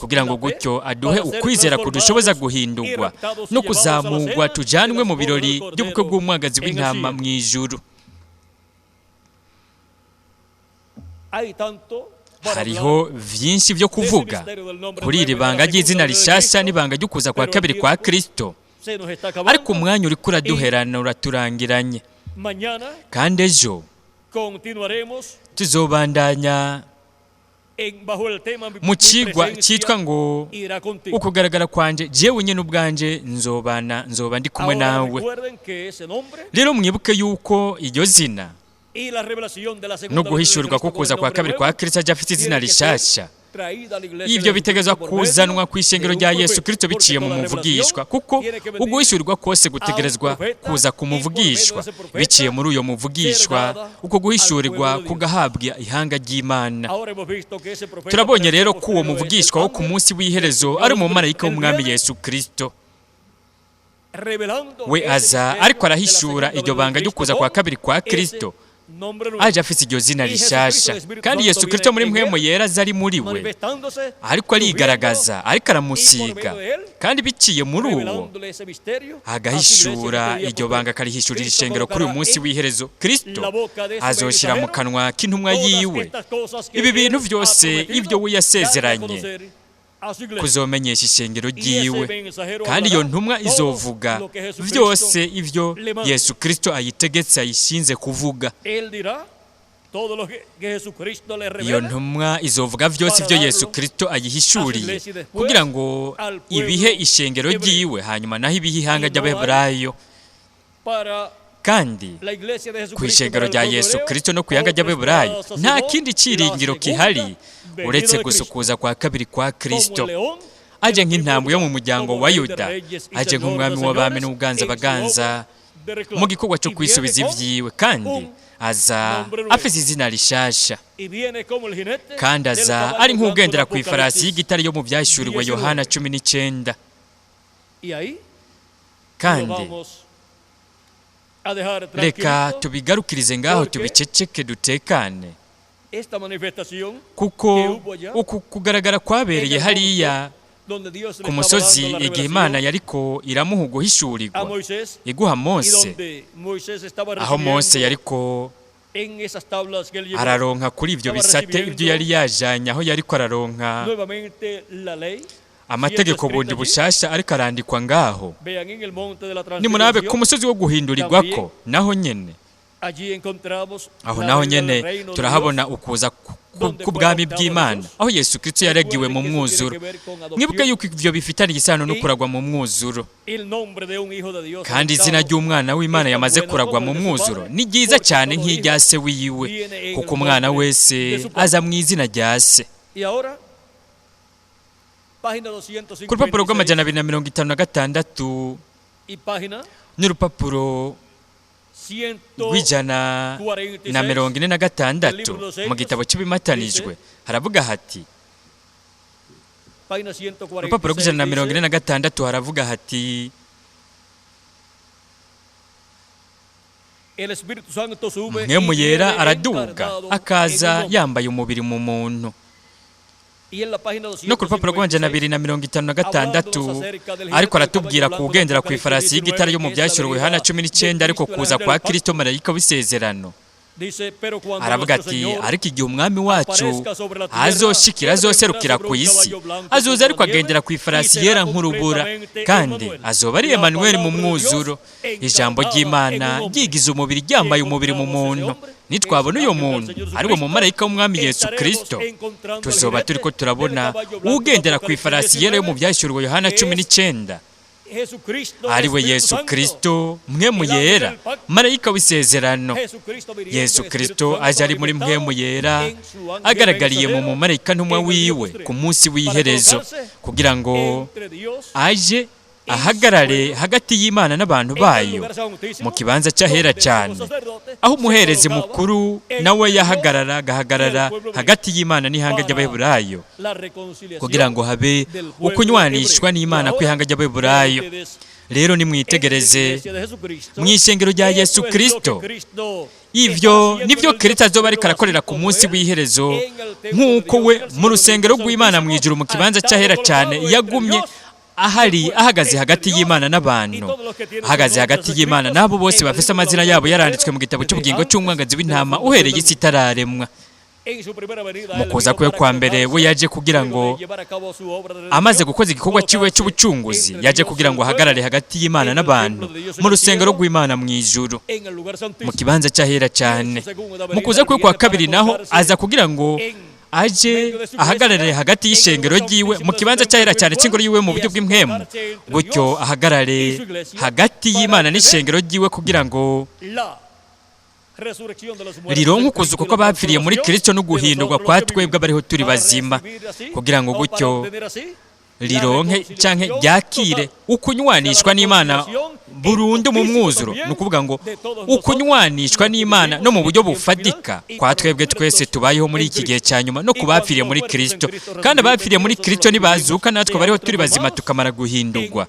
Speaker 1: kugira ngo gutyo aduhe ukwizera kudushoboza guhindurwa no kuzamurwa tujanwe mu birori by'ubukwe bw'umwagazi w'intama mu ijuru. Hariho byinshi byo kuvuga kuri iri banga ry'izina rishasha n'ibanga ryo kuza kwa kabiri kwa Kristo, ariko umwanya uri kuraduherana uraturangiranye. Kandi ejo tuzobandanya mu kigwa cyitwa ngo ukugaragara kwanje jewe nyine ubwanje nzoba ndi kumwe nawe. Rero mwibuke yuko iryo zina no guhishurwa ko kuza kwa kabiri kwa Kristo ajya afite izina rishasha, ibyo bitegezwa kuzanwa ku ishengero rya Yesu Kristo biciye mu muvugishwa, kuko uguhishurwa kose gutegerezwa kuza ku muvugishwa. Biciye muri uyo muvugishwa, uko guhishurirwa kugahabwa ihanga ry'Imana. Turabonye rero ko uwo muvugishwa wo ku munsi w'iherezo ari umumarayika w'umwami Yesu Kristo. We aza ariko arahishura iryo banga ryo kuza kwa kabiri kwa Kristo, aje afite iryo zina rishasha. Kandi Yesu Kristo muri mpwemu yera zari muri we, ariko arigaragaza, ariko aramusiga. Kandi biciye muri uwo agahishura iryo banga, akarihishurira ishengero kuri uyu munsi w'iherezo. Kristo azoshira mu kanwa k'intumwa yiwe ibi bintu byose ibyo we yasezeranye kuzomenyesha ishengero ryiwe, kandi iyo ntumwa izovuga byose ibyo Yesu Kristo ayitegetse, ayishinze kuvuga. Iyo ntumwa izovuga byose ibyo Yesu Kristo ayihishuriye, kugira ngo ibihe ishengero ryiwe, hanyuma naho ibihe ihanga ry'Abaheburayo. Kandi ku ishengero rya Yesu Kristo no ku ihanga ry'Abaheburayo nta kindi cyiringiro kihari uretse gusukuza kwa kabiri kwa Kristo. Aje nk'intambwe yo mu muryango wa Yuda, aje nk'umwami w'abami n'uganza baganza mu gikorwa cyo kwisubiza ibyiwe. Kandi aza afite izina rishasha, kandi aza ari nk'ugendera ku ifarasi y'igitare yo mu byahishuriwe Yohana 19. Kandi reka tubigarukirize ngaho, tubiceceke, dutekane, kuko uku kugaragara kwabereye hariya ku musozi igihe Imana yariko iramuha guhishurirwa, iguha Mose, aho Mose yariko araronka kuri ibyo bisate ibyo yari yajanye, aho yariko araronka amategeko bundi bushasha ariko arandikwa ngaho. Nimurabe ku musozi wo guhindurirwako naho nyene, aho naho nyene turahabona ukuza k'ubwami bw'Imana, aho Yesu Kristo yaragiwe mu mwuzuro. Mwibuke yuko ibyo bifitanye isano no kuragwa mu mwuzuro, kandi izina ry'umwana w'Imana yamaze kuragwa mu mwuzuro ni ryiza cyane nk'irya se wiwe, kuko umwana wese aza mu izina rya se. Ku rupapuro rw'amajana 256 n'urupapuro rw'146 mu gitabo cy'ibimatanijwe haravuga hati, urupapuro rw'146 haravuga hati, Mpwemu yera araduga akaza yambaye umubiri mu muntu. No ku rupapuro rw'amajana 256 ariko aratubwira kugendera ku ifarasi y'igitare yo mu byahishuriwe Yohana 19, ariko kuza kwa Kristo marayika w'isezerano. aravuga ati ariko igihe umwami wacu azoshikira azoserukira ku isi, azoza ariko agendera ku ifarasi yera nk'urubura, kandi azoba ari Emanueli mu mwuzuro, ijambo ry'Imana ryigize umubiri ryambaye umubiri mu muntu. Nitwabona uyo muntu ari we mumarayika w'umwami Yesu Kristo, tuzoba turiko turabona ugendera ku ifarasi yera yo mu byashyuriwe Yohana 19, ari we Yesu Kristo mwemu yera, marayika w'isezerano. Yesu Kristo aje ari muri mwemu yera, agaragariye mu mumarayika ntumwa wiwe ku munsi w'iherezo, kugira ngo aje ahagarare hagati y'Imana n'abantu bayo mu kibanza cy'ahera cyane, aho umuherezi mukuru nawe agahagarara hagati y'Imana n'ihanga ry'Abaheburayo, kugira ngo habe ukunywanishwa n'Imana kw'ihanga ry'Abaheburayo. Rero nimwitegereze mu ishengero rya Yesu Kristo, ivyo nivyo Kristo azoba ariko arakorera ku munsi w'iherezo, nk'uko we mu rusengero rw'Imana mu ijuru mu kibanza cy'ahera cyane yagumye ahagaze hagati y'Imana n'abantu, ahagaze hagati y'Imana n'abo bose bafise amazina yabo yaranditswe mu gitabo cy'ubugingo cy'umwagazi w'intama uhereye isi itararemwa. Mu kuza kwe kwa mbere we yaje kugira ngo amaze gukoza igikorwa ciwe cy'ubucunguzi, yaje kugira ngo ahagarare hagati y'Imana n'abantu mu rusengero rw'Imana mu ijuru mu kibanza cy'ahera cyane. Mu kuza kwe kwa kabiri naho aza kugira ngo aje ahagarare hagati y'ishengero ryiwe mu kibanza cy'ahera cyane cy'ingoro yiwe mu buryo bw'impwemu, gutyo ahagarare hagati y'Imana n'ishengero ryiwe kugira ngo rironke ukuzuka kw'abapfiriye muri Kristo no guhindurwa kwa twebwe abariho turi bazima, kugira ngo gutyo rironke canke ryakire ukunywanishwa n'Imana burundu mu mwuzuro. Ni ukuvuga ngo ukunywanishwa n'Imana no mu buryo bufadika kwa twebwe twese tubayeho muri iki gihe cya nyuma no kubapfiriye muri Kristo, kandi abapfiriye muri Kristo nibazuka natwe bariho turi bazima tukamara guhindurwa.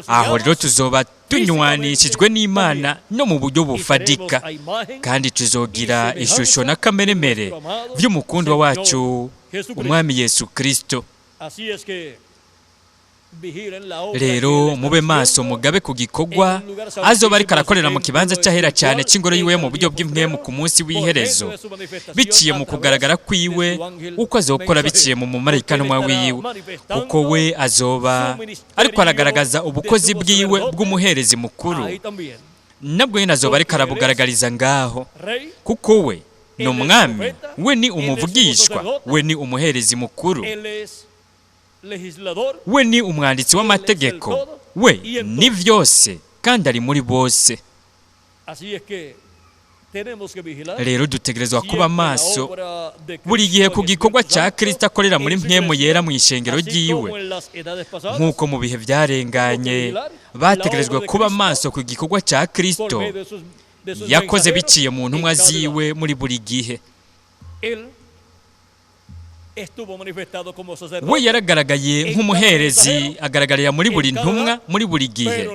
Speaker 1: Aho rero tuzoba tunywanishijwe n'Imana no mu buryo bufadika, kandi tuzogira ishusho n'akameremere by'umukundwa wacu umwami Yesu Kristo. Rero mube maso mugabe ku gikorwa azoba ariko arakorera mu kibanza cy'ahera cyane cy'ingoro yiwe mu buryo bw'impwemu ku munsi w'iherezo, biciye mu kugaragara kwiwe uko azokora biciye mu mumarayika ntumwa wiwe, kuko we azoba ariko aragaragaza ubukozi bwiwe bw'umuherezi mukuru, nabwo nyine azoba ariko arabugaragariza ngaho, kuko we ni umwami, we ni umuvugishwa, we ni umuherezi mukuru, we ni umwanditsi w'amategeko, we ni byose kandi ari muri bose. Rero dutegerezwa kuba maso buri gihe ku gikorwa cya Kristo akorera muri mpwemu yera mu ishengero ryiwe, nk'uko mu bihe byarenganye bategerezwa kuba maso ku gikorwa cya Kristo yakoze biciye mu ntumwa ziwe muri buri gihe. We yaragaragaye nk'umuherezi, agaragarira muri buri ntumwa muri buri gihe,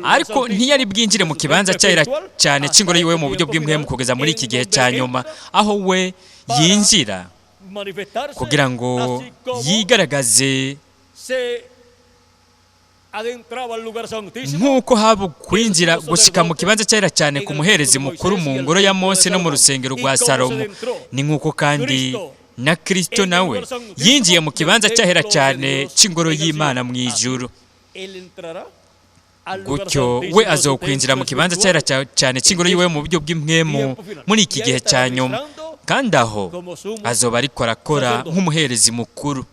Speaker 1: ariko ntiyari bwinjire mu kibanza cyahera cyane cy'ingoro yiwe mu buryo bw'impwemu kugeza muri iki gihe cya nyuma, aho we yinjira kugira ngo yigaragaze nk'uko haba kwinjira gushika mu kibanza cyahera cyane ku muherezi mukuru mu ngoro ya Mose no mu rusengero rwa Salomo. Ni nk'uko kandi na Kristo nawe yinjiye mu kibanza cyahera cyane cy'ingoro y'Imana mu ijuru, gutyo we azokwinjira mu kibanza cyahera cyane cy'ingoro yiwe mu buryo bw'impwemu muri iki gihe cya nyuma, kandi aho azoba ariko arakora nk'umuherezi mukuru.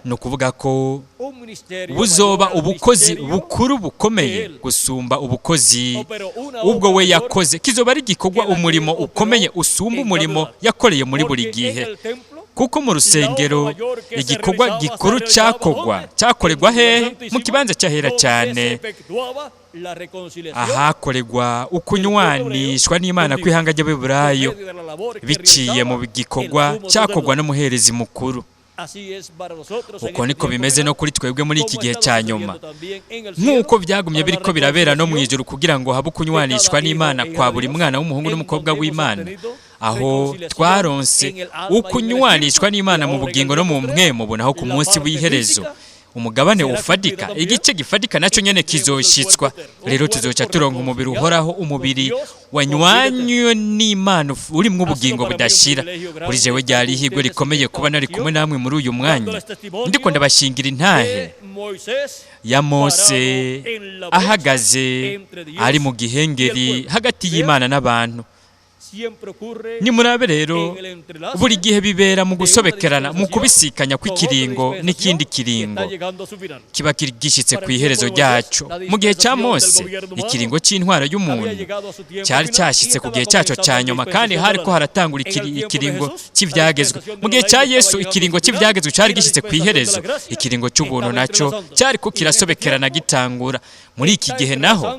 Speaker 1: Ni ukuvuga ko buzoba ubukozi bukuru bukomeye gusumba ubukozi ubwo we yakoze, kizoba ari igikorwa umurimo ukomeye usumba umurimo yakoreye muri buri gihe, kuko mu rusengero igikorwa gikuru cyakorerwa hehe? Mu kibanza cyahera cyane, ahakorerwa ukunywanishwa n'Imana kw'ihanga ry'Abaheburayo biciye mu gikorwa cyakorwa n'umuherezi mukuru. Uko niko bimeze no kuri twebwe muri iki gihe cya nyuma, nk'uko byagumye biriko birabera no mu ijuru, kugira ngo habe ukunywanishwa n'Imana kwa buri mwana w'umuhungu n'umukobwa w'Imana, aho twaronse ukunywanishwa n'Imana mu bugingo no mu mpwemu, naho ku munsi w'iherezo umugabane ufadika, igice gifadika nacyo nyene kizoshitswa. Rero tuzoca turonka umubiri uhoraho, umubiri wanywanywe n'Imana urimwo ubugingo budashira. Kuri jewe ryari ihigwe rikomeye kuba nari kumwe namwe muri uyu mwanya, ndiko ndabashingira intahe ya Mose ahagaze ari mu gihengeri hagati y'Imana n'abantu. Nimurabe rero buri gihe bibera mu gusobekerana, mu kubisikanya kw'ikiringo n'ikindi kiringo kiba gishitse ku iherezo ryacu. Mu gihe cya Mose ikiringo cy'intwaro y'umuntu cyari cyashitse ku gihe cyaco cya nyuma, kandi hariko haratangura ikiringo cy'ivyagezwe. Mu gihe cya Yesu ikiringo cy'ivyagezwe cyari gishitse ku iherezo, ikiringo cy'ubuntu naco cyariko kirasobekerana gitangura. Muri iki gihe naho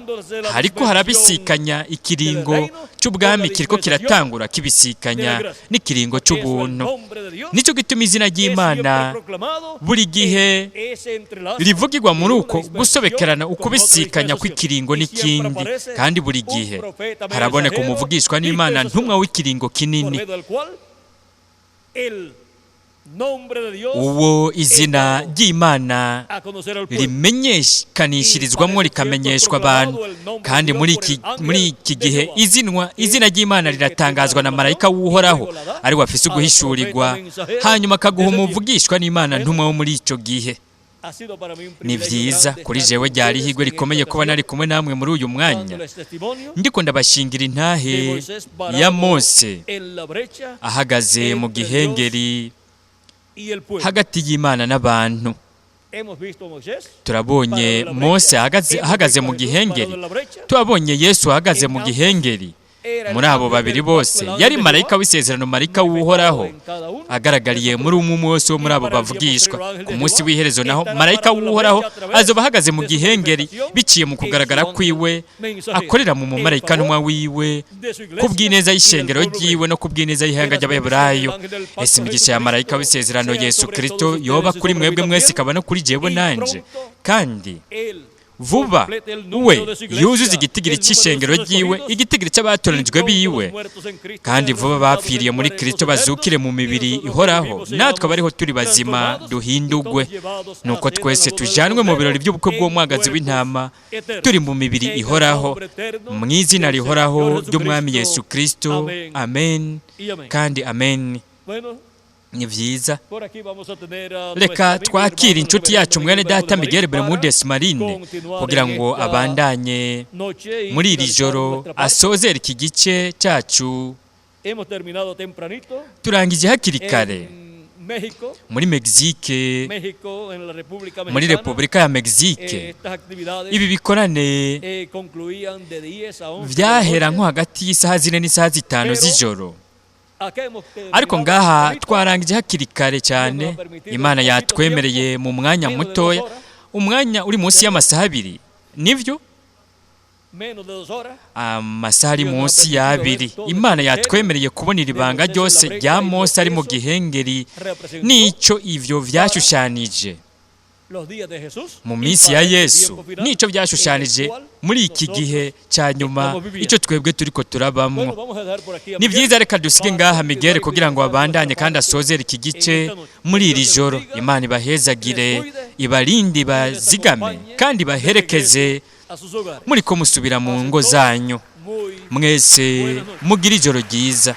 Speaker 1: hariko harabisikanya ikiringo cy'ubwami kiriko kiratangura kibisikanya n'ikiringo cy'ubuntu. Nico gituma izina ry'Imana buri gihe rivugirwa muri uko gusobekerana, ukubisikanya kw'ikiringo n'ikindi, kandi buri gihe haraboneka umuvugishwa n'Imana ntumwa w'ikiringo kinini. Uwo izina ry'Imana rimenyekanishirizwamo rikamenyeshwa abantu, kandi muri iki gihe izina ry'Imana riratangazwa na marayika w'uhoraho ari we afise uguhishurirwa, hanyuma akaguha umuvugishwa n'Imana ntumwa wo muri ico gihe. Ni vyiza kuri jewe ryari ihigwe rikomeye kuba nari kumwe namwe muri uyu mwanya, ndiko ndabashingira intahe ya Mose ahagaze mu gihengeri hagati y'Imana n'abantu. Turabonye Mose ahagaze mu gihengeri, turabonye Yesu ahagaze mu gihengeri. Muri abo babiri bose yari marayika w'isezerano, marayika w'uhoraho agaragariye muri umwe wose wo muri abo bavugishwa. Ku munsi w'iherezo naho marayika w'uhoraho azoba ahagaze mu gihengeri, biciye mu kugaragara kwiwe akorera mu mumarayika ntumwa wiwe ku bw'ineza y'ishengero ryiwe no ku bw'ineza y'ihanga ry'Abaheburayo. Ese imigisha ya marayika w'isezerano Yesu Kristo yoba kuri mwebwe mwese, ikaba no kuri jewe nanje, kandi vuba we yuzuza igitigiri cy'ishengero ryiwe, igitigiri cy'abatoranijwe biwe, kandi vuba bapfiriye muri Kristo bazukire mu mibiri ihoraho, natwe abariho turi bazima duhindugwe, nuko twese tujanwe mu birori by'ubukwe bw'umwagazi w'intama turi mu mibiri ihoraho, mu izina rihoraho ry'Umwami Yesu Kristo. Amen kandi amen. Ni vyiza, reka twakira inshuti yacu mwene data Miguel Bermudez Marine kugira ngo abandanye muri iri joro asozera iki gice cyacu. Turangije hakiri kare muri Mexique, muri Repubulika ya Mexique. Ibi bikorane vyahera nko hagati y'isaha 4 n'isaha 5 z'ijoro, ariko ngaha twarangije hakiri kare cyane. Imana yatwemereye mu mwanya mutoya, umwanya uri munsi y'amasaha 2, nivyo amasaha ari munsi ya 2. Imana yatwemereye kubona iri banga ryose rya Mose ari mu gihengeri, nico ivyo vyashushanije mu minsi ya Yesu, nico byashushanije muri iki gihe cya nyuma, icyo twebwe turiko turabamwo. Ni vyiza, reka dusige ngaha Miguel kugira ngo abandanye kandi asozere iki gice muri iri joro. Imana ibahezagire, ibarinde, bazigame kandi baherekeze muri ko musubira mu ngo zanyu. Mwese mugira ijoro ryiza.